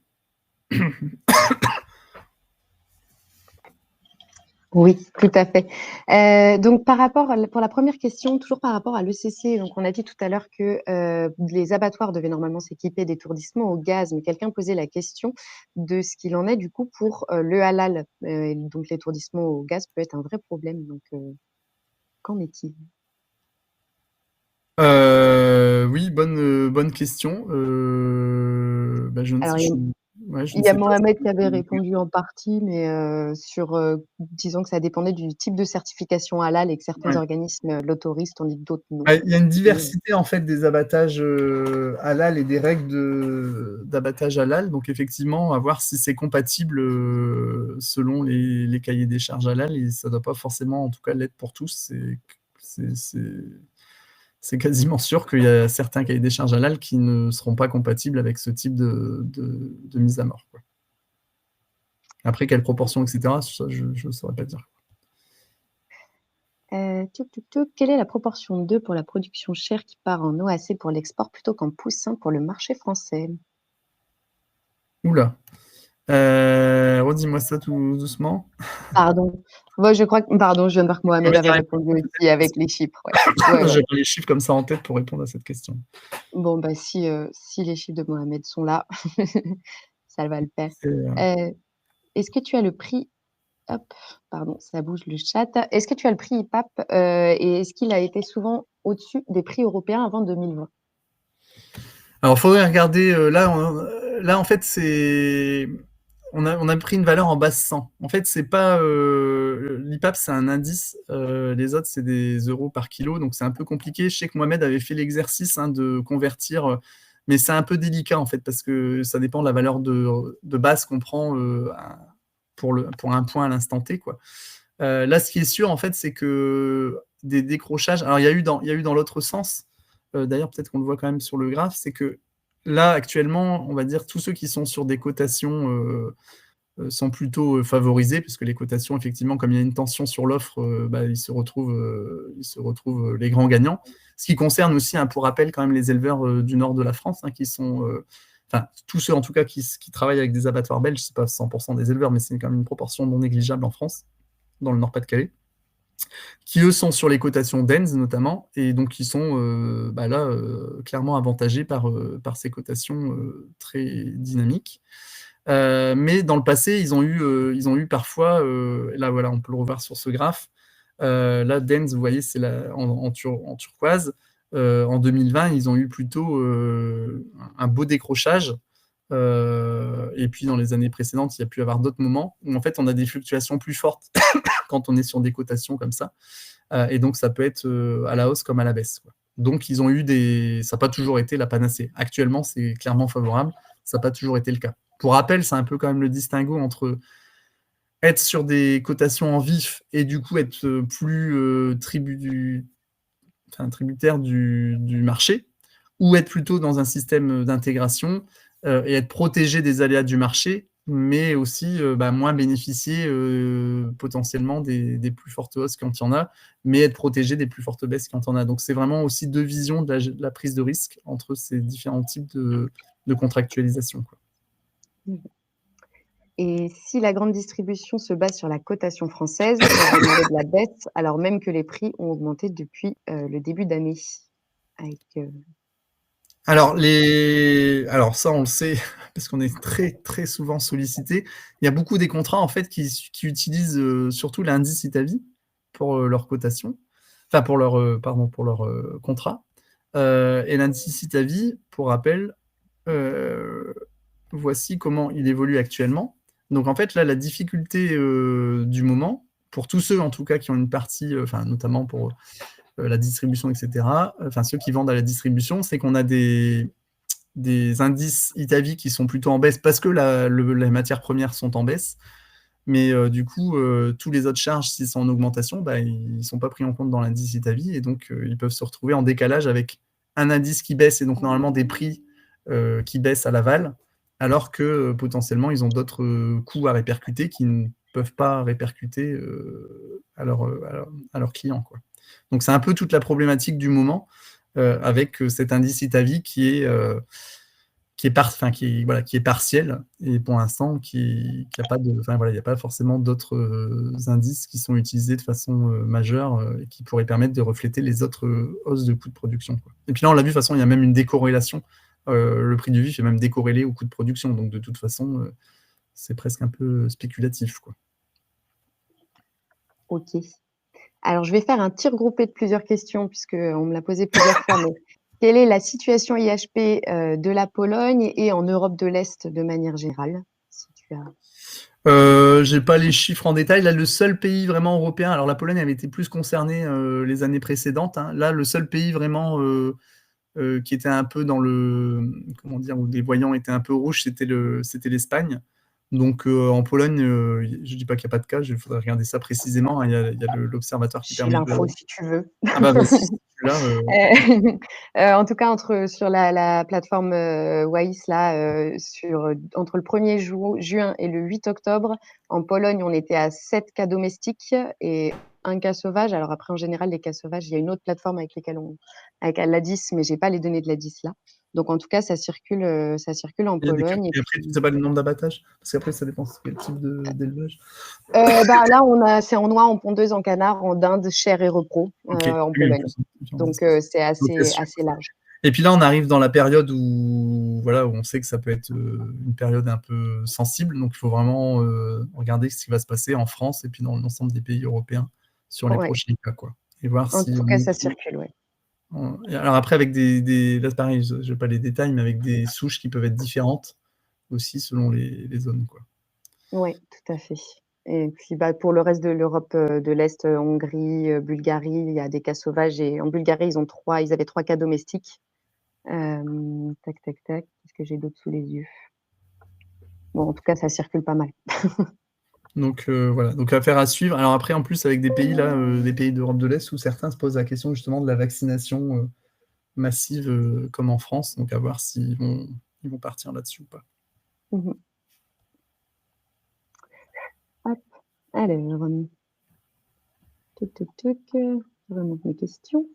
Oui, tout à fait. Donc, pour la première question, toujours par rapport à l'ECC, donc on a dit tout à l'heure que les abattoirs devaient normalement s'équiper d'étourdissements au gaz, mais quelqu'un posait la question de ce qu'il en est du coup pour le halal. Donc, l'étourdissement au gaz peut être un vrai problème. Donc, qu'en est-il? Oui, bonne question. Je ne Alors, sais, il y a pas. Mohamed qui avait répondu en partie, mais disons que ça dépendait du type de certification halal et que certains Ouais. organismes l'autorisent, tandis que d'autres non. Il y a une diversité en fait des abattages halal et des règles d'abattage halal. Donc effectivement, à voir si c'est compatible selon les cahiers des charges halal. Et ça ne doit pas forcément, en tout cas, l'être pour tous. C'est quasiment sûr qu'il y a certains cahiers des charges halal qui ne seront pas compatibles avec ce type de mise à mort, quoi. Après, quelle proportion, etc., ça, je ne saurais pas dire. Quelle est la proportion d'œufs pour la production chair qui part en OAC pour l'export plutôt qu'en poussin pour le marché français? Oula. Redis-moi ça tout doucement. Pardon. Moi, je crois que pardon, je viens de voir que Mohamed Oui, avait répondu aussi avec les chiffres. Ouais. Ouais, ouais. j'ai pas les chiffres comme ça en tête pour répondre à cette question. Bon, bah, si les chiffres de Mohamed sont là, ça va le faire. Est-ce que tu as le prix hop, pardon, ça bouge le chat. Est-ce que tu as le prix IPAP, et est-ce qu'il a été souvent au-dessus des prix européens avant 2020? Alors, il faudrait regarder, là, en fait, on a pris une valeur en base 100. En fait, c'est pas l'IPAP, c'est un indice. Les autres, c'est des euros par kilo, donc c'est un peu compliqué. Je sais que Mohamed avait fait l'exercice de convertir, mais c'est un peu délicat en fait parce que ça dépend de la valeur de base qu'on prend pour un point à l'instant T, quoi. Là, ce qui est sûr, en fait, c'est que des décrochages. Alors, il y a eu dans l'autre sens. D'ailleurs, peut-être qu'on le voit quand même sur le graphe, c'est que là, actuellement, on va dire tous ceux qui sont sur des cotations sont plutôt favorisés, parce que les cotations, effectivement, comme il y a une tension sur l'offre, ils se retrouvent les grands gagnants. Ce qui concerne aussi, pour rappel, quand même les éleveurs du nord de la France, qui sont, tous ceux en tout cas qui travaillent avec des abattoirs belges, c'est pas 100% des éleveurs, mais c'est quand même une proportion non négligeable en France, dans le Nord-Pas-de-Calais, qui eux sont sur les cotations d'ENS notamment, et donc qui sont là clairement avantagés par ces cotations très dynamiques. Mais dans le passé, ils ont eu parfois, là voilà, on peut le revoir sur ce graphe, là DENS, vous voyez, c'est en turquoise, en 2020, ils ont eu plutôt un beau décrochage. Et puis dans les années précédentes, il y a pu y avoir d'autres moments où en fait on a des fluctuations plus fortes quand on est sur des cotations comme ça, et donc ça peut être à la hausse comme à la baisse, quoi. Donc ils ont eu ça n'a pas toujours été la panacée. Actuellement, c'est clairement favorable, ça n'a pas toujours été le cas. Pour rappel, c'est un peu quand même le distinguo entre être sur des cotations en vif et du coup être plus tributaire du marché, ou être plutôt dans un système d'intégration et être protégé des aléas du marché, mais aussi moins bénéficier potentiellement des plus fortes hausses quand il y en a, mais être protégé des plus fortes baisses quand il y en a. Donc c'est vraiment aussi deux visions de la prise de risque entre ces différents types de contractualisation, quoi. Et si la grande distribution se base sur la cotation française, vous demandez de la baisse, alors même que les prix ont augmenté depuis le début d'année. Avec, Alors ça, on le sait, parce qu'on est très, très souvent sollicité. Il y a beaucoup des contrats, en fait, qui utilisent surtout l'indice Itavi pour leur cotation, enfin, pour leur, pardon, pour leur contrat. Et l'indice Itavi, pour rappel, voici comment il évolue actuellement. Donc, en fait, là, la difficulté du moment, pour tous ceux, en tout cas, qui ont une partie, notamment pour la distribution, etc., ceux qui vendent à la distribution, c'est qu'on a des indices Itavi qui sont plutôt en baisse parce que les matières premières sont en baisse. Mais du coup, tous les autres charges, s'ils sont en augmentation, ils ne sont pas pris en compte dans l'indice Itavi et donc ils peuvent se retrouver en décalage avec un indice qui baisse et donc normalement des prix qui baissent à l'aval, alors que potentiellement ils ont d'autres coûts à répercuter qui ne peuvent pas répercuter à leurs clients, quoi. Donc c'est un peu toute la problématique du moment avec cet indice Itavi qui est partiel et pour l'instant il n'y a pas forcément d'autres indices qui sont utilisés de façon majeure et qui pourraient permettre de refléter les autres hausses de coûts de production, quoi. Et puis là, on l'a vu, de toute façon, il y a même une décorrélation. Le prix du vif est même décorrélé au coût de production. Donc de toute façon, c'est presque un peu spéculatif, quoi. OK. Alors, je vais faire un tir groupé de plusieurs questions puisqu'on me l'a posé plusieurs fois, mais quelle est la situation IHP, de la Pologne et en Europe de l'Est de manière générale? Si tu as J'ai pas les chiffres en détail. Là, le seul pays vraiment européen, alors la Pologne avait été plus concernée les années précédentes, hein. Là, le seul pays vraiment qui était un peu dans comment dire, où les voyants étaient un peu rouges, c'était l'Espagne. Donc en Pologne, je dis pas qu'il n'y a pas de cas, il faudrait regarder ça précisément, hein. Il y a l'observatoire qui j'ai permet l'info si tu veux. Ah bah vas-y, si tu l'as. En tout cas, sur la plateforme, Wise là, entre le 1er juin et le 8 octobre, en Pologne, on était à 7 cas domestiques et 1 cas sauvage. Alors après, en général, les cas sauvages, il y a une autre plateforme avec l'ADIS, mais j'ai pas les données de l'ADIS là. Donc en tout cas, ça circule en Et Pologne et après, tu puis sais pas le nombre d'abattages? Parce qu'après, ça dépend quel type d'élevage. là, c'est en noix, en pondeuse, en canard, en dinde, chair et repro, Ok, en oui, Pologne. Donc c'est assez large. Et puis là, on arrive dans la période où on sait que ça peut être une période un peu sensible, donc il faut vraiment regarder ce qui va se passer en France et puis dans l'ensemble des pays européens sur les Ouais. prochains cas, quoi. Et voir En si tout cas, ça circule, ouais. Alors après, avec là, pareil, je n'ai pas les détails, mais avec des souches qui peuvent être différentes aussi selon les zones, quoi. Ouais, tout à fait. Et puis, pour le reste de l'Europe, de l'Est, Hongrie, Bulgarie, il y a des cas sauvages et en Bulgarie, ils avaient 3 cas domestiques. Tac, tac, tac, qu'est-ce que j'ai d'autre sous les yeux? Bon, en tout cas, ça circule pas mal. Donc voilà, donc affaire à suivre. Alors après, en plus, avec des pays là, des pays d'Europe de l'Est, où certains se posent la question justement de la vaccination massive comme en France, donc à voir s'ils vont partir là-dessus ou pas. Mmh. Hop, alors, tuc, tuc, tuc, je remonte mes questions.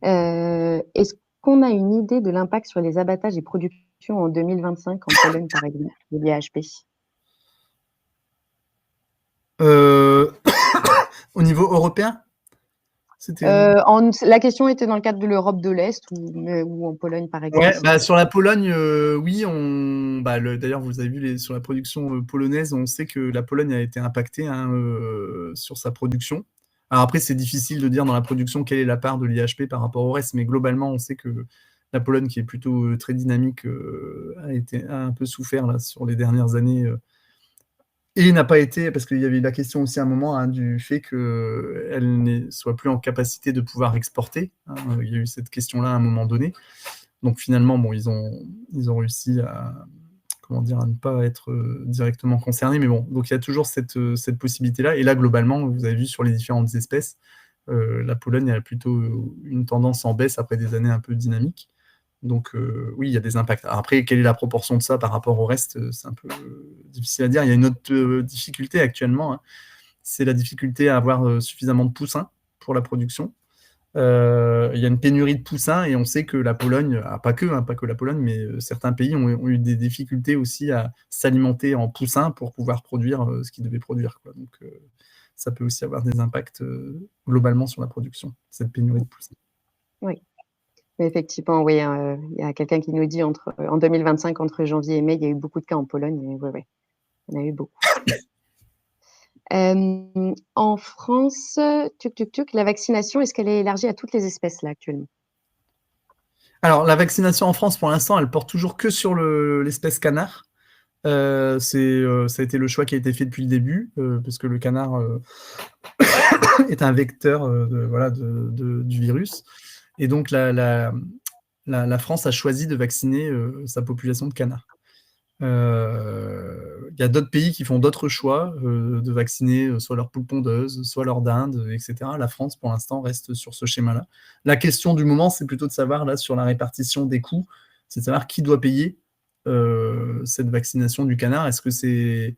Est-ce qu'on a une idée de l'impact sur les abattages et productions en 2025 en Pologne, par exemple, de l'IHP? Au niveau européen, c'était. La question était dans le cadre de l'Europe de l'Est ou en Pologne, par exemple, Ouais, si tu sur la Pologne, oui, d'ailleurs, vous avez vu sur la production polonaise, on sait que la Pologne a été impactée, hein, sur sa production. Alors après, c'est difficile de dire dans la production quelle est la part de l'IHP par rapport au reste, mais globalement, on sait que la Pologne, qui est plutôt très dynamique, a un peu souffert là, sur les dernières années. Et n'a pas été, parce qu'il y avait la question aussi à un moment, hein, du fait qu'elle ne soit plus en capacité de pouvoir exporter, hein. Il y a eu cette question-là à un moment donné. Donc finalement, ils ont réussi comment dire, à ne pas être directement concernés. Mais bon, donc il y a toujours cette possibilité-là. Et là, globalement, vous avez vu sur les différentes espèces, la Pologne a plutôt une tendance en baisse après des années un peu dynamiques. Donc oui, il y a des impacts. Alors après, quelle est la proportion de ça par rapport au reste? C'est un peu difficile à dire. Il y a une autre difficulté actuellement, hein. C'est la difficulté à avoir suffisamment de poussins pour la production. Il y a une pénurie de poussins et on sait que la Pologne, pas que la Pologne, mais certains pays ont eu des difficultés aussi à s'alimenter en poussins pour pouvoir produire ce qu'ils devaient produire, quoi. Donc ça peut aussi avoir des impacts globalement sur la production, cette pénurie de poussins. Oui. Mais effectivement, oui, il y a quelqu'un qui nous dit en 2025, entre janvier et mai, il y a eu beaucoup de cas en Pologne. Et ouais, ouais, il y en a eu beaucoup. En France, la vaccination, est-ce qu'elle est élargie à toutes les espèces là actuellement? Alors, la vaccination en France, pour l'instant, elle porte toujours que sur l'espèce canard. Ça a été le choix qui a été fait depuis le début, parce que le canard est un vecteur du virus. Et donc, la France a choisi de vacciner sa population de canards. Il y a d'autres pays qui font d'autres choix, de vacciner soit leurs poules pondeuses, soit leurs dindes, etc. La France, pour l'instant, reste sur ce schéma-là. La question du moment, c'est plutôt de savoir, là, sur la répartition des coûts, c'est de savoir qui doit payer cette vaccination du canard. Est-ce que c'est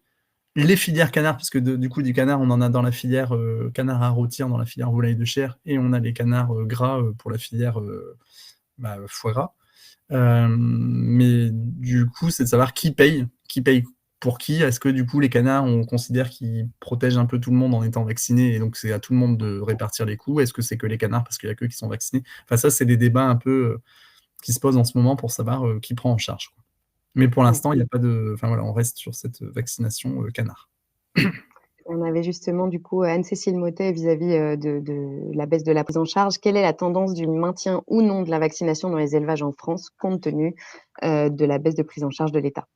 les filières canards, puisque du coup, du canard, on en a dans la filière canard à rôtir, dans la filière volaille de chair, et on a les canards gras pour la filière foie gras. Mais du coup, c'est de savoir qui paye pour qui. Est-ce que du coup, les canards, on considère qu'ils protègent un peu tout le monde en étant vaccinés, et donc c'est à tout le monde de répartir les coûts? Est-ce que c'est que les canards parce qu'il n'y a qu'eux qui sont vaccinés? Enfin, ça, c'est des débats un peu qui se posent en ce moment pour savoir qui prend en charge, quoi. Mais pour l'instant, il n'y a pas de... Enfin voilà, on reste sur cette vaccination canard. On avait justement du coup Anne-Cécile Mottet vis-à-vis de la baisse de la prise en charge. Quelle est la tendance du maintien ou non de la vaccination dans les élevages en France, compte tenu de la baisse de prise en charge de l'État?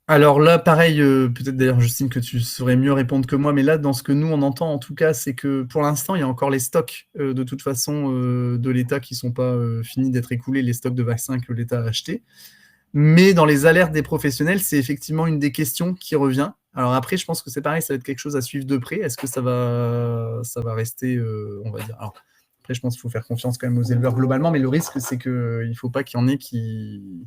Alors là, pareil, peut-être d'ailleurs, Justine, que tu saurais mieux répondre que moi, mais là, dans ce que nous, on entend en tout cas, c'est que pour l'instant, il y a encore les stocks de toute façon de l'État qui ne sont pas finis d'être écoulés, les stocks de vaccins que l'État a achetés. Mais dans les alertes des professionnels, c'est effectivement une des questions qui revient. Alors après, je pense que c'est pareil, ça va être quelque chose à suivre de près. Est-ce que ça va rester, on va dire... Alors, après, je pense qu'il faut faire confiance quand même aux éleveurs globalement, mais le risque, c'est qu'il ne faut pas qu'il y en ait qui...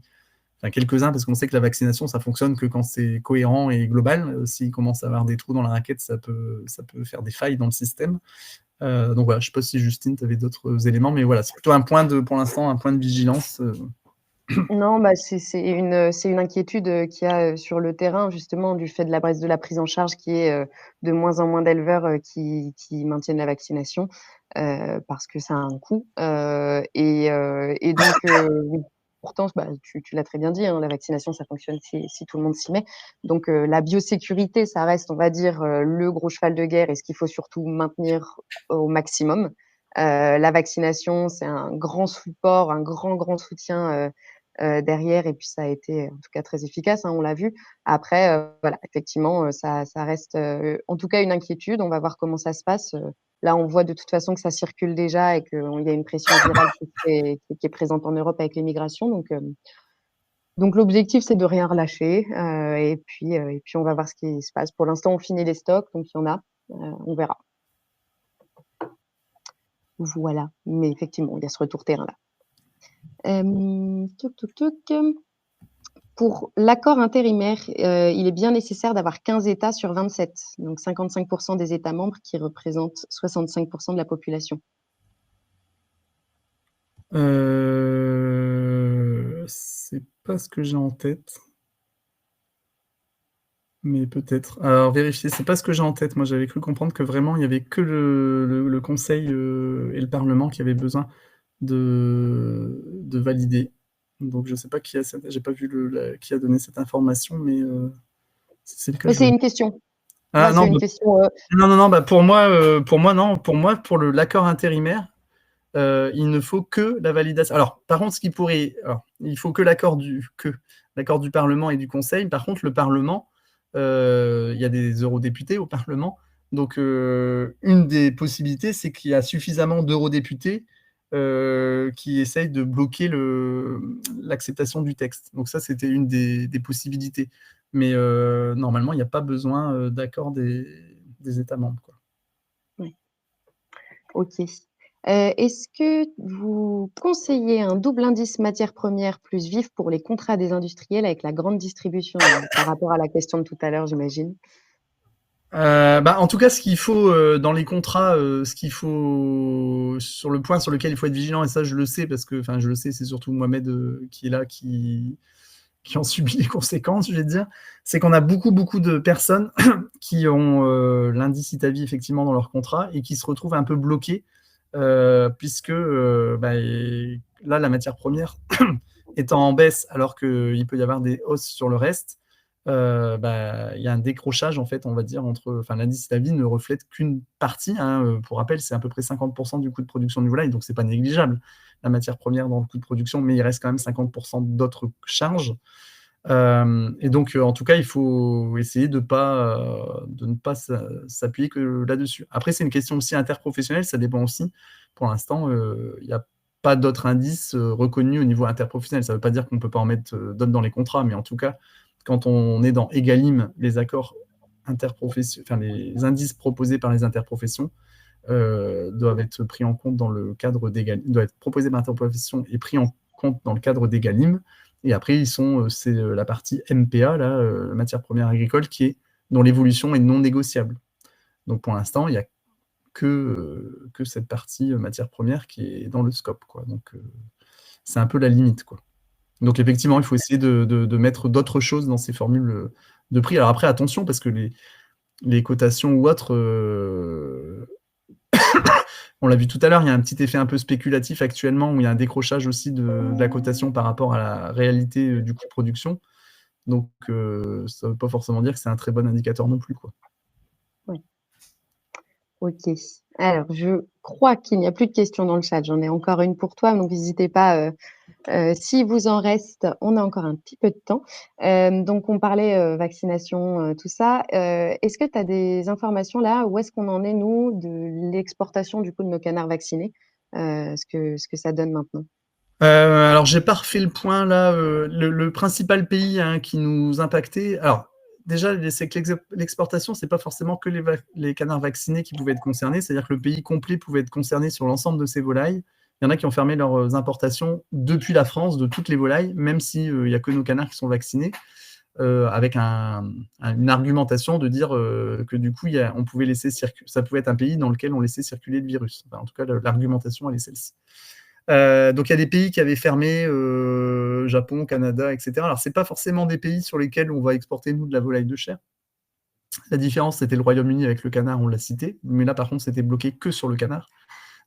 Enfin, quelques-uns, parce qu'on sait que la vaccination, ça fonctionne que quand c'est cohérent et global. S'il commence à avoir des trous dans la raquette, ça peut faire des failles dans le système. Donc voilà, je ne sais pas si Justine, tu avais d'autres éléments, mais voilà, c'est plutôt pour l'instant, un point de vigilance. Non, bah, c'est une inquiétude qu'il y a sur le terrain, justement, du fait de la baisse de la prise en charge qui est de moins en moins d'éleveurs qui maintiennent la vaccination parce que ça a un coût. Et donc, oui, pourtant, bah, tu l'as très bien dit, hein, la vaccination, ça fonctionne si tout le monde s'y met. Donc, la biosécurité, ça reste, on va dire, le gros cheval de guerre et ce qu'il faut surtout maintenir au maximum. La vaccination, c'est un grand support, un grand soutien derrière, et puis ça a été en tout cas très efficace, hein, on l'a vu. Après, voilà, effectivement, ça reste en tout cas une inquiétude. On va voir comment ça se passe. Là, on voit de toute façon que ça circule déjà et qu'il y a une pression virale qui est présente en Europe avec les migrations. Donc l'objectif, c'est de rien relâcher, et puis on va voir ce qui se passe. Pour l'instant, on finit les stocks, donc il y en a, on verra. Voilà, mais effectivement, il y a ce retour terrain là. Pour l'accord intérimaire, il est bien nécessaire d'avoir 15 États sur 27, donc 55% des États membres qui représentent 65% de la population. C'est pas ce que j'ai en tête, mais peut-être. Alors vérifier, c'est pas ce que j'ai en tête. Moi, j'avais cru comprendre que vraiment, il y avait que le Conseil et le Parlement qui avaient besoin de valider. Donc je sais pas j'ai pas vu qui a donné cette information, mais si c'est le cas, Mais je c'est vois. une question. Ah Là, c'est non, une question. non, bah pour moi, non. Pour moi, pour l'accord intérimaire, il ne faut que la validation. Alors, par contre, il faut que l'accord du Parlement et du Conseil. Par contre, le Parlement, il y a des eurodéputés au Parlement. Donc, une des possibilités, c'est qu'il y a suffisamment d'eurodéputés qui essayent de bloquer l'acceptation du texte. Donc ça, c'était une des possibilités. mais normalement, il n'y a pas besoin d'accord des États membres, quoi. Oui. OK. Est-ce que vous conseillez un double indice matières premières plus vif pour les contrats des industriels avec la grande distribution? Par rapport à la question de tout à l'heure, j'imagine? En tout cas, ce qu'il faut dans les contrats, ce qu'il faut sur le point sur lequel il faut être vigilant, et ça je le sais parce que, enfin je le sais, c'est surtout Mohamed qui est là, qui en subit les conséquences, je vais dire, c'est qu'on a beaucoup de personnes qui ont l'indice Itavi effectivement dans leur contrat et qui se retrouvent un peu bloquées puisque là la matière première étant en baisse alors qu'il peut y avoir des hausses sur le reste, il y a un décrochage en fait, on va dire, enfin l'indice Itavi ne reflète qu'une partie, hein, pour rappel, c'est à peu près 50% du coût de production du volaille, donc c'est pas négligeable la matière première dans le coût de production, mais il reste quand même 50% d'autres charges. Et donc, en tout cas, il faut essayer de ne pas s'appuyer que là-dessus. Après, c'est une question aussi interprofessionnelle, ça dépend aussi. Pour l'instant, il n'y a pas d'autres indices reconnus au niveau interprofessionnel. Ça ne veut pas dire qu'on ne peut pas en mettre d'autres dans les contrats, mais en tout cas, quand on est dans Egalim, les accords interprofessionnels, enfin les indices proposés par les interprofessions doivent être pris en compte dans le cadre d'Egalim, doivent être proposés par l'interprofession et pris en compte dans le cadre d'Egalim. Et après, c'est la partie MPA, là, matière première agricole, dont l'évolution est non négociable. Donc pour l'instant, il n'y a que cette partie matière première qui est dans le scope, quoi. Donc c'est un peu la limite, quoi. Donc effectivement, il faut essayer de mettre d'autres choses dans ces formules de prix. Alors après, attention, parce que les cotations ou autres, on l'a vu tout à l'heure, il y a un petit effet un peu spéculatif actuellement, où il y a un décrochage aussi de la cotation par rapport à la réalité du coût de production. Donc ça ne veut pas forcément dire que c'est un très bon indicateur non plus, quoi. Oui. OK. Alors je crois qu'il n'y a plus de questions dans le chat. J'en ai encore une pour toi, donc n'hésitez pas, s'il vous en reste, on a encore un petit peu de temps. Donc on parlait, vaccination, tout ça. Est-ce que tu as des informations là, où est-ce qu'on en est nous de l'exportation du coup de nos canards vaccinés? Ce que ça donne maintenant? Alors j'ai pas refait le point là, le principal pays, hein, qui nous impactait. Alors déjà, c'est que l'exportation, c'est pas forcément que les canards vaccinés qui pouvaient être concernés, c'est-à-dire que le pays complet pouvait être concerné sur l'ensemble de ces volailles. Il y en a qui ont fermé leurs importations depuis la France de toutes les volailles, même si il y a que nos canards qui sont vaccinés, avec une argumentation de dire que du coup on pouvait laisser ça pouvait être un pays dans lequel on laissait circuler le virus. Enfin, en tout cas, l'argumentation elle est celle-ci. Donc il y a des pays qui avaient fermé, Japon, Canada, etc. Alors c'est pas forcément des pays sur lesquels on va exporter nous de la volaille de chair. La différence, c'était le Royaume-Uni avec le canard, on l'a cité, mais là par contre c'était bloqué que sur le canard.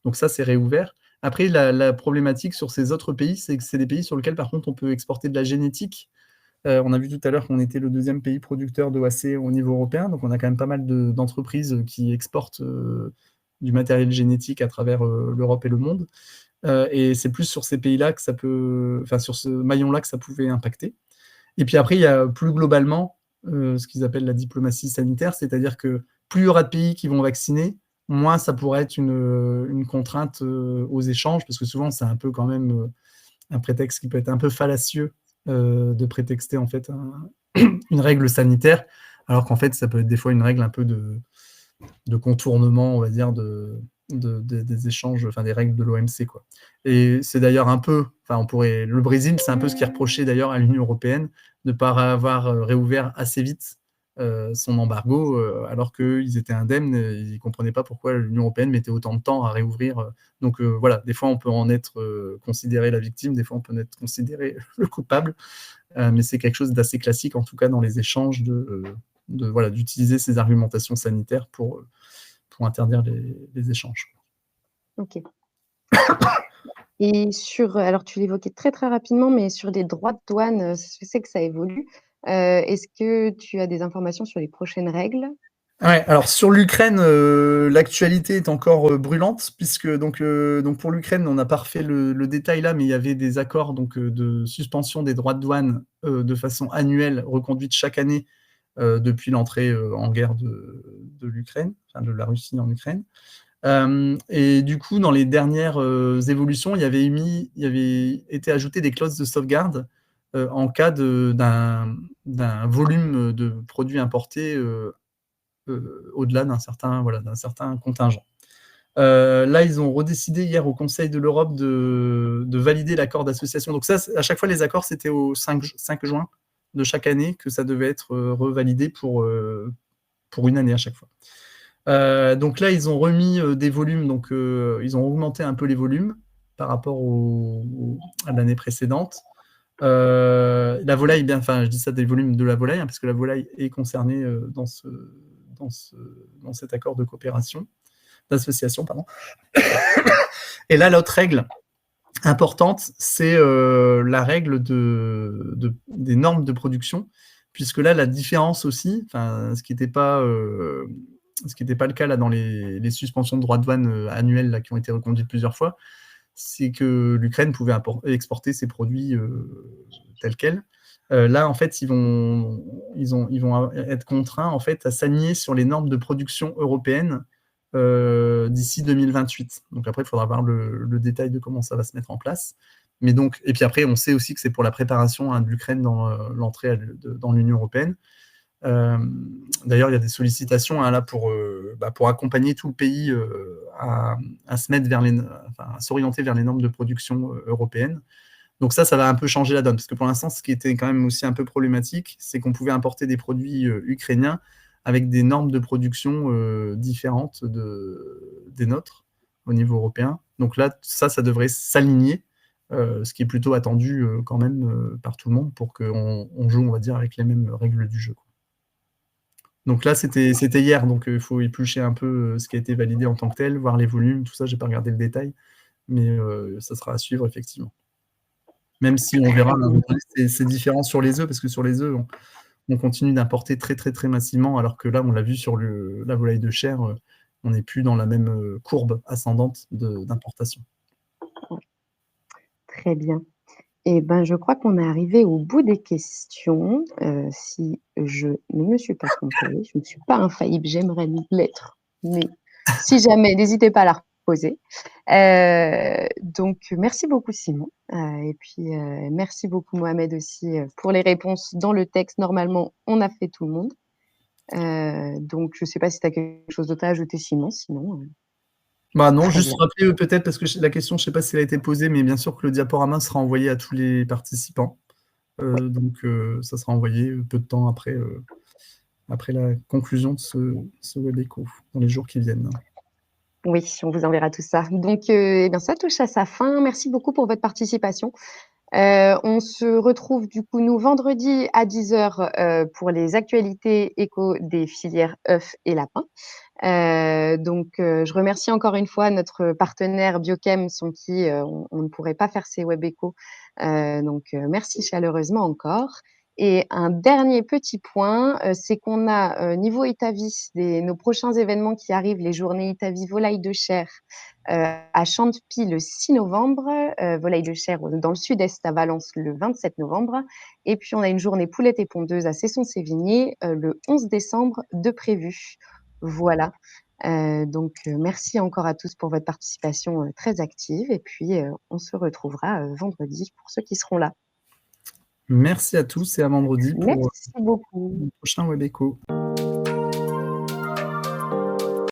Donc ça c'est réouvert. Après la problématique sur ces autres pays, c'est que c'est des pays sur lesquels par contre on peut exporter de la génétique. On a vu tout à l'heure qu'on était le deuxième pays producteur d'OAC au niveau européen, donc on a quand même pas mal d'entreprises qui exportent du matériel génétique à travers l'Europe et le monde. Et c'est plus sur ces pays-là que ça peut, enfin sur ce maillon-là que ça pouvait impacter. Et puis après, il y a plus globalement ce qu'ils appellent la diplomatie sanitaire, c'est-à-dire que plus il y aura de pays qui vont vacciner, moins ça pourrait être une contrainte aux échanges, parce que souvent c'est un peu quand même un prétexte qui peut être un peu fallacieux de prétexter en fait une règle sanitaire, alors qu'en fait ça peut être des fois une règle un peu de contournement, on va dire, des échanges, enfin des règles de l'OMC, quoi. Et c'est d'ailleurs un peu, enfin le Brésil, c'est un peu ce qui est reproché d'ailleurs à l'Union européenne de ne pas avoir réouvert assez vite son embargo, alors qu'ils étaient indemnes, ils ne comprenaient pas pourquoi l'Union européenne mettait autant de temps à réouvrir. Donc voilà, des fois on peut en être considéré la victime, des fois on peut en être considéré le coupable, mais c'est quelque chose d'assez classique, en tout cas dans les échanges, voilà, d'utiliser ces argumentations sanitaires pour interdire les échanges. OK. Et alors tu l'évoquais très, très rapidement, mais sur les droits de douane, je sais que ça évolue. Est-ce que tu as des informations sur les prochaines règles? Ouais, alors sur l'Ukraine, l'actualité est encore brûlante, puisque donc pour l'Ukraine, on n'a pas refait le détail là, mais il y avait des accords donc, de suspension des droits de douane de façon annuelle, reconduite chaque année depuis l'entrée en guerre de l'Ukraine, enfin de la Russie en Ukraine. Et du coup, dans les dernières évolutions, il y avait été ajouté des clauses de sauvegarde en cas d'un volume de produits importés au-delà d'un certain contingent. Là, ils ont redécidé hier au Conseil de l'Europe de valider l'accord d'association. Donc ça, à chaque fois, les accords, c'était au 5 juin de chaque année que ça devait être revalidé pour une année à chaque fois. Donc là, ils ont remis des volumes, donc ils ont augmenté un peu les volumes par rapport à l'année précédente. La volaille, bien, enfin, je dis ça des volumes de la volaille, parce que la volaille est concernée dans cet accord de coopération, d'association, pardon. Et là, l'autre règle importante, c'est la règle des normes de production, puisque là, la différence aussi, ce qui n'était pas le cas là, dans les suspensions de droits de douane annuelles là, qui ont été reconduites plusieurs fois, c'est que l'Ukraine pouvait exporter ses produits tels quels. Là, en fait, ils vont être contraints en fait, à s'aligner sur les normes de production européennes d'ici 2028. Donc après, il faudra voir le détail de comment ça va se mettre en place. Mais donc, et puis après, on sait aussi que c'est pour la préparation de l'Ukraine dans l'entrée dans l'Union européenne. D'ailleurs, il y a des sollicitations là pour accompagner tout le pays à se mettre à s'orienter vers les normes de production européennes. Donc ça va un peu changer la donne, parce que pour l'instant, ce qui était quand même aussi un peu problématique, c'est qu'on pouvait importer des produits ukrainiens avec des normes de production différentes des nôtres au niveau européen. Donc là, ça devrait s'aligner, ce qui est plutôt attendu quand même par tout le monde pour qu'on joue, on va dire, avec les mêmes règles du jeu. Donc là, c'était hier, donc il faut éplucher un peu ce qui a été validé en tant que tel, voir les volumes, tout ça, j'ai pas regardé le détail, mais ça sera à suivre effectivement. Même si on verra c'est différent sur les œufs, parce que sur les œufs, on continue d'importer très, très, très massivement, alors que là, on l'a vu sur la volaille de chair, on n'est plus dans la même courbe ascendante d'importation. Très bien. Et ben, je crois qu'on est arrivé au bout des questions, si je ne me suis pas trompée. Je ne suis pas infaillible, j'aimerais l'être, mais si jamais, n'hésitez pas à la reposer. Donc merci beaucoup Simon, et puis merci beaucoup Mohamed aussi pour les réponses dans le texte. Normalement, on a fait tout le monde. Donc je ne sais pas si tu as quelque chose d'autre à ajouter Simon, sinon non, très juste bien. rappeler peut-être, parce que la question, je ne sais pas si elle a été posée, mais bien sûr que le diaporama sera envoyé à tous les participants. Donc ça sera envoyé peu de temps après la conclusion de ce WebEco, dans les jours qui viennent. Oui, on vous enverra tout ça. Donc eh bien, ça touche à sa fin. Merci beaucoup pour votre participation. On se retrouve du coup, nous, vendredi à 10h pour les actualités éco des filières œufs et lapins. Donc je remercie encore une fois notre partenaire Biochem, sans qui on ne pourrait pas faire ces WebEco. Donc merci chaleureusement encore. Et un dernier petit point, c'est qu'on a niveau Itavis, nos prochains événements qui arrivent, les journées Itavis volaille de chair à Chantepie le 6 novembre, volaille de chair dans le sud-est à Valence le 27 novembre. Et puis on a une journée poulette et pondeuse à Cesson-Sévigné le 11 décembre de prévu. Voilà. Donc merci encore à tous pour votre participation très active, et puis on se retrouvera vendredi pour ceux qui seront là. Merci à tous et à vendredi pour Merci beaucoup. le prochain WebEco.